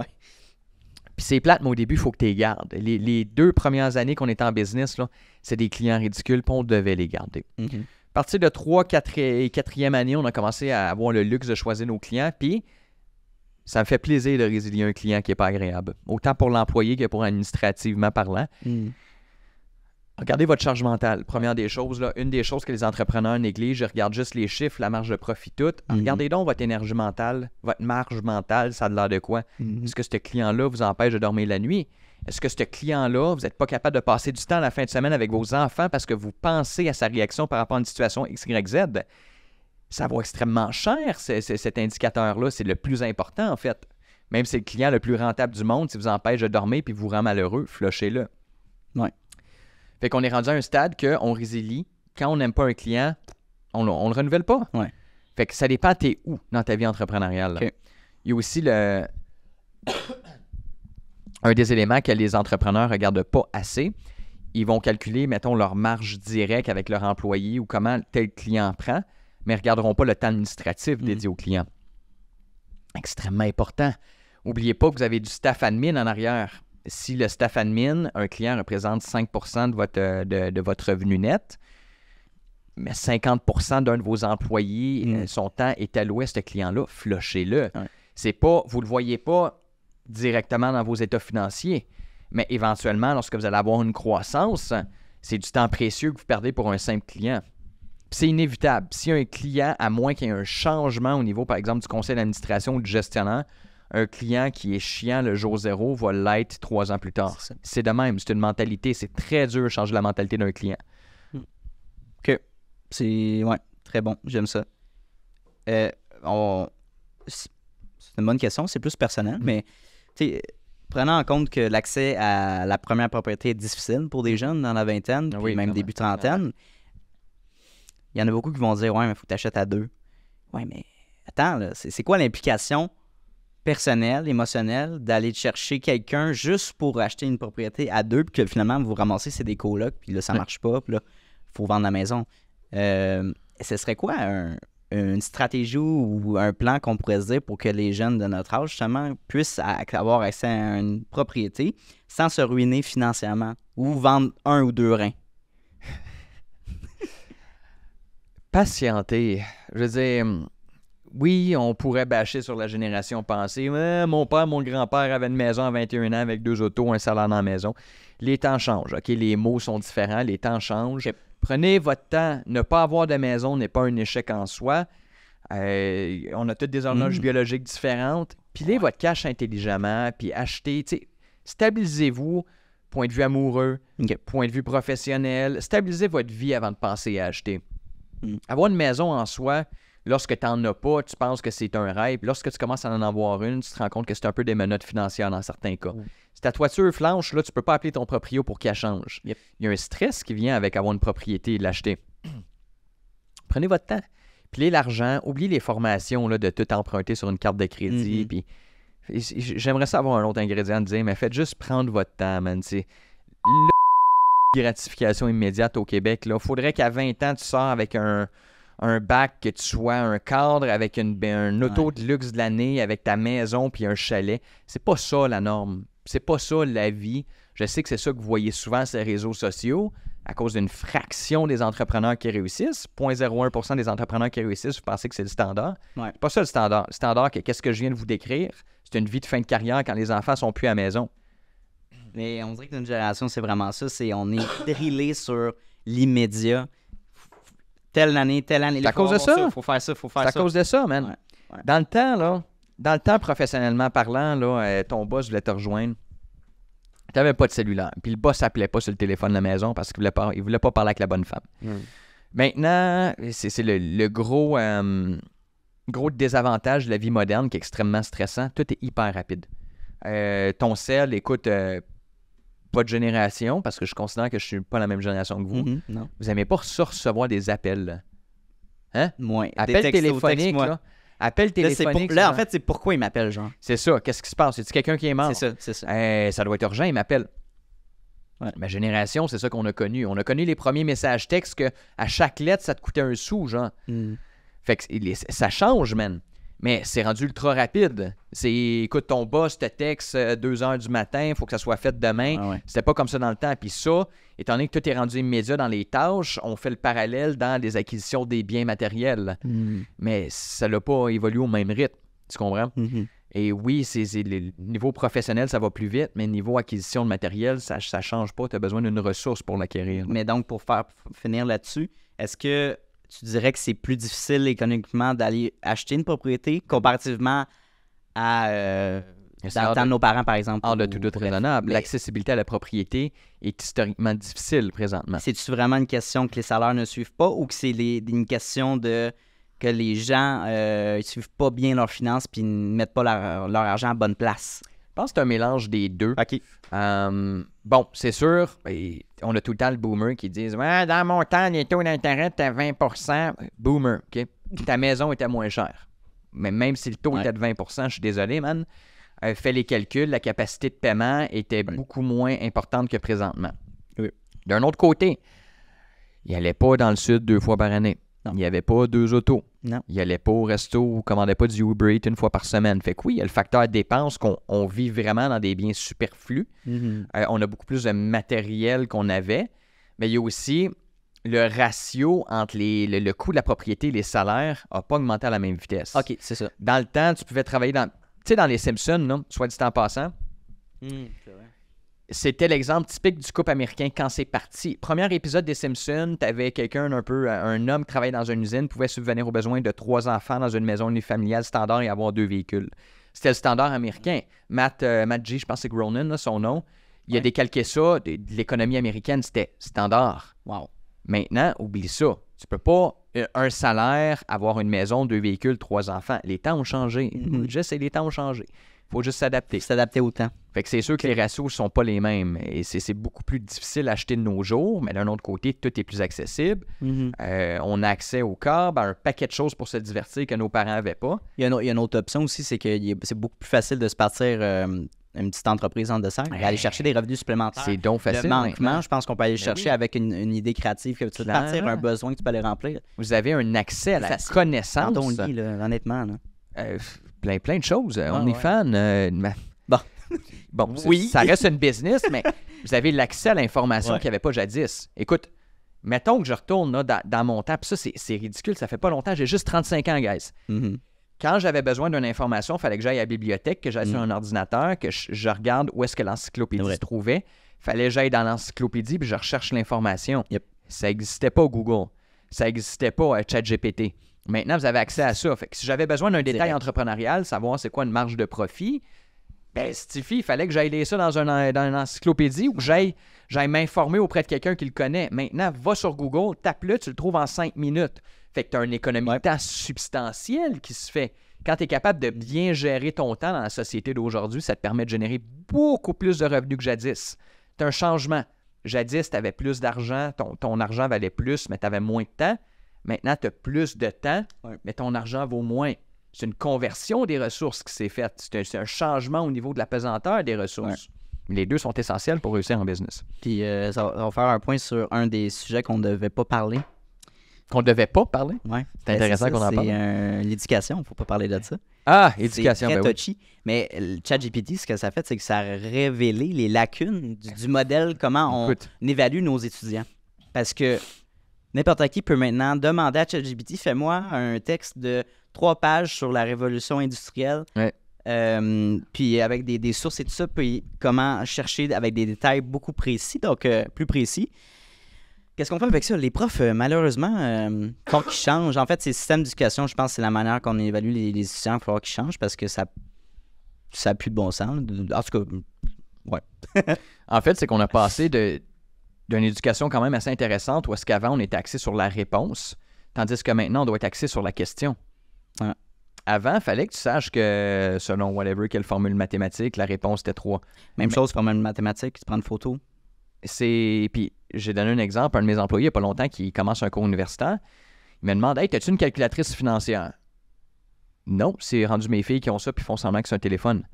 [SPEAKER 1] Puis c'est plate, mais au début, il faut que tu les gardes. Les 2 premières années qu'on est en business, là, c'est des clients ridicules, puis on devait les garder. À partir de 3, 4 et 4e année, on a commencé à avoir le luxe de choisir nos clients, puis ça me fait plaisir de résilier un client qui n'est pas agréable. Autant pour l'employé que pour administrativement parlant. Regardez votre charge mentale. Première des choses, là, une des choses que les entrepreneurs négligent, je regarde juste les chiffres, la marge de profit, tout. Regardez donc votre énergie mentale, votre marge mentale, ça a de l'air de quoi? Est-ce que ce client-là vous empêche de dormir la nuit? Est-ce que ce client-là, vous n'êtes pas capable de passer du temps à la fin de semaine avec vos enfants parce que vous pensez à sa réaction par rapport à une situation X, Y, Z? Ça vaut extrêmement cher, cet indicateur-là. C'est le plus important, en fait. Même si c'est le client le plus rentable du monde, si vous empêche de dormir et vous rend malheureux, flushez-le.
[SPEAKER 2] Ouais.
[SPEAKER 1] Fait qu'on est rendu à un stade qu'on résilie. Quand on n'aime pas un client, on le renouvelle pas.
[SPEAKER 2] Ouais.
[SPEAKER 1] Fait que ça dépend t'es où dans ta vie entrepreneuriale.
[SPEAKER 2] Okay.
[SPEAKER 1] Il y a aussi un des éléments que les entrepreneurs ne regardent pas assez. Ils vont calculer, mettons, leur marge directe avec leur employé ou comment tel client prend, mais ils ne regarderont pas le temps administratif dédié au client. Extrêmement important. N'oubliez pas que vous avez du staff admin en arrière. Si le staff admin, un client représente 5% de votre revenu net, mais 50% d'un de vos employés, son temps est alloué à ce client-là, flushez-le.
[SPEAKER 2] Ouais.
[SPEAKER 1] C'est pas, vous ne le voyez pas directement dans vos états financiers. Mais éventuellement, lorsque vous allez avoir une croissance, c'est du temps précieux que vous perdez pour un simple client. Puis c'est inévitable. Si un client, à moins qu'il y ait un changement au niveau, par exemple, du conseil d'administration ou du gestionnaire, un client qui est chiant le jour zéro va l'être 3 ans plus tard. C'est de même. C'est une mentalité. C'est très dur de changer la mentalité d'un client.
[SPEAKER 2] OK. C'est très bon. J'aime ça. C'est une bonne question. C'est plus personnel, mais prenant en compte que l'accès à la première propriété est difficile pour des jeunes dans la vingtaine, puis même début trentaine, il y en a beaucoup qui vont dire « Ouais, mais il faut que tu achètes à 2. » Ouais, mais attends, là, c'est quoi l'implication personnelle, émotionnelle, d'aller chercher quelqu'un juste pour acheter une propriété à 2, puis que finalement, vous vous ramassez, c'est des colocs, puis là, ça marche pas, puis là, il faut vendre la maison. Ce serait quoi une stratégie ou un plan qu'on pourrait se dire pour que les jeunes de notre âge, justement, puissent avoir accès à une propriété sans se ruiner financièrement ou vendre 1 ou 2 reins?
[SPEAKER 1] Patienter. Je veux dire, oui, on pourrait bâcher sur la génération passée. Mon père, mon grand-père avait une maison à 21 ans avec 2 autos, un salaire dans la maison. Les temps changent, OK? Les mots sont différents, les temps changent. Okay. Prenez votre temps. Ne pas avoir de maison n'est pas un échec en soi. On a toutes des horloges biologiques différentes. Pilez votre cash intelligemment, puis achetez. Stabilisez-vous, point de vue amoureux, point de vue professionnel. Stabilisez votre vie avant de penser à acheter. Avoir une maison en soi, lorsque tu n'en as pas, tu penses que c'est un rêve. Lorsque tu commences à en avoir une, tu te rends compte que c'est un peu des menottes financières dans certains cas. Si ta toiture flanche, là, tu ne peux pas appeler ton proprio pour qu'elle change. Il y a un stress qui vient avec avoir une propriété et l'acheter. Prenez votre temps. Pliez l'argent. Oubliez les formations là, de tout emprunter sur une carte de crédit. Puis, j'aimerais ça avoir un autre ingrédient de dire, mais faites juste prendre votre temps, man. C'est gratification immédiate au Québec. Il faudrait qu'à 20 ans, tu sors avec un bac, que tu sois un cadre avec un auto de luxe de l'année, avec ta maison puis un chalet. C'est pas ça la norme. C'est pas ça la vie. Je sais que c'est ça que vous voyez souvent sur les réseaux sociaux à cause d'une fraction des entrepreneurs qui réussissent. 0,01% des entrepreneurs qui réussissent, vous pensez que c'est le standard. C'est pas ça le standard. Le standard, qu'est-ce que je viens de vous décrire? C'est une vie de fin de carrière quand les enfants sont plus à la maison.
[SPEAKER 2] Mais on dirait que notre génération, c'est vraiment ça. On est drillé sur l'immédiat. Telle année.
[SPEAKER 1] C'est à cause de ça.
[SPEAKER 2] Il faut faire ça,
[SPEAKER 1] C'est à cause de ça, man. Ouais. Dans le temps, professionnellement parlant, là, ton boss voulait te rejoindre. Tu n'avais pas de cellulaire. Puis le boss s'appelait pas sur le téléphone de la maison parce qu'il ne voulait pas parler avec la bonne femme. Maintenant, c'est le gros désavantage de la vie moderne qui est extrêmement stressant. Tout est hyper rapide. Ton cell, écoute, pas de génération, parce que je considère que je suis pas la même génération que vous.
[SPEAKER 2] Non.
[SPEAKER 1] Vous n'aimez pas recevoir des appels. Hein?
[SPEAKER 2] Moins.
[SPEAKER 1] Appel téléphonique, là. Appel téléphonique.
[SPEAKER 2] Là, en fait, c'est pourquoi il m'appelle, genre.
[SPEAKER 1] C'est ça. Qu'est-ce qui se passe? C'est-tu quelqu'un qui est mort?
[SPEAKER 2] C'est ça.
[SPEAKER 1] Ça doit être urgent, il m'appelle. Ouais. Ma génération, c'est ça qu'on a connu. On a connu les premiers messages textes que à chaque lettre, ça te coûtait un sou, genre. Fait que ça change, man. Mais c'est rendu ultra rapide. Écoute, ton boss te texte 2h du matin, il faut que ça soit fait demain. C'était pas comme ça dans le temps. Puis ça, étant donné que tout est rendu immédiat dans les tâches, on fait le parallèle dans les acquisitions des biens matériels. Mais ça n'a pas évolué au même rythme. Tu comprends? Et oui, le niveau professionnel, ça va plus vite, mais niveau acquisition de matériel, ça change pas. Tu as besoin d'une ressource pour l'acquérir.
[SPEAKER 2] Mais donc, pour finir là-dessus, est-ce que tu dirais que c'est plus difficile économiquement d'aller acheter une propriété comparativement à dans nos parents, par exemple?
[SPEAKER 1] Hors de tout doute raisonnable. Mais l'accessibilité à la propriété est historiquement difficile présentement.
[SPEAKER 2] C'est-tu vraiment une question que les salaires ne suivent pas ou que c'est une question de que les gens ne suivent pas bien leurs finances puis ne mettent pas leur argent à bonne place?
[SPEAKER 1] Je pense que c'est un mélange des deux.
[SPEAKER 2] OK.
[SPEAKER 1] Bon, c'est sûr, on a tout le temps le boomer qui dit ouais, dans mon temps, les taux d'intérêt étaient à 20%. Boomer, OK? Ta maison était moins chère. Mais même si le taux était de 20%, je suis désolé, man. Fais les calculs, la capacité de paiement était beaucoup moins importante que présentement. D'un autre côté, il n'allait pas dans le sud 2 fois par année. Non. Il n'y avait pas 2 autos.
[SPEAKER 2] Non.
[SPEAKER 1] Il n'allait pas au resto ou ne commandait pas du Uber Eats 1 fois par semaine. Fait que oui, il y a le facteur dépense qu'on vit vraiment dans des biens superflus. On a beaucoup plus de matériel qu'on avait. Mais il y a aussi le ratio entre le coût de la propriété et les salaires n'a pas augmenté à la même vitesse.
[SPEAKER 2] OK, c'est ça.
[SPEAKER 1] Dans le temps, tu pouvais travailler sais, dans les Simpsons, là, soit dit en passant,
[SPEAKER 2] C'est vrai.
[SPEAKER 1] c'était l'exemple typique du couple américain quand c'est parti. Premier épisode des Simpsons, t'avais quelqu'un un homme qui travaillait dans une usine, pouvait subvenir aux besoins de 3 enfants dans une maison unifamiliale standard et avoir 2 véhicules. C'était le standard américain. Matt G, je pense que c'est Groening, là, son nom. Il a décalqué ça de l'économie américaine, c'était standard.
[SPEAKER 2] Wow.
[SPEAKER 1] Maintenant, oublie ça. Tu peux pas, un salaire, avoir une maison, 2 véhicules, 3 enfants. Les temps ont changé. Les temps ont changé. Il faut juste s'adapter.
[SPEAKER 2] S'adapter au temps.
[SPEAKER 1] Fait que c'est sûr que les ratios sont pas les mêmes. Et c'est beaucoup plus difficile à acheter de nos jours, mais d'un autre côté, tout est plus accessible. On a accès au câble, à un paquet de choses pour se divertir que nos parents n'avaient pas.
[SPEAKER 2] Il y a une autre option aussi, c'est que c'est beaucoup plus facile de se partir une petite entreprise en dessin et aller chercher des revenus supplémentaires.
[SPEAKER 1] C'est donc facile.
[SPEAKER 2] Le manquement,
[SPEAKER 1] maintenant.
[SPEAKER 2] je pense qu'on peut aller chercher avec une idée créative que tu veux partir, un besoin que tu peux aller remplir.
[SPEAKER 1] Vous avez un accès à la connaissance.
[SPEAKER 2] Dans ton lit, là, honnêtement. Là.
[SPEAKER 1] Plein de choses. On est fan. Bon,
[SPEAKER 2] oui.
[SPEAKER 1] Ça reste une business, mais vous avez l'accès à l'information qu'il n'y avait pas jadis. Écoute, mettons que je retourne là, dans mon temps, puis ça, c'est ridicule, ça fait pas longtemps, j'ai juste 35 ans, guys. Quand j'avais besoin d'une information, il fallait que j'aille à la bibliothèque, que j'aille sur un ordinateur, que je regarde où est-ce que l'encyclopédie se trouvait. Il fallait que j'aille dans l'encyclopédie puis je recherche l'information. Ça n'existait pas au Google. Ça n'existait pas à ChatGPT. Maintenant, vous avez accès à ça. Fait que si j'avais besoin d'un détail entrepreneurial, savoir c'est quoi une marge de profit, ben, Stifi, il fallait que j'aille lire ça dans une encyclopédie ou que j'aille m'informer auprès de quelqu'un qui le connaît. Maintenant, va sur Google, tape-le, tu le trouves en 5 minutes. Fait que tu as une économie de temps substantielle qui se fait. Quand tu es capable de bien gérer ton temps dans la société d'aujourd'hui, ça te permet de générer beaucoup plus de revenus que jadis. C'est un changement. Jadis, tu avais plus d'argent, ton argent valait plus, mais tu avais moins de temps. Maintenant, tu as plus de temps, mais ton argent vaut moins. C'est une conversion des ressources qui s'est faite. C'est un changement au niveau de la pesanteur des ressources. Les deux sont essentiels pour réussir en business.
[SPEAKER 2] Puis, ça va faire un point sur un des sujets qu'on ne devait pas parler.
[SPEAKER 1] Qu'on ne devait pas parler?
[SPEAKER 2] Oui.
[SPEAKER 1] C'est intéressant qu'on en parle.
[SPEAKER 2] C'est l'éducation, il ne faut pas parler de ça.
[SPEAKER 1] Ah, éducation,
[SPEAKER 2] c'est très
[SPEAKER 1] ben
[SPEAKER 2] touchy. Mais le ChatGPT, ce que ça fait, c'est que ça a révélé les lacunes du modèle, comment on évalue nos étudiants. Parce que n'importe qui peut maintenant demander à ChatGPT, fais-moi un texte de 3 pages sur la révolution industrielle. Puis avec des sources et tout ça, puis comment chercher avec des détails beaucoup précis, donc plus précis. Qu'est-ce qu'on fait avec ça? Les profs, malheureusement, il faut qu'ils changent. En fait, ces systèmes d'éducation, je pense que c'est la manière qu'on évalue les étudiants. Il faut qu'ils changent parce que ça n'a plus de bon sens. En tout cas, ouais.
[SPEAKER 1] En fait, c'est qu'on a passé d'une éducation quand même assez intéressante où est-ce qu'avant, on était axé sur la réponse, tandis que maintenant, on doit être axé sur la question.
[SPEAKER 2] Ouais.
[SPEAKER 1] Avant, il fallait que tu saches que, selon whatever, quelle formule mathématique, la réponse était 3.
[SPEAKER 2] Même chose, formule mathématique, tu prends une photo.
[SPEAKER 1] Puis, j'ai donné un exemple à un de mes employés il n'y a pas longtemps qui commence un cours universitaire. Il me demande, « Hey, as-tu une calculatrice financière? » Non, c'est rendu mes filles qui ont ça puis font semblant que c'est un téléphone.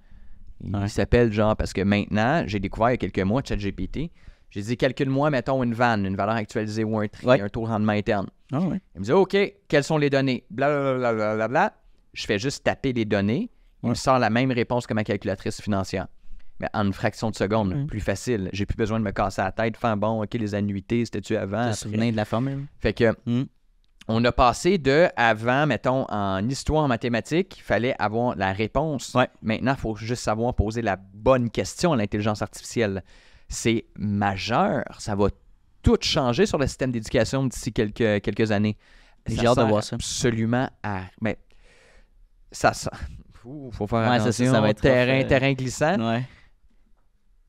[SPEAKER 1] Il s'appelle genre, parce que maintenant, j'ai découvert il y a quelques mois ChatGPT. J'ai dit, calcule-moi, mettons, une vanne, une valeur actualisée ou un tri, un taux de rendement interne. Il me dit, OK, quelles sont les données? Blablabla. Je fais juste taper les données. Il me sort la même réponse que ma calculatrice financière. Mais en une fraction de seconde, plus facile. J'ai plus besoin de me casser la tête, faire bon, OK, les annuités, c'était-tu avant?
[SPEAKER 2] Tu te souvenais de la formule?
[SPEAKER 1] Fait que, on a passé de avant, mettons, en histoire, en mathématiques, il fallait avoir la réponse. Maintenant, il faut juste savoir poser la bonne question à l'intelligence artificielle. C'est majeur. Ça va tout changer sur le système d'éducation d'ici quelques années.
[SPEAKER 2] J'ai hâte de voir ça.
[SPEAKER 1] Absolument à... Mais ça faut faire attention.
[SPEAKER 2] Ça va être
[SPEAKER 1] terrain glissant.
[SPEAKER 2] Ouais.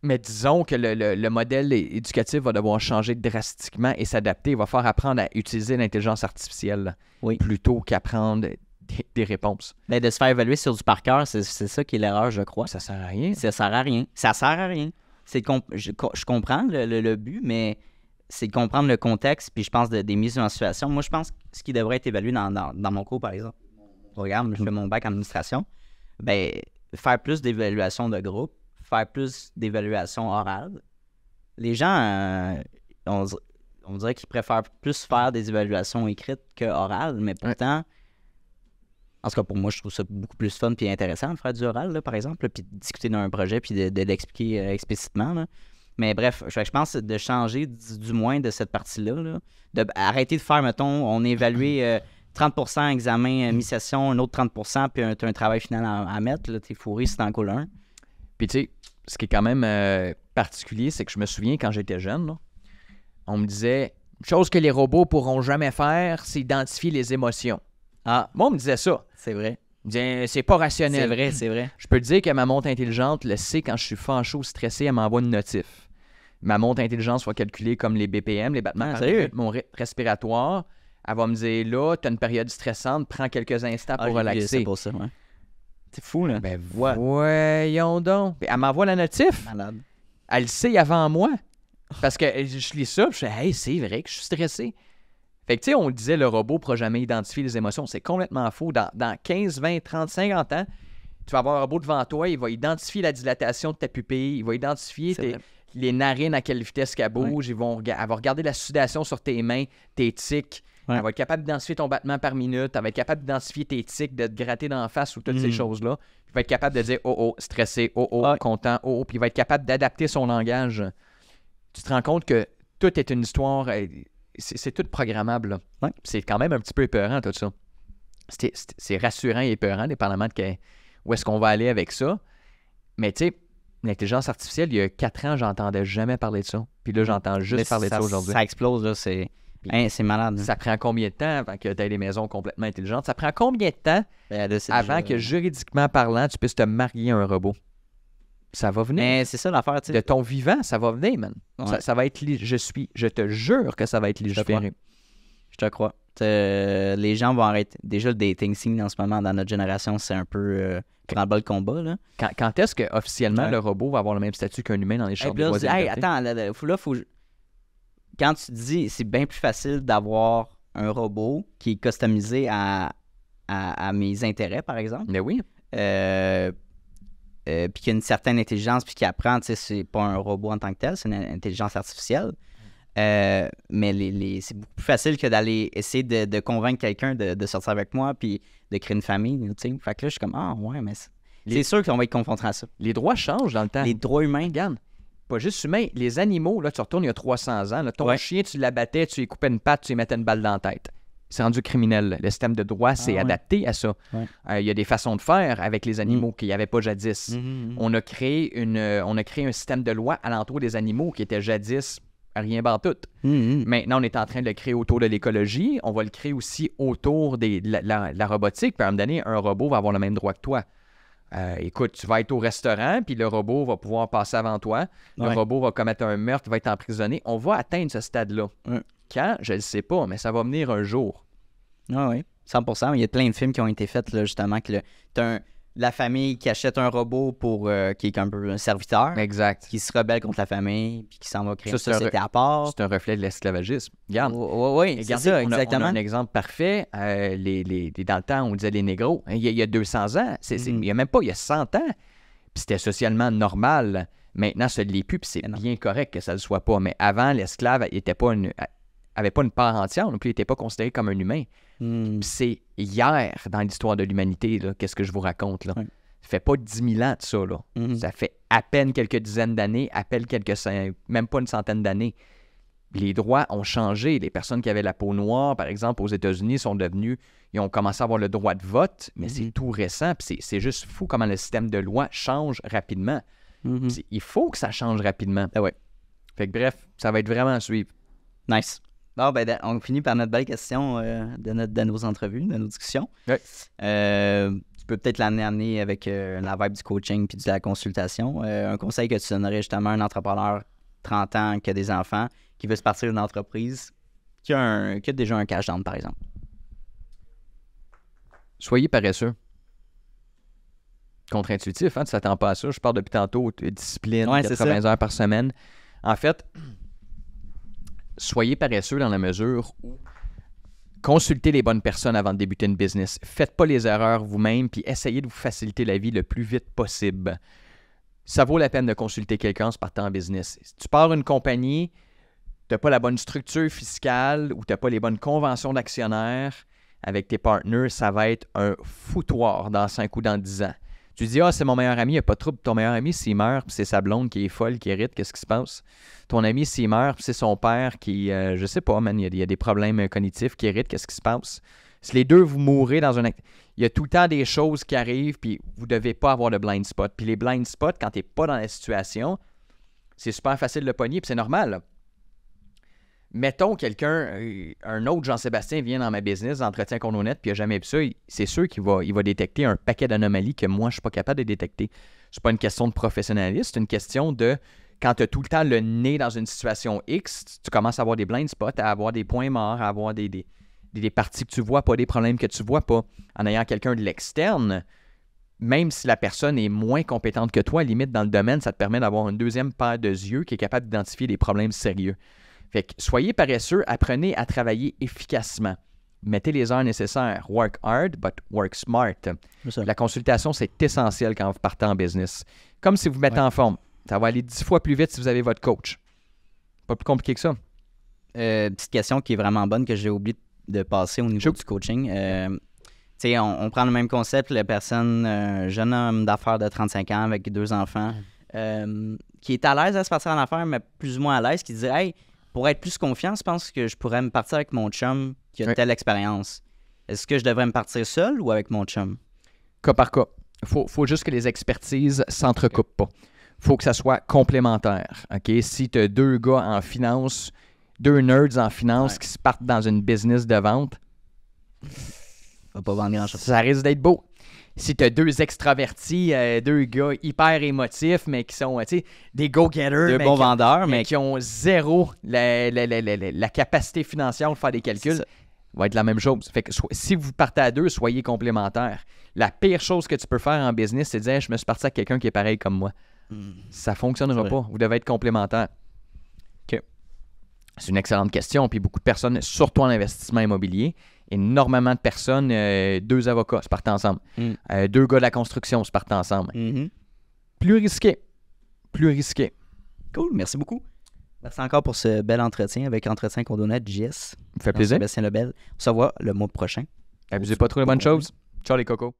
[SPEAKER 1] Mais disons que le modèle éducatif va devoir changer drastiquement et s'adapter. Il va falloir apprendre à utiliser l'intelligence artificielle plutôt qu'apprendre des réponses.
[SPEAKER 2] Mais de se faire évaluer sur du par cœur, c'est ça qui est l'erreur, je crois.
[SPEAKER 1] Ça sert à rien.
[SPEAKER 2] Ça sert à rien. Ça sert à rien. Je comprends le but, mais c'est de comprendre le contexte, puis je pense des mises en situation. Moi, je pense que ce qui devrait être évalué dans mon cours, par exemple, regarde, je fais mon bac en administration, ben, faire plus d'évaluation de groupe, faire plus d'évaluation orale. Les gens, on dirait qu'ils préfèrent plus faire des évaluations écrites que orales, mais pourtant, en tout cas, pour moi, je trouve ça beaucoup plus fun et intéressant de faire du oral, là, par exemple, puis de discuter d'un projet puis de l'expliquer explicitement. Là. Mais bref, je pense de changer du moins de cette partie-là, là, de arrêter de faire, mettons, on évalue 30% examen, mi-session, un autre 30%, puis tu as un travail final à mettre. Là, t'es fourré si t'en coules un.
[SPEAKER 1] Puis tu sais, ce qui est quand même particulier, c'est que je me souviens quand j'étais jeune, là, on me disait, une chose que les robots pourront jamais faire, c'est identifier les émotions.
[SPEAKER 2] Ah,
[SPEAKER 1] Moi, on me disait ça.
[SPEAKER 2] c'est vrai.
[SPEAKER 1] On me disait, c'est pas rationnel.
[SPEAKER 2] C'est vrai, c'est vrai.
[SPEAKER 1] Je peux te dire que ma montre intelligente le sait quand je suis fâché ou stressé, elle m'envoie une notif. Ma montre intelligente va calculer comme les BPM, les battements par minute, mon rythme respiratoire. Elle va me dire, là, tu as une période stressante, prends quelques instants pour relaxer.
[SPEAKER 2] C'est pour ça, ouais. C'est fou, là.
[SPEAKER 1] Ben voyons donc. Puis elle m'envoie la notif.
[SPEAKER 2] Malade.
[SPEAKER 1] Elle le sait avant moi. Parce que je lis ça, puis je fais, hey, c'est vrai que je suis stressé. Fait que, tu sais, on disait, le robot ne pourra jamais identifier les émotions. C'est complètement faux. Dans 15, 20, 30, 50 ans, tu vas avoir un robot devant toi, il va identifier la dilatation de ta pupille, il va identifier les narines à quelle vitesse qu'elles bougent, elle va regarder la sudation sur tes mains, tes tics. Ouais. Elle va être capable d'identifier ton battement par minute, elle va être capable d'identifier tes tics, de te gratter dans la face ou toutes ces choses-là. Il va être capable de dire « oh, stressé, content, puis il va être capable d'adapter son langage. Tu te rends compte que tout est une histoire, c'est tout programmable. Là. Ouais. C'est quand même un petit peu épeurant, tout ça. C'est rassurant et épeurant, dépendamment de où est-ce qu'on va aller avec ça. Mais tu sais, l'intelligence artificielle, il y a 4 ans, j'entendais jamais parler de ça. Puis là, j'entends juste parler de ça aujourd'hui.
[SPEAKER 2] Ça explose, là, c'est malade.
[SPEAKER 1] Ça prend combien de temps avant que tu aies des maisons complètement intelligentes? Ça prend combien de temps avant que, juridiquement parlant, tu puisses te marier à un robot? Ça va venir.
[SPEAKER 2] Mais c'est ça l'affaire, tu sais.
[SPEAKER 1] De ton vivant, ça va venir, man. Ouais. Ça va être... Je te jure que ça va être légiféré.
[SPEAKER 2] Je te crois. Les gens vont arrêter. Déjà, le dating scene en ce moment, dans notre génération, c'est un peu grand-bas le combat, là.
[SPEAKER 1] Quand est-ce que officiellement le robot va avoir le même statut qu'un humain dans les chambres de voisins?
[SPEAKER 2] Hey, attends, quand tu dis, c'est bien plus facile d'avoir un robot qui est customisé à mes intérêts, par exemple.
[SPEAKER 1] Mais oui.
[SPEAKER 2] Puis qui a une certaine intelligence, puis qui apprend, tu sais, c'est pas un robot en tant que tel, c'est une intelligence artificielle. Mais c'est beaucoup plus facile que d'aller essayer de convaincre quelqu'un de sortir avec moi, puis de créer une famille, tu sais. Fait que là, je suis comme, ah ouais, mais c'est sûr qu'on va être confronté à ça.
[SPEAKER 1] Les droits changent dans le temps.
[SPEAKER 2] Les droits humains.
[SPEAKER 1] Regarde, pas juste humains, les animaux, là, tu retournes il y a 300 ans, là, ton chien, tu l'abattais, tu lui coupais une patte, tu lui mettais une balle dans la tête. C'est rendu criminel. Le système de droit s'est adapté à ça. Ouais. Y a des façons de faire avec les animaux qu'il n'y avait pas jadis. On a créé un système de loi alentour des animaux qui était jadis rien bantoute. Maintenant, on est en train de le créer autour de l'écologie. On va le créer aussi autour de la robotique. Puis à un moment donné, un robot va avoir le même droit que toi. Écoute, tu vas être au restaurant, puis le robot va pouvoir passer avant toi. Le robot va commettre un meurtre, va être emprisonné. On va atteindre ce stade-là. Quand? Je ne le sais pas, mais ça va venir un jour.
[SPEAKER 2] Ah oui, 100%. Il y a plein de films qui ont été faits, là, justement, que la famille qui achète un robot qui est un peu un serviteur.
[SPEAKER 1] Exact.
[SPEAKER 2] Qui se rebelle contre la famille, puis qui s'en va créer une société à part.
[SPEAKER 1] C'est un reflet de l'esclavagisme. Regarde.
[SPEAKER 2] Oui, c'est ça, exactement.
[SPEAKER 1] On a un exemple parfait. Dans le temps, on disait les négros. Il y a 200 ans. Il y a même pas, il y a 100 ans. Puis c'était socialement normal. Maintenant, ça ne l'est plus, puis c'est bien correct que ça ne le soit pas. Mais avant, l'esclave avait pas une part entière, non plus, il n'était pas considéré comme un humain. C'est hier, dans l'histoire de l'humanité, là, qu'est-ce que je vous raconte, là. Ça fait pas 10 000 ans de ça, là. Ça fait à peine quelques dizaines d'années, même pas une centaine d'années. Les droits ont changé. Les personnes qui avaient la peau noire, par exemple, aux États-Unis, ils ont commencé à avoir le droit de vote, mais c'est tout récent, puis c'est juste fou comment le système de loi change rapidement. Il faut que ça change rapidement. Fait que bref, ça va être vraiment à suivre.
[SPEAKER 2] Nice. Bon, ben, on finit par notre belle question de nos entrevues, de nos discussions. Tu peux peut-être l'amener avec la vibe du coaching puis de la consultation. Un conseil que tu donnerais justement à un entrepreneur 30 ans qui a des enfants, qui veut se partir d'une entreprise, qui a déjà un cash down, par exemple.
[SPEAKER 1] Soyez paresseux. Contre-intuitif, hein? Tu t'attends pas à ça. Je parle depuis tantôt, discipline, 80 heures par semaine. En fait, soyez paresseux dans la mesure où consultez les bonnes personnes avant de débuter une business. Faites pas les erreurs vous-même, puis essayez de vous faciliter la vie le plus vite possible. Ça vaut la peine de consulter quelqu'un en se partant en business. Si tu pars une compagnie, tu n'as pas la bonne structure fiscale ou tu n'as pas les bonnes conventions d'actionnaires avec tes partenaires, ça va être un foutoir dans 5 ou dans 10 ans. Tu dis, c'est mon meilleur ami, il n'y a pas de trouble. Ton meilleur ami, s'il meurt, puis c'est sa blonde qui est folle, qui hérite, qu'est-ce qui se passe? Ton ami, s'il meurt, puis c'est son père qui, je sais pas, man, il y a des problèmes cognitifs qui héritent, qu'est-ce qui se passe? Si les deux, vous mourrez dans un... Il y a tout le temps des choses qui arrivent, puis vous ne devez pas avoir de blind spot. Puis les blind spots, quand tu n'es pas dans la situation, c'est super facile de le pogner, puis c'est normal, là. Mettons quelqu'un, un autre Jean-Sébastien vient dans ma business d'entretien Condonet, puis il n'a jamais vu ça, c'est sûr qu'il va détecter un paquet d'anomalies que moi, je ne suis pas capable de détecter. C'est pas une question de professionnalisme, c'est une question de, quand tu as tout le temps le nez dans une situation X, tu commences à avoir des blind spots, à avoir des points morts, à avoir des parties que tu vois pas, des problèmes que tu vois pas. En ayant quelqu'un de l'externe, même si la personne est moins compétente que toi, limite dans le domaine, ça te permet d'avoir une deuxième paire de yeux qui est capable d'identifier des problèmes sérieux. Fait que soyez paresseux, apprenez à travailler efficacement. Mettez les heures nécessaires. Work hard, but work smart. La consultation, c'est essentiel quand vous partez en business. Comme si vous mettez en forme. Ça va aller 10 fois plus vite si vous avez votre coach. Pas plus compliqué que ça.
[SPEAKER 2] Petite question qui est vraiment bonne que j'ai oublié de passer au niveau du coaching. On prend le même concept, la personne, jeune homme d'affaires de 35 ans avec 2 enfants, qui est à l'aise à se partir en affaires, mais plus ou moins à l'aise, qui dit « Hey, pour être plus confiant, je pense que je pourrais me partir avec mon chum qui a telle expérience. Est-ce que je devrais me partir seul ou avec mon chum? »
[SPEAKER 1] Cas par cas. Faut juste que les expertises ne s'entrecoupent pas. Faut que ça soit complémentaire. Okay? Si tu as 2 gars en finance, 2 nerds en finance qui se partent dans une business de vente,
[SPEAKER 2] va pas vendre grand-chose.
[SPEAKER 1] Ça risque d'être beau. Si tu as 2 extravertis, 2 gars hyper émotifs, mais qui sont des go-getters,
[SPEAKER 2] 2 bons vendeurs, mais
[SPEAKER 1] qui ont zéro la capacité financière de faire des calculs, va être la même chose. Fait que si vous partez à 2, soyez complémentaires. La pire chose que tu peux faire en business, c'est de dire « Je me suis parti avec quelqu'un qui est pareil comme moi. » Ça ne fonctionnera pas. Vous devez être complémentaires. Okay. C'est une excellente question. Puis beaucoup de personnes, surtout en investissement immobilier, énormément de personnes, 2 avocats se partent ensemble. 2 gars de la construction se partent ensemble. Plus risqué. Plus risqué.
[SPEAKER 2] Cool, merci beaucoup. Merci encore pour ce bel entretien avec Entretien Condonet JS.
[SPEAKER 1] Ça fait plaisir.
[SPEAKER 2] Sébastien Lebel. On se revoit le mois prochain.
[SPEAKER 1] Abusez pas trop les bonnes choses. Ciao les cocos.